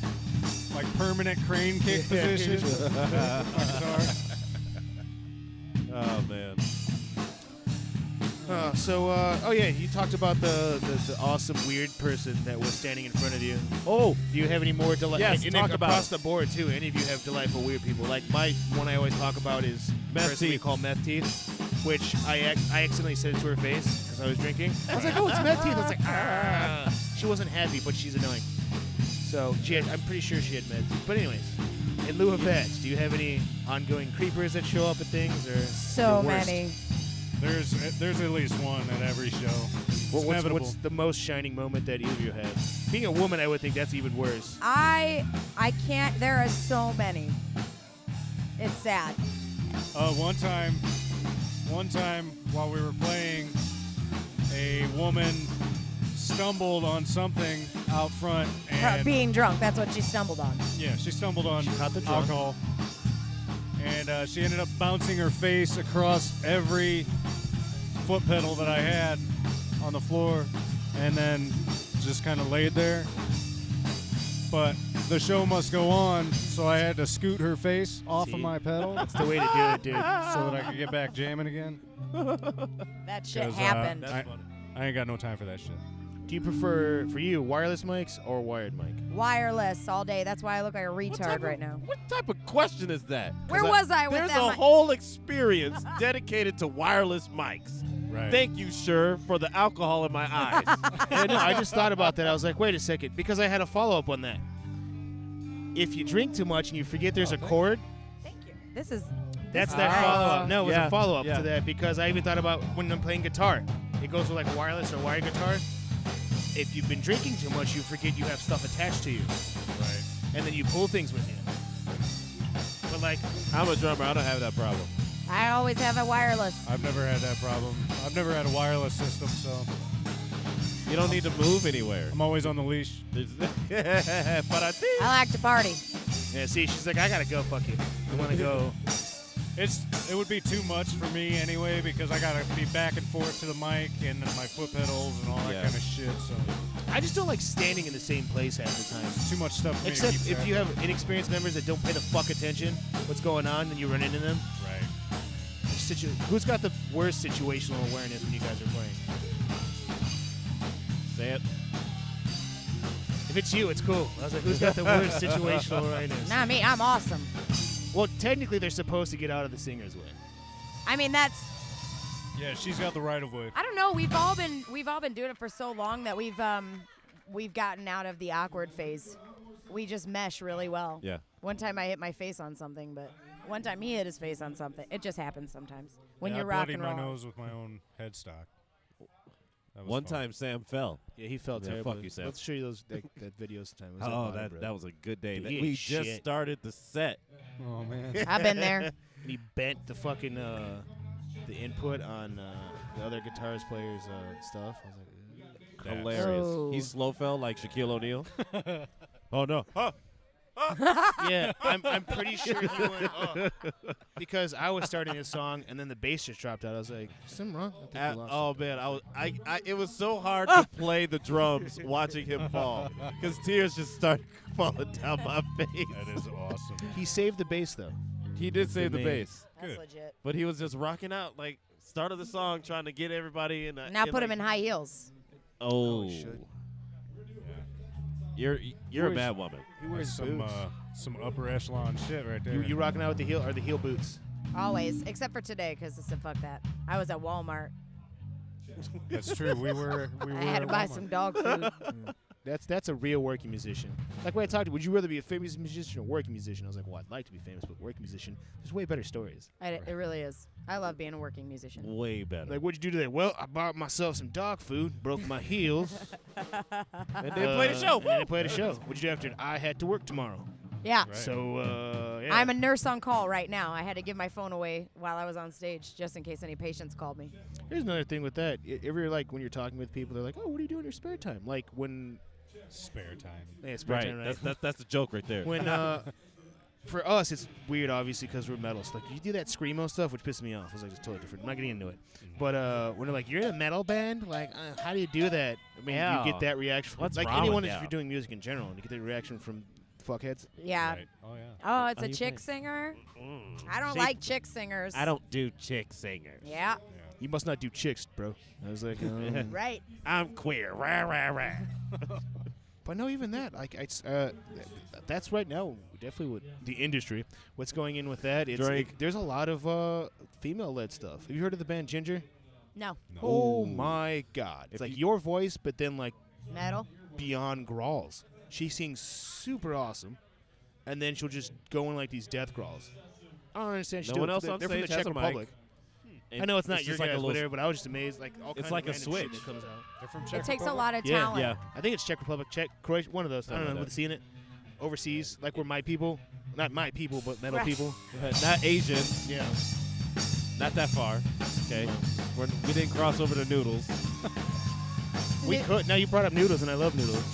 permanent crane kick position. Oh man. You talked about the awesome weird person that was standing in front of you. Oh, do you have any more delightful? Yes, talk about across it. the board too. Any of you have delightful weird people? Like my one I always talk about is Meth person we teeth. call meth teeth, which I accidentally said it to her face because I was drinking. I was like, oh, it's meth teeth. I was like, ah. She wasn't happy, but she's annoying. So I'm pretty sure she had meth teeth. But anyways, in lieu of that, do you have any ongoing creepers that show up at things or So your worst? many. There's at least one at every show. It's inevitable. What's the most shining moment that either of you had? Being a woman, I would think that's even worse. I can't. There are so many. It's sad. One time while we were playing, a woman stumbled on something out front and Being drunk. That's what she stumbled on. yeah, she stumbled on caught the drunk. alcohol, and she ended up bouncing her face across every foot pedal that I had on the floor, and then just kind of laid there. But the show must go on, so I had to scoot her face off See? of my pedal That's the way to do it, dude. so that I could get back jamming again. That shit 'Cause, happened. I ain't got no time for that shit. Do you prefer, for you, wireless mics or wired mic? Wireless all day. That's why I look like a retard right now. What type of question is that? Where was I with There's that a mic? whole experience dedicated to wireless mics. Right. Thank you, sure, for the alcohol in my eyes. Yeah, no, I just thought about that. I was like, wait a second, because I had a follow-up on that. If you drink too much and you forget there's a cord, Thank you. This is. that's is that nice. follow-up. No, it was Yeah, a follow-up yeah. to that because I even thought about when I'm playing guitar. It goes with like wireless or wired guitar. If you've been drinking too much, you forget you have stuff attached to you. Right. And then you pull things with you. But like, I'm a drummer. I don't have that problem. I always have a wireless. I've never had that problem. I've never had a wireless system, so You don't need to move anywhere. I'm always on the leash. But I think I like to party. yeah, see, she's like, I gotta go, fuck it. I wanna go. It would be too much for me anyway because I gotta be back and forth to the mic and then my foot pedals and all that Yeah. kind of shit. So I just don't like standing in the same place half the time. it's too much stuff for me to Except keep if track you of. have inexperienced members that don't pay the fuck attention what's going on and you run into them. Right. Who's got the worst situational awareness when you guys are playing? say it. If it's you, it's cool. I was like, who's got the worst situational awareness? Not me. I'm awesome. Well, technically, they're supposed to get out of the singer's way. I mean, that's. Yeah, she's got the right of way. I don't know. We've all been doing it for so long that we've gotten out of the awkward phase. We just mesh really well. Yeah. One time I hit my face on something, but one time he hit his face on something. It just happens sometimes when Yeah, you're I rock bloodied and my roll. nose with my own headstock. That was One fun. time Sam fell. Yeah, he felt Yeah, terrible. fuck you, Sam. Let's show you that video sometime. It was at Oh, Bottom Bread. that was a good day. Dude, he we ate just shit. started the set. Oh man. I've been there. And he bent the fucking the input on the other guitarist player's stuff. I was like, That's- Hilarious. Oh. He slow fell like Shaquille O'Neal. Oh no. Oh. yeah, I'm pretty sure he went because I was starting a song and then the bass just dropped out. I was like, something wrong? I think we lost Oh something. man, I it was so hard to play the drums watching him fall because tears just started falling down my face. That is awesome. He saved the bass though. He did save the me. bass, That's Good. legit. but he was just rocking out like start of the song trying to get everybody in. Now put him in high heels. Oh, he should. you're a wears- bad woman. He wears Some some upper echelon shit right there. You rocking out with the heel boots? Always, except for today, because I said fuck that. I was at Walmart. That's true. We were. I had to at buy Walmart. some dog food. That's a real working musician. Like when I talked to you, would you rather be a famous musician or working musician? I was like, well, I'd like to be famous, but working musician. There's way better stories. It really is. I love being a working musician. Way better. Like, what'd you do today? Well, I bought myself some dog food, broke my heels. And then play the show. And then played a show. What'd you do after? I had to work tomorrow. Yeah. Right. So, Yeah. I'm a nurse on call right now. I had to give my phone away while I was on stage just in case any patients called me. Here's another thing with that. Ever like when you're talking with people, they're like, "Oh, what do you do in your spare time?" Like when Spare time. yeah, spare Right. time, right? That's the joke right there. When for us, it's weird, obviously, because we're metal. So, like, you do that screamo stuff, which pisses me off. I was like, it's totally different. I'm not getting into it. But when they're like, you're in a metal band, like, how do you do that? I mean, Yeah. you get that reaction from What's like wrong anyone with if you? you're doing music in general, and you get that reaction from fuckheads. Yeah. Right. Oh yeah. Oh, it's How a you chick think? singer? Mm. I don't See, like chick singers. I don't do chick singers. Yeah. You must not do chicks, bro. I was like, Right. I'm queer. Rah, rah, rah. But no, even that, like, that's right now definitely what the industry. What's going in with that? Drake. There's a lot of female-led stuff. Have you heard of the band Ginger? No. Oh my God! It's If like you- your voice, but then like Metal? beyond growls. She sings super awesome, and then she'll just go in like these death growls. I don't understand. No one else on They're from the stage has Czech a mic. Republic. I know it's not It's your just like a guys, little- whatever, but I was just amazed. Like all It's kinds like of a random shit switch. that comes out. They're from Czech It takes a Republic? lot of Yeah, talent. Yeah. I think it's Czech Republic, Czech, Croatia, one of those. I Something don't know like who's seeing it. Overseas, like we're my people, not my people, but metal Right. people. Not Asian. Yeah. Not that far. Okay. We didn't cross over to noodles. We could. Now you brought up noodles, and I love noodles.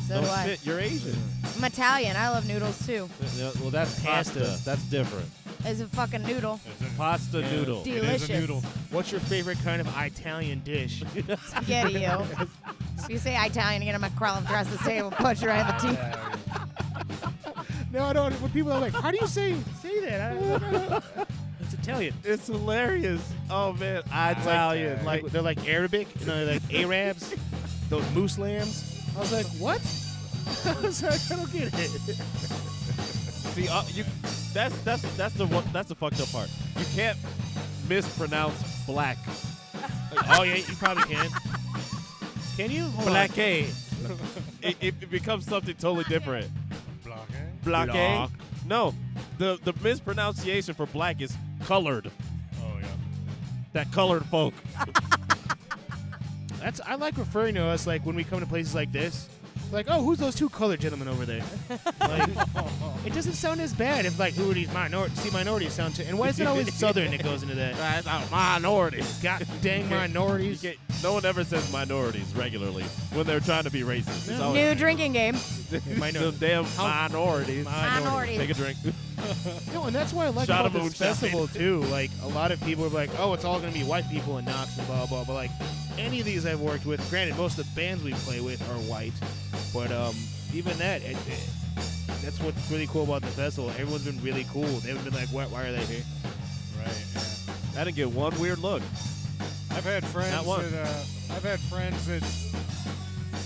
So No do I. shit, you're Asian. I'm Italian. I love noodles too. Yeah, well, that's Pasta. pasta. That's different. It's a fucking noodle. Pasta Yeah. noodle. It is a Delicious. noodle. What's your favorite kind of Italian dish? Spaghetti, yo. So you say Italian, you get a McCrellum across the table, punch right in the teeth. No, I don't. When people are like, "How do you say that?" It's Italian. It's hilarious. Oh man, Italian. Like they're like Arabic, you know, they're like Arabs, those moose lambs. I was like, what? I was like, I don't get it. See, that's the fucked up part. You can't mispronounce black. Oh yeah, you probably can. Can you? Hold on. Black A. it becomes something totally different. Black A. Block. No, the mispronunciation for black is colored. Oh yeah. That colored folk. I like referring to us like when we come to places like this. Like, oh, who's those two colored gentlemen over there? Like, it doesn't sound as bad if like who are these minorities? See, minorities sound too. And why is it always Southern that goes into that? That's minorities. God dang minorities. No one ever says minorities regularly when they're trying to be racist. It's always New drinking game. them damn minorities. Minorities. Take a drink. No, and that's why I like Shot about of this moonshine. festival too. Like a lot of people are like, "Oh, it's all gonna be white people in Knox and blah blah." But like any of these I've worked with, granted, most of the bands we play with are white, but even that, that's what's really cool about the festival. Everyone's been really cool. They haven't been like, "Why are they here?" Right. Yeah. I didn't get one weird look. I've had friends Not one. that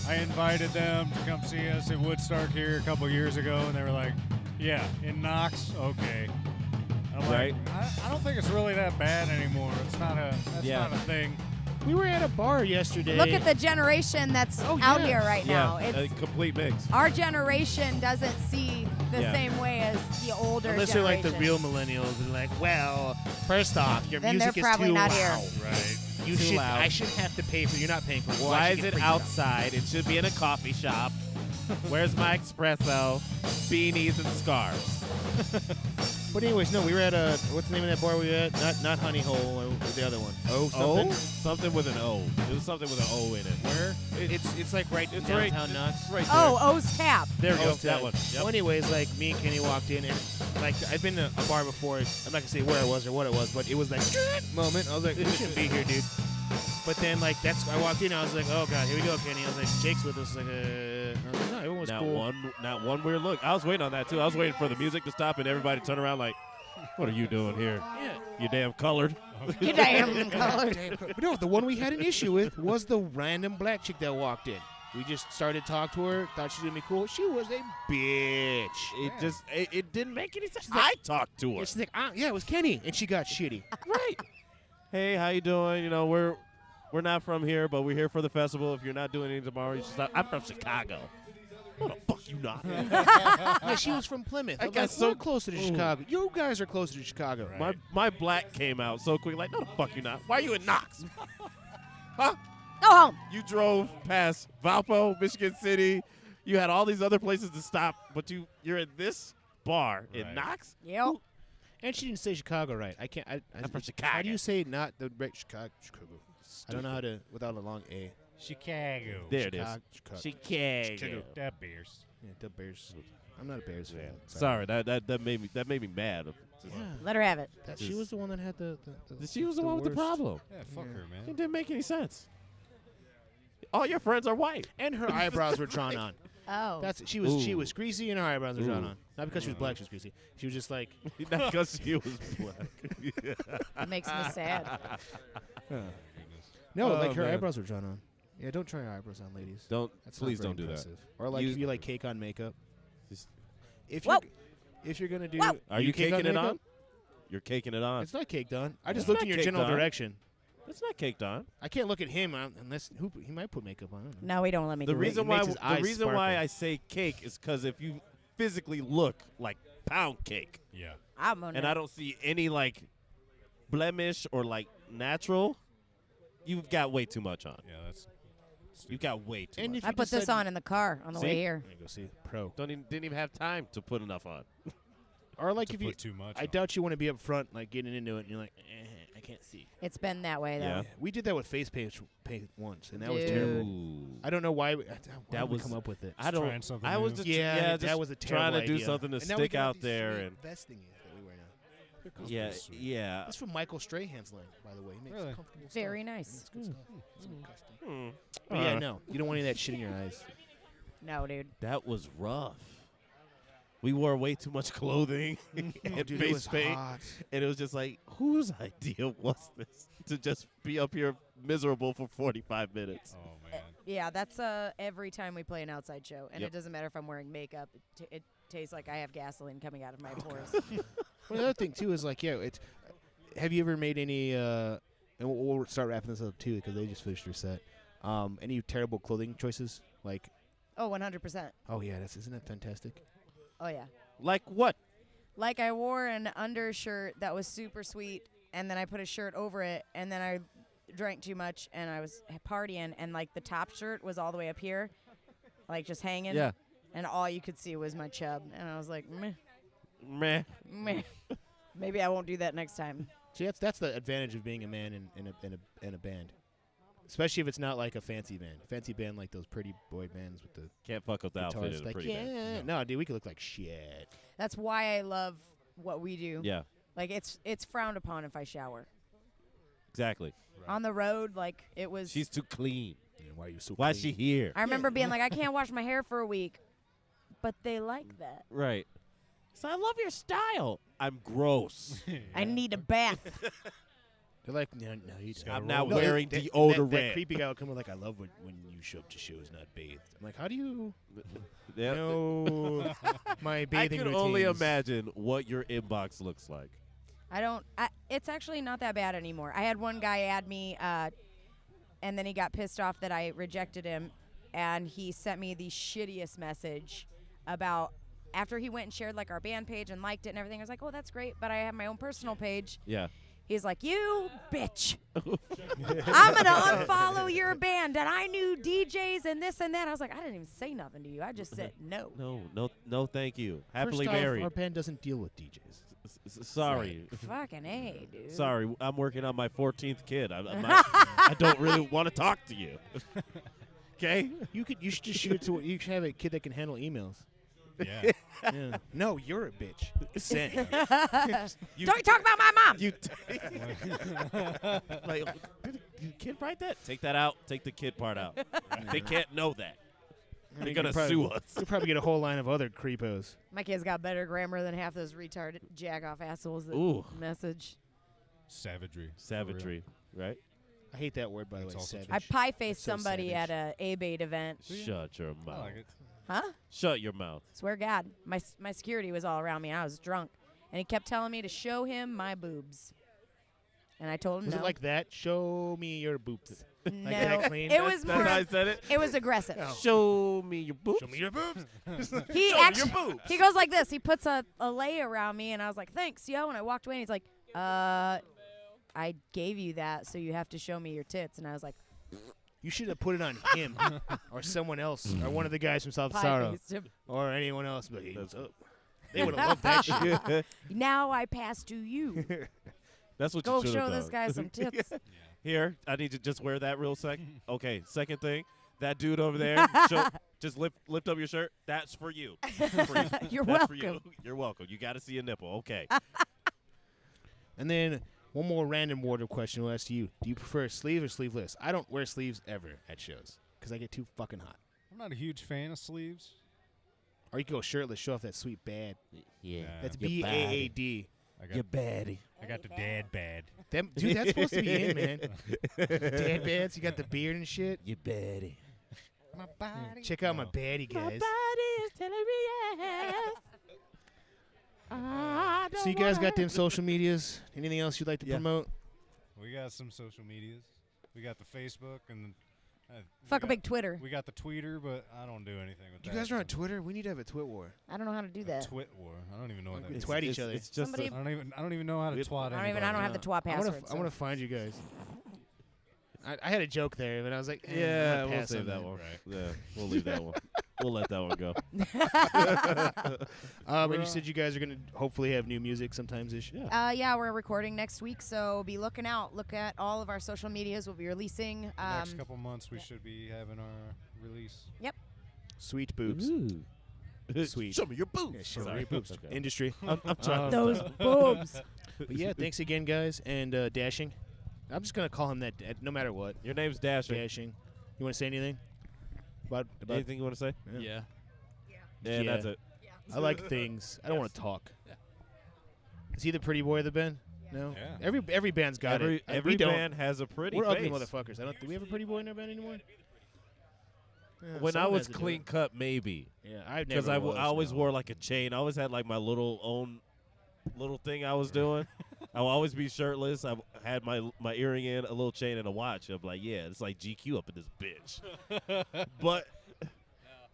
I invited them to come see us at Woodstarke here a couple years ago, and they were like, "Yeah, in Knox, okay." I'm Right. like, I don't think it's really that bad anymore. It's not that's Yeah. not a thing. We were at a bar yesterday. Look at the generation that's Oh, out yeah. here right now. Yeah, a It's complete mix. our generation doesn't see the Yeah. same way as the older Unless they're like the real generations. millennials, and like, well, first off, your Then music they're is probably too not here. loud. Right. You Too should. loud. I should have to pay for. You're not paying for. Well, I Why should is get it free stuff. outside? It should be in a coffee shop. Where's my espresso, beanies, and scarves? But anyways, no, we were at a. What's the name of that bar we were at? Not Honey Hole, or the other one. Oh, something. Something with an O. It was something with an O in it. Where? It's like right It's downtown right, Knox. it's right Oh, O's Tap. there. There we go. Oh, That one. Well, anyways, like me and Kenny walked in, and like I've been to a bar before. I'm not gonna say where I was or what it was, but it was like moment. I was like, we shouldn't be here, dude. But then like I walked in, I was like, oh god, here we go, Kenny. I was like, Jake's with us. Like, I was like, no, everyone was Not cool. not one weird look. I was waiting on that too. I was waiting for the music to stop and everybody to turn around like, what are you doing here? Yeah. You damn colored. You damn colored. But no, the one we had an issue with was the random black chick that walked in. We just started to talk to her, thought she was gonna be cool. She was a bitch. It didn't make any sense. She's like- I talked to her. And she's like, yeah, it was Kenny, and she got shitty. Right. Hey, how you doing? You know, we're not from here, but we're here for the festival. If you're not doing anything tomorrow, she's like, I'm from Chicago. No, the fuck you not. Yeah, she was from Plymouth. I I'm got like, so- we're closer to Chicago. You guys are closer to Chicago. Right. My black came out so quick, like, no, the fuck you not. Why are you in Knox? Huh? Go home. You drove past Valpo, Michigan City. You had all these other places to stop, but you're in this bar in Right. Knox. Yep. And she didn't say Chicago right. I can't. I'm from How Chicago. do you say not the right Chicago? I don't know how to without a long A. Chicago. There it is. Chicago. Chicago. That Bears. Yeah, the Bears. I'm not a Bears fan. Sorry, that made me mad. Let her have it. She was the one that had the She was the one with the worst. problem. Yeah, fuck her, man. It didn't make any sense. All your friends are white. And her eyebrows were drawn on. Oh. She was greasy and her eyebrows were drawn on. Not because she was black, she was greasy. She was just like Not because she was black. It makes me sad. no, Oh, like her man. eyebrows were drawn on. Yeah, don't try your eyebrows on, ladies. That's not please very don't do that. impressive. Or like You- if you like cake on makeup. Just- If you're gonna do, Whoa. Are you cake caking it makeup? on? You're caking it on. It's not caked on. I just It's looked not in your caked general on. direction. It's not caked on. I can't look at him unless he might put makeup on. I don't know. No, we don't let me The do reason It why makes his eyes sparkle. I say cake is because if you physically look like pound cake, Yeah. it. I'm on and I don't see any like blemish or like natural, you've got way too much on. Yeah, that's. You got way too And much. if I you put this decide- on in the car on the See? way here. There you go see pro. Didn't even have time to put enough on. Or like To if you, put too much. I on. doubt you want to be up front, like getting into it, and you're like, I can't see. It's been that way though. Yeah. We did that with face paint once, and that was Dude. terrible. Ooh. I don't know why. Why That did we was- come up with it. I don't. trying something I was new. just that just was a trying terrible to do idea. something to And now we stick got out these there sweet and vest thingies that we wear now. yeah, sweet. yeah. That's from Michael Strahan's line, by the way. He makes Really? comfortable Very stuff. nice. It's good stuff. Some custom. Hmm. But yeah, no, you don't want any of that shit in your eyes. No, dude. That was rough. We wore way too much clothing and Dude, it face was paint, hot. and it was just like, whose idea was this to just be up here miserable for 45 minutes? Oh man. Yeah, that's every time we play an outside show, and Yep. it doesn't matter if I'm wearing makeup. It tastes like I have gasoline coming out of my pores. Well, the other thing too is like, yeah, it's. Have you ever made any? And we'll start wrapping this up too because they just finished their set. Any terrible clothing choices? Like, Oh, 100%. oh yeah, isn't that fantastic? Oh yeah. Like what? Like I wore an undershirt that was super sweet, and then I put a shirt over it, and then I drank too much, and I was partying, and like the top shirt was all the way up here, like just hanging. Yeah. And all you could see was my chub, and I was like, meh, Meh. meh. Maybe I won't do that next time. See, that's the advantage of being a man in a band, especially if it's not like a fancy band. Fancy band like those pretty boy bands with the Can't fuck up the outfit guitars. in a Like, pretty yeah, band. no, dude, we could look like shit. That's why I love what we do. Yeah, Like it's frowned upon if I shower. exactly. On the road, like it was. She's too clean. Yeah, why are you so? Why is she here? I remember being like, I can't wash my hair for a week, but they like that. Right. So I love your style. I'm gross. I need a bath. They're like, no, you gotta I'm now roll. wearing that, deodorant. That creepy guy will come in like, I love when you show up to shows not bathed. I'm like, how do you Yep. know my I bathing can routines? only imagine what your inbox looks like. It's actually not that bad anymore. I had one guy add me, and then he got pissed off that I rejected him, and he sent me the shittiest message about after he went and shared like our band page and liked it and everything. I was like, oh, that's great, but I have my own personal page. Yeah. He's like, you bitch. I'm going to unfollow your band, and I knew DJs and this and that. I was like, I didn't even say nothing to you. I just said no. No, thank you. Happily First off, married. our band doesn't deal with DJs. Sorry. Fucking A, dude. Sorry, I'm working on my 14th kid. I'm not, I don't really want to talk to you. Okay? You should just shoot it to. You should have a kid that can handle emails. Yeah. Yeah. No, you're a bitch. Send. Don't talk about my mom. You like, did the kid write that? Take that out. Take the kid part out. They can't know that. They're You gonna could probably- sue us. You'll probably get a whole line of other creepos. My kid's got better grammar than half those retarded jack-off assholes that Ooh. message. Savagery. Savagery, right? I hate that word, by the way. It's also Savage. I pie-faced That's so savage savage. at a A-Bait event. Shut your I mouth. like it. Huh? Shut your mouth. Swear God. My security was all around me, and I was drunk. And he kept telling me to show him my boobs. And I told him Was no. it like that? Show me your boobs. no. Like that clean? It was That's more. how I said it. It was aggressive. Oh. Show me your boobs. Show me your boobs. He Show me actually your boobs. he goes like this. He puts a lei around me, and I was like, "Thanks, yo." And I walked away, and he's like, I gave you that, so you have to show me your tits." And I was like, You should have put it on him or someone else or one of the guys from South Sorrow pie-faced him. or anyone else. But hey, what's up? They would have loved that shit. Now I pass to you. That's what Go you should have show done. this guy some tits. Here, I need to just wear that real sec. Okay, second thing, that dude over there, just lift up your shirt. That's for you. You're That's for welcome. you. You're welcome. You got to see a nipple. Okay. And then one more random wardrobe question we'll ask you. Do you prefer sleeves or sleeveless? I don't wear sleeves ever at shows because I get too fucking hot. I'm not a huge fan of sleeves. Or you can go shirtless, show off that sweet bad. Yeah. That's Your BAAD. Your baddie. I got the dad bad. Dude, that's supposed to be in, man. Dad bads, you got the beard and shit. Your baddie. My body. Check out my baddie, guys. is telling me yes. So you guys got them social medias? Anything else you'd like to Yeah. promote? We got some social medias. We got the Facebook and Fuck a big Twitter. We got the Twitter, but I don't do anything with You that. guys are on Twitter? We need to have a twit war. I don't know how to do that. Twit war. I don't even know what that We is. twat each other. It's just Somebody- I don't even know how to twat I anybody. don't have the twat I password. want to find you guys. I had a joke there, but I was like, yeah, I'm gonna we'll pass save on that one. Yeah, we'll leave that one. We'll let that one go. But you said you guys are going to hopefully have new music sometimes this year. Yeah, we're recording next week, so be looking out. Look at all of our social medias. We'll be releasing. The next couple months, we should be having our release. Yep. Sweet boobs. Sweet. Show me your boobs. Yeah, show me Sorry. your boobs. Okay. Industry. I'm trying. Those boobs. But yeah, thanks again, guys. And Dashing. I'm just going to call him that no matter what. Your name's Dasher. Dashing. You want to say anything? About Anything you want to say? Yeah. Yeah, that's it. I like things. I don't want to talk. Is he the pretty boy of the band? No. Yeah. Every band's got it. Every we don't. band has a pretty We're face. ugly motherfuckers. Do we have a pretty boy in our band anymore? Yeah, When I someone was has to do clean it. cut, maybe. Yeah, I Because never was. I always no. wore like a chain. I always had like my little thing I was doing. I would always be shirtless. I had my earring in, a little chain, and a watch. I'm like, yeah, it's like GQ up in this bitch. But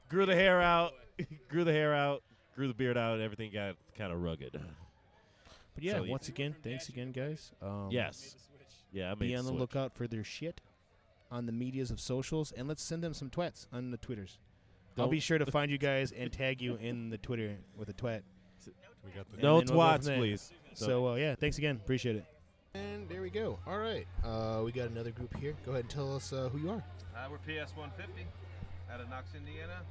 grew the hair out, grew the beard out, and everything got kind of rugged. But yeah, So, once again, thanks again, guys. Yes. Yeah, I made Be on the switch. lookout for their shit on the medias of socials, and let's send them some twats on the Twitters. I'll be sure to find you guys and tag you in the Twitter with a twat. We got the And No then we'll go from twats, there. please. So yeah, thanks again. Appreciate it. And there we go. All right, we got another group here. Go ahead and tell us who you are. We're PS 150 out of Knox, Indiana,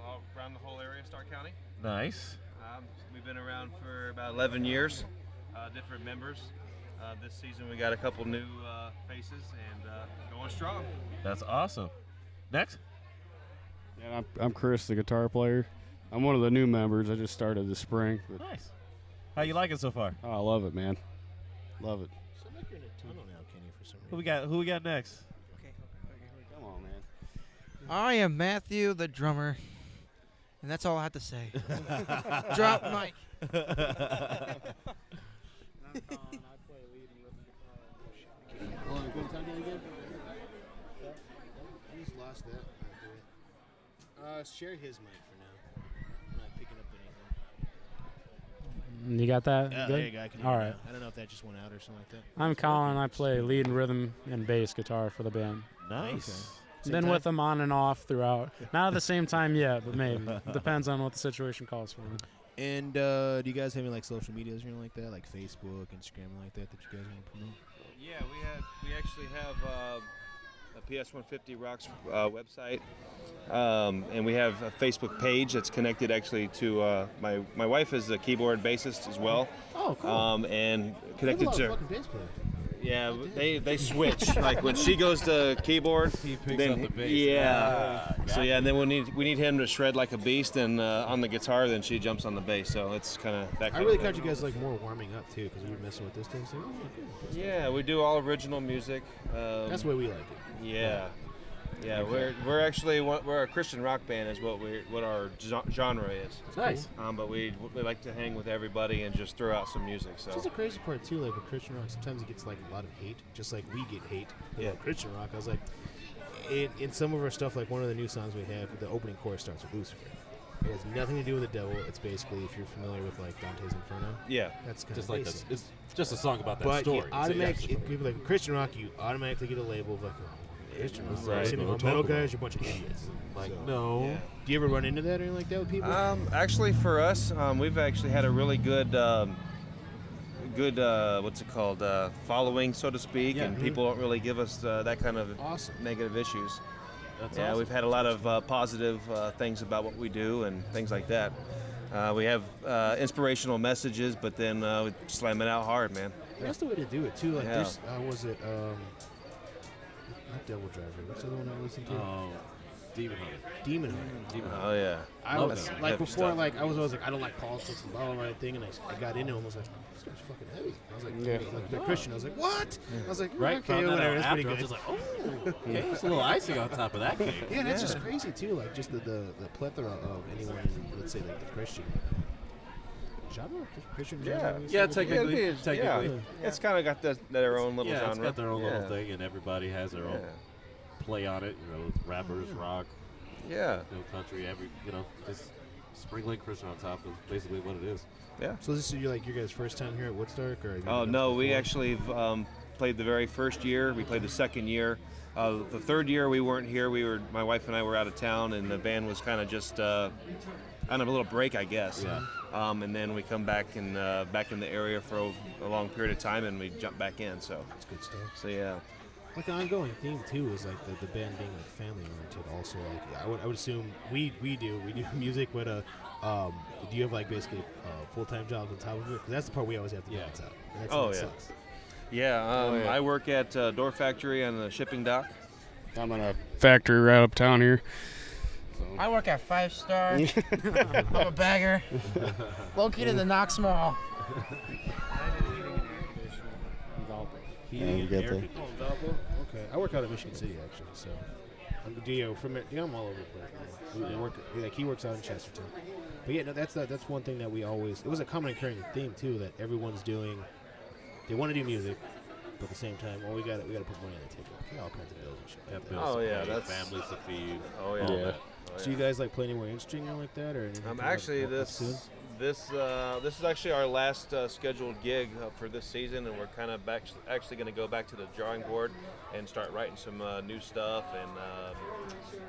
all around the whole area, Stark County. Nice. We've been around for about 11 years, different members. This season we got a couple new faces and going strong. That's awesome. Next. Yeah, I'm Chris, the guitar player. I'm one of the new members. I just started this spring. But Nice. How you like it so far? I love it, man. Love it. So like you're in a tunnel now, Kenny, for some reason. Who we got next? Come on, man. I am Matthew, the drummer, and that's all I have to say. Drop mic. I just lost that. Share his mic for now. I'm not picking up anything. You got that? Yeah, Good? there you go. I can hear All you right. now. I don't know if that just went out or something like that. I'm Colin. I play lead and rhythm and bass guitar for the band. Nice. Same Been time? with them on and off throughout. Not at the same time yet, but maybe. Depends on what the situation calls for. And do you guys have any like social medias or anything like that, like Facebook, Instagram, or like that you guys want to promote? Yeah, we actually have a PS 150 Rocks website, and we have a Facebook page that's connected actually to my wife is a keyboard bassist as well. Oh, cool. And connected to. Fucking bass players. Yeah, they switch. Like when she goes to keyboard, He picks then up the bass. yeah. So yeah, and then we need him to shred like a beast, and on the guitar, then she jumps on the bass. So it's kind of that. I really caught you guys like more warming up too, because we were messing with this thing. So, Yeah, we do all original music. That's the way we like it. Yeah, yeah. We're actually we're a Christian rock band is what our genre is. Nice. But we like to hang with everybody and just throw out some music. So That's the crazy part too. Like with Christian rock, sometimes it gets like a lot of hate, just like we get hate. Yeah. Christian rock. I was like, in some of our stuff, like one of the new songs we have, the opening chorus starts with Lucifer. It has nothing to do with the devil. It's basically, if you're familiar with like Dante's Inferno. Yeah. That's kind Just of like basic. it's just a song about that But story. you So automatically, yeah, if people like Christian rock, you automatically get a label of like, oh, Christian. Right. Same with metal guys, you're a bunch of idiots. Like, So, no. yeah. Do you ever run into that or anything like that with people? Actually, for us, we've actually had a really good, what's it called, following, so to speak, Yeah. and people don't really give us that kind of negative issues. Yeah, we've had a lot of positive things about what we do and things like that. We have inspirational messages, but then we slam it out hard, man. That's the way to do it too. Like, Yeah. there's, was it not Devil Driver? What's the other one I listened to? Demon Hunter. Demon Hunter. Demon Hunter. Oh yeah. I Love was that. like Heavy before, stuff. like I was always like I don't like politics and blah blah blah thing, and I got into it and was like, this guy's fucking heavy. I was like, like they're Christian. I was like, what? I was like, Right, okay, found that whatever. out That's after. pretty I good. was just like, oh, okay, there's a little icing on top of that cake. Yeah, that's just crazy too. Like just the plethora of anyone, in, let's say like the Christian genre, Christian genre. Yeah, technically. Yeah, Technically. It's kind of got their own little genre. It's got their own Yeah. little thing, and everybody has their own play on it. You know, rappers, rock. Yeah. Country, just sprinkling Christian on top is basically what it is. Yeah. So this is your guys' first time here at Woodstarke, or? Oh no, we actually played the very first year. We played the second year. The third year we weren't here. My wife and I were out of town, and the band was kind of just on a little break, I guess. Yeah. And then we come back in the area for a long period of time, and we jump back in. So that's good stuff. So yeah. Like the ongoing theme too is like the band being like family oriented. Also, like I would assume we do music, but do you have like basically full-time jobs on top of it? 'Cause that's the part we always have to balance out. And that's what sucks. Yeah. I work at Door Factory on the shipping dock. I'm in a factory right uptown here. I work at 5 Star. I'm a bagger. Located in the Knox Mall. Okay. I work out at Michigan City actually, so I'm all over the place. We work, like he works out in Chesterton. But yeah, no, that's one thing that we always. It was a common occurring theme too that everyone's doing. They want to do music, but at the same time, we got to put money on the table. All kinds of bills and shit. Like that. Bills to pay, that's families to feed. Oh yeah. All that. So you guys like play anywhere interesting or like that, or anything? Actually, soon? this is actually our last scheduled gig for this season, and we're kind of actually going to go back to the drawing board and start writing some new stuff and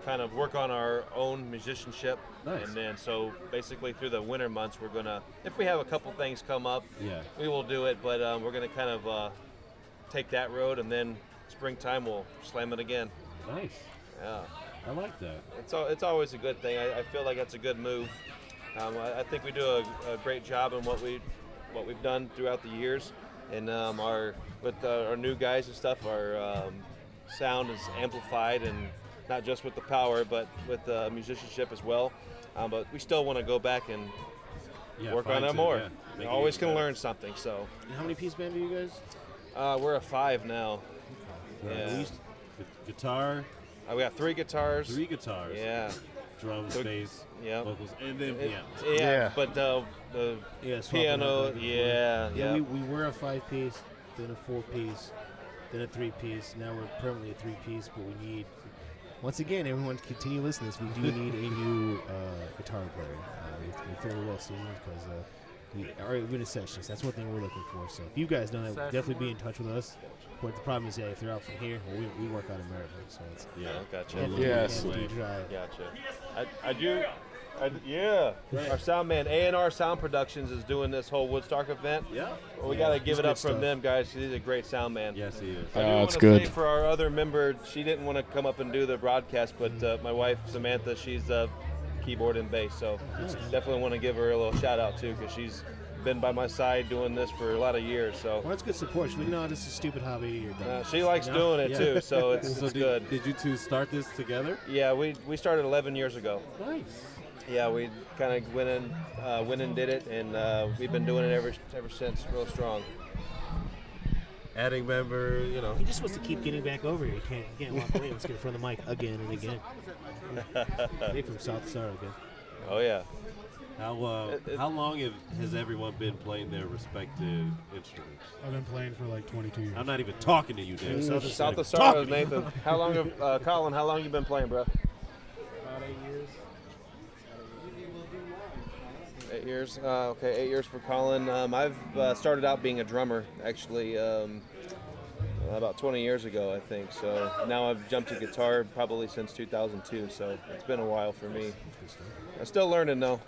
kind of work on our own musicianship. Nice. And then so basically through the winter months, we're gonna, if we have a couple things come up, we will do it. But we're gonna kind of take that road, and then springtime we'll slam it again. Nice. Yeah. I like that. It's always a good thing. I feel like that's a good move. I think we do a great job in what we've done throughout the years, and with our new guys and stuff, our sound is amplified, and not just with the power, but with the musicianship as well. But we still want to go back and work on it more. Yeah. Always can learn something. So. And how many piece band are you guys? We're a 5 now. Yeah. Guitar. We got 3 guitars. 3 guitars. Yeah. Drums, bass, vocals, and then piano. Yeah, but the piano, yeah. We were a 5-piece, then a 4-piece, then a 3-piece. Now we're permanently a 3-piece, but we need. Once again, everyone continue listening to this. We do need a new guitar player. We fairly well soon because we are in a session. That's one thing we're looking for. So if you guys know that, definitely be in touch with us. But the problem is, if they're out from here, well, we work out in America, so it's gotcha. Yes. Gotcha. Our sound man A&R Sound Productions is doing this whole Woodstock event. Yeah. Well, we got to give it up from them, guys. He's a great sound man. Yes, he is. I do want to say for our other member, she didn't want to come up and do the broadcast, but my wife Samantha, she's keyboard and bass, so definitely want to give her a little shout out too, because she's been by my side doing this for a lot of years. So well, that's good support. She's like, no, this is a stupid hobby. You're done. She likes doing it too, so it's good. Did you two start this together? Yeah, we started 11 years ago. Nice. Yeah, we kind of went and did it, and we've been doing it ever since, real strong. Adding member, He just wants to keep getting back over here. He can't walk away. Let's get in front of the mic again and again. Maybe from South Star again. Oh yeah. How long has everyone been playing their respective instruments? I've been playing for like 22 years. I'm not even talking to you, Dave. South of Star, Nathan. How long have Colin? How long you been playing, bro? About 8 years. 8 years. Okay, 8 years for Colin. I've started out being a drummer, actually. about 20 years ago, I think. So now I've jumped to guitar probably since 2002. So it's been a while for me. I'm still learning though.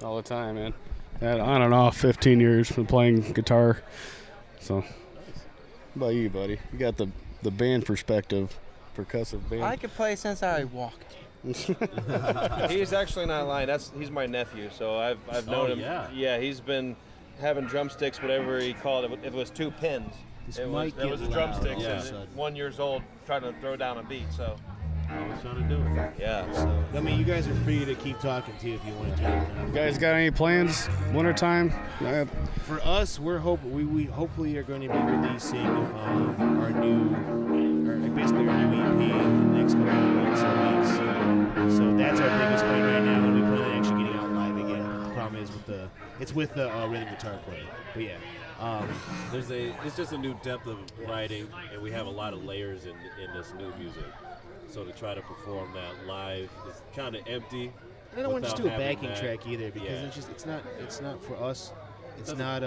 All the time, man. Had on and off 15 years been playing guitar. So, how about you, buddy? You got the band perspective, percussive band. I could play since I walked. He's actually not lying. He's my nephew. So I've known him. Yeah, he's been having drumsticks, whatever he called it. It was 2 pins. It was a drumsticks, and 1 year old trying to throw down a beat. So I was trying to do it. Yeah. So, I mean, you guys are free to keep talking too if you want to. You guys got any plans? Wintertime? For us, we hopefully are going to be releasing basically our new EP in the next couple of months or weeks. So that's our biggest plan right now, and we plan on actually getting out live again. But the problem is with the rhythm guitar player. But yeah. It's just a new depth of writing, and we have a lot of layers in this new music. So to try to perform that live is kind of empty. I don't want to just do a backing track either because it's not for us. It's not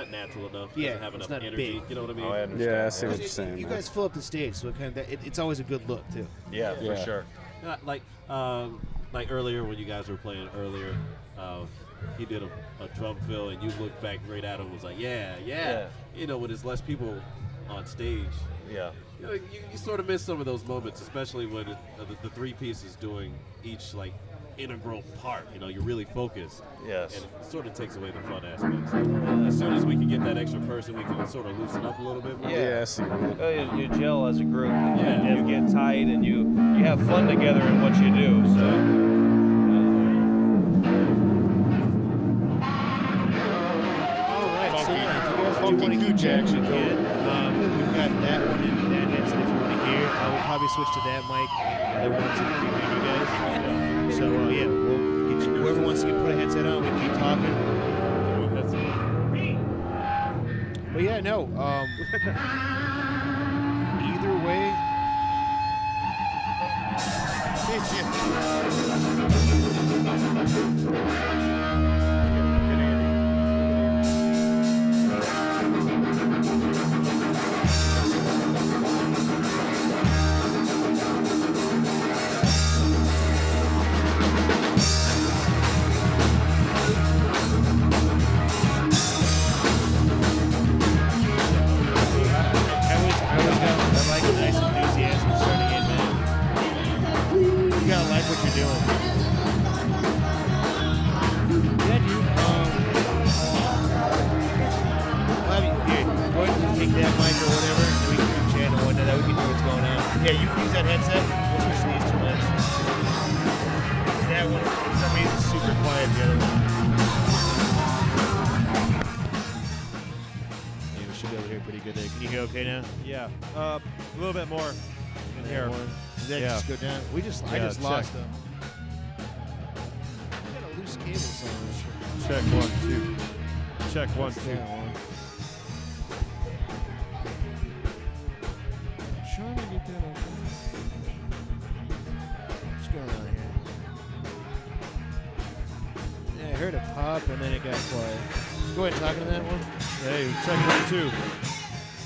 natural enough. Yeah, doesn't have it's enough not energy. big. You know what I mean? Oh, I understand. Yeah, I see what you're saying. You guys fill up the stage, so it's always a good look too. Yeah, for sure. Like earlier when you guys were playing earlier, he did a drum fill, and you looked back right at him and was like, yeah. You know, when there's less people on stage. Yeah. You know, you sort of miss some of those moments, especially when the 3 pieces doing each like integral part. You know, you're really focused. Yes. And it sort of takes away the fun aspects. As soon as we can get that extra person, we can sort of loosen up a little bit more. Yeah, I see. You gel as a group. And you get tight, and you have fun together in what you do. So. All right. So if you guys do want to keep action, kid, we've got that one in that headset if you want to hear. We'll probably switch to that mic. The other ones that you guys. So we'll get you. Whoever wants to put a headset on, we keep talking. But yeah, no. Either way. A little bit more in here. Did that just go down? I just lost them. We got a loose cable somewhere. Check 1, 2. Check 1, 2. Trying to get that up. What's going on here? Yeah, I heard it pop and then it got quiet. Go ahead and talk to that one. Hey, check 1, 2.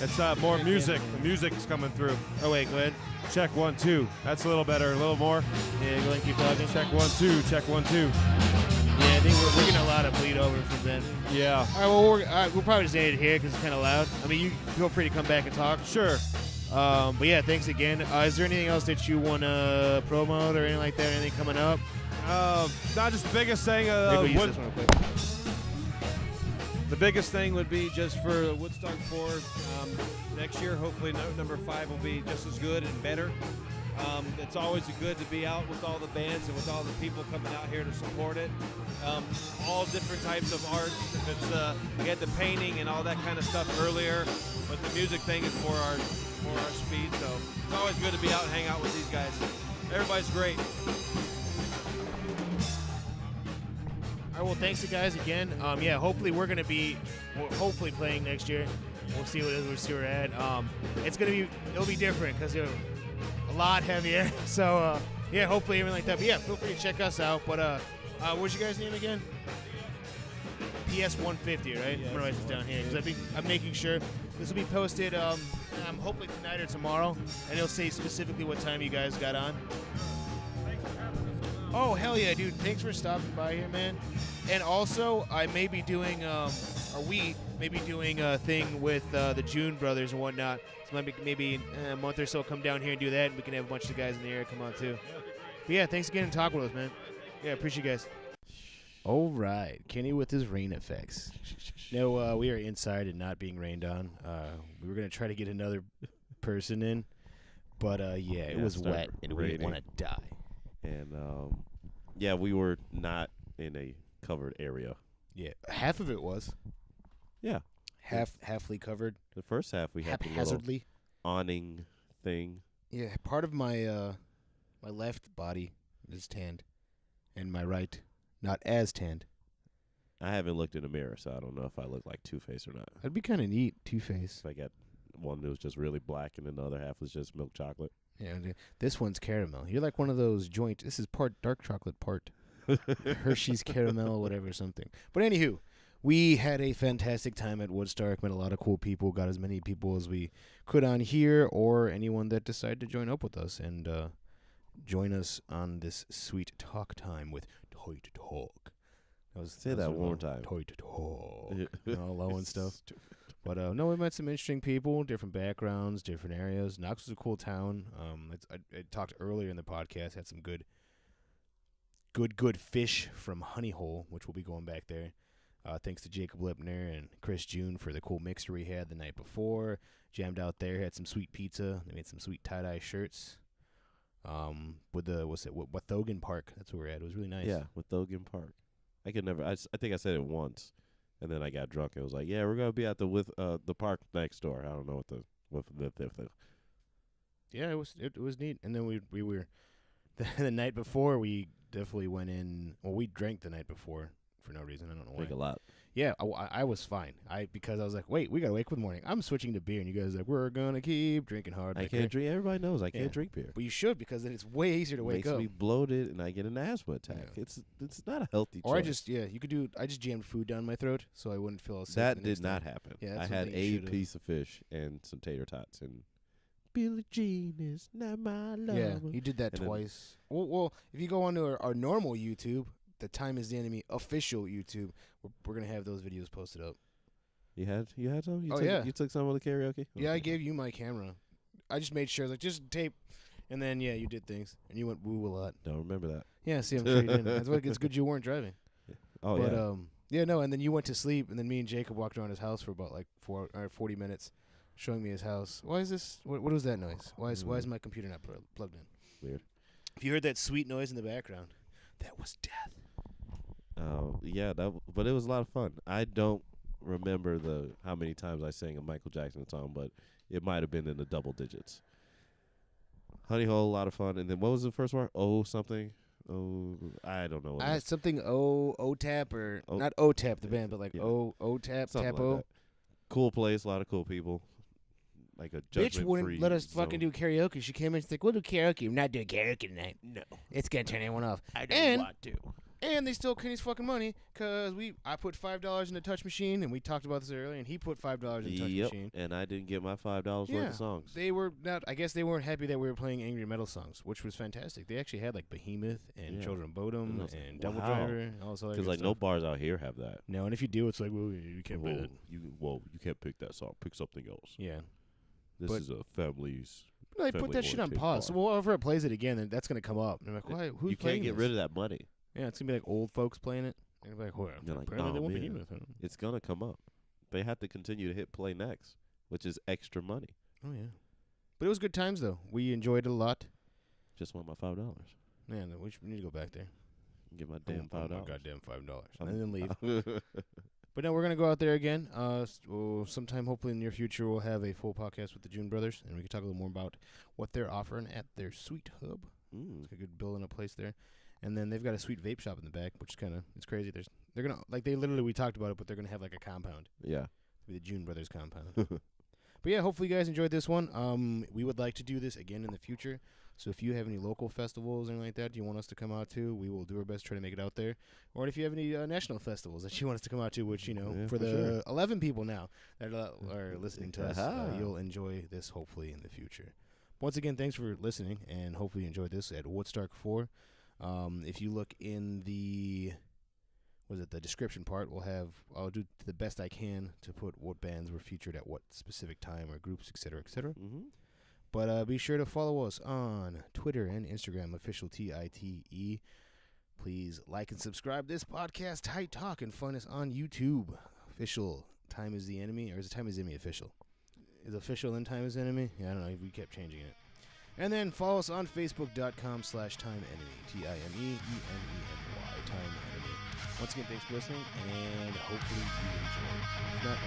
It's more music. The music's coming through. Oh, wait, go ahead. Check 1, 2. That's a little better. A little more. Yeah, go ahead and keep talking. Check 1, 2. Check 1, 2. Yeah, I think we're getting a lot of bleed over from then. Yeah. All right, well, we'll probably just end it here because it's kind of loud. I mean, you feel free to come back and talk. Sure. But yeah, thanks again. Is there anything else that you want to promote or anything like that? Anything coming up? Not just the biggest thing. Maybe we'll use this one real quick. The biggest thing would be just for Woodstarke 4 next year. Hopefully, number 5 will be just as good and better. It's always good to be out with all the bands and with all the people coming out here to support it. All different types of arts. If it's we had the painting and all that kind of stuff earlier, but the music thing is more our speed. So it's always good to be out and hang out with these guys. Everybody's great. All right, well, thanks, guys, again. Yeah, hopefully we're hopefully playing next year. We'll see what it is. We'll see where we're at. It'll be different because a lot heavier. So yeah, hopefully everything like that. But yeah, feel free to check us out. But what's your guys' name again? PS 150, right? I'm gonna write this down here because I'm making sure this will be posted hopefully tonight or tomorrow, and it'll say specifically what time you guys got on. Oh, hell yeah, dude. Thanks for stopping by here, man. And also, I may be doing, we may be doing a thing with the June Brothers and whatnot. So maybe in a month or so come down here and do that, and we can have a bunch of guys in the area come on, too. But yeah, thanks again for talking with us, man. Yeah, appreciate you guys. All right, Kenny with his rain effects. No, we are inside and not being rained on. We were going to try to get another person in, but yeah, it was wet, and we didn't want to die. And, yeah, we were not in a covered area. Yeah, half of it was. Yeah. Halfly covered. The first half we had the little awning thing. Yeah, part of my my left body is tanned, and my right not as tanned. I haven't looked in the mirror, so I don't know if I look like Two-Face or not. That'd be kind of neat, Two-Face. If I got one that was just really black, and then the other half was just milk chocolate. Yeah, this one's caramel. You're like one of those joint. This is part dark chocolate, part Hershey's caramel, whatever, something. But anywho, we had a fantastic time at Woodstarke. Met a lot of cool people. Got as many people as we could on here, or anyone that decided to join up with us and join us on this sweet talk time with Toy to Talk. Say that one more time. Toy to Talk. All low and stuff. But no, we met some interesting people, different backgrounds, different areas. Knox was a cool town. I talked earlier in the podcast. Had some good fish from Honey Hole, which we'll be going back there. Thanks to Jacob Lipner and Chris June for the cool mixer we had the night before. Jammed out there, had some sweet pizza. They made some sweet tie-dye shirts. With Wathogan Park. That's where we're at. It was really nice. Yeah, Wathogan Park. I think I said it once, and then I got drunk and was like, "Yeah, we're gonna be at the park next door." I don't know what the. Yeah, it was neat. And then we were the night before we definitely went in. Well, we drank the night before for no reason. I don't know why. Drink a lot. Yeah, I was fine. Because I was like, wait, we gotta wake up in the morning. I'm switching to beer, and you guys are like, we're gonna keep drinking hard. I can't drink. Everybody knows I can't drink beer. But you should, because then it's way easier to wake up. Makes me bloated, and I get an asthma attack. Yeah. It's not a healthy choice. Or I just jammed food down my throat so I wouldn't feel sick. That did not happen. Yeah, I had a piece of fish and some tater tots, and Billie Jean is not my lover. Yeah, you did that twice. Well, if you go on to our normal YouTube, the Time is the Enemy official YouTube, we're going to have those videos posted up. You had some? Yeah. You took some of the karaoke? Yeah, I gave you my camera. I just made sure, just tape, and then, yeah, you did things, and you went woo a lot. Don't remember that. Yeah, see, I'm sure you didn't. That's why it's good you weren't driving. Oh, but, yeah. Yeah, no, and then you went to sleep, and then me and Jacob walked around his house for about, 40 minutes, showing me his house. Why is this? What was that noise? Why is my computer not plugged in? Weird. If you heard that sweet noise in the background, that was death. Oh, yeah, but it was a lot of fun. I don't remember how many times I sang a Michael Jackson song, but it might have been in the double digits. Honey Hole, a lot of fun. And then what was the first one? Oh, something. Oh, I don't know. Something O-Tap or not O-Tap the band, but O-Tap, Tap O. Like cool place, a lot of cool people. Like a bitch wouldn't let us fucking do karaoke. She came in, she's like, we'll do karaoke. We're not doing karaoke tonight. No. It's going to turn everyone off. I don't want to. And they stole Kenny's fucking money because I put $5 in the touch machine, and we talked about this earlier, and he put $5 in the touch machine. And I didn't get my $5 worth of songs. They were not. I guess they weren't happy that we were playing angry metal songs, which was fantastic. They actually had Behemoth and Children of Bodom and Double Driver and all this other stuff. Because no bars out here have that. No, and if you do, it's like, well, you can't play that. You can't pick that song. Pick something else. Yeah. This is a family's. No, they put that shit on pause. So whenever it plays it again, then that's gonna come up. And I'm like, why? Who's you can't get rid of that money. Yeah, it's gonna be like old folks playing it. And like, well, you're like, apparently they won't be it's gonna come up. They have to continue to hit play next, which is extra money. Oh yeah, but it was good times though. We enjoyed it a lot. Just want my $5. Man, we need to go back there. Get my damn $5. Goddamn $5, and then leave. But no, we're gonna go out there again. Sometime, hopefully in the near future, we'll have a full podcast with the June Brothers, and we can talk a little more about what they're offering at their sweet hub. It's a good building a place there. And then they've got a sweet vape shop in the back, which is it's crazy. They're gonna we talked about it, but they're gonna have a compound. Yeah, the June Brothers compound. But yeah, hopefully you guys enjoyed this one. We would like to do this again in the future. So if you have any local festivals or anything like that you want us to come out to, we will do our best to try to make it out there. Or if you have any national festivals that you want us to come out to, which, you know, for the 11 people now that are listening to us, you'll enjoy this hopefully in the future. Once again, thanks for listening, and hopefully you enjoyed this at Woodstarke 4. If you look in the description part, I'll do the best I can to put what bands were featured at what specific time or groups, etc., etc. But be sure to follow us on Twitter and Instagram, official TITE. Please like and subscribe this podcast, Tight Talk, and find us on YouTube. Official Time is the Enemy, or is it Time is the Enemy official? Is official and Time is the Enemy? Yeah, I don't know. We kept changing it. And then follow us on Facebook.com/TimeEnemy. TimeEnemy. Time Enemy. Once again, thanks for listening, and hopefully you enjoy. If not,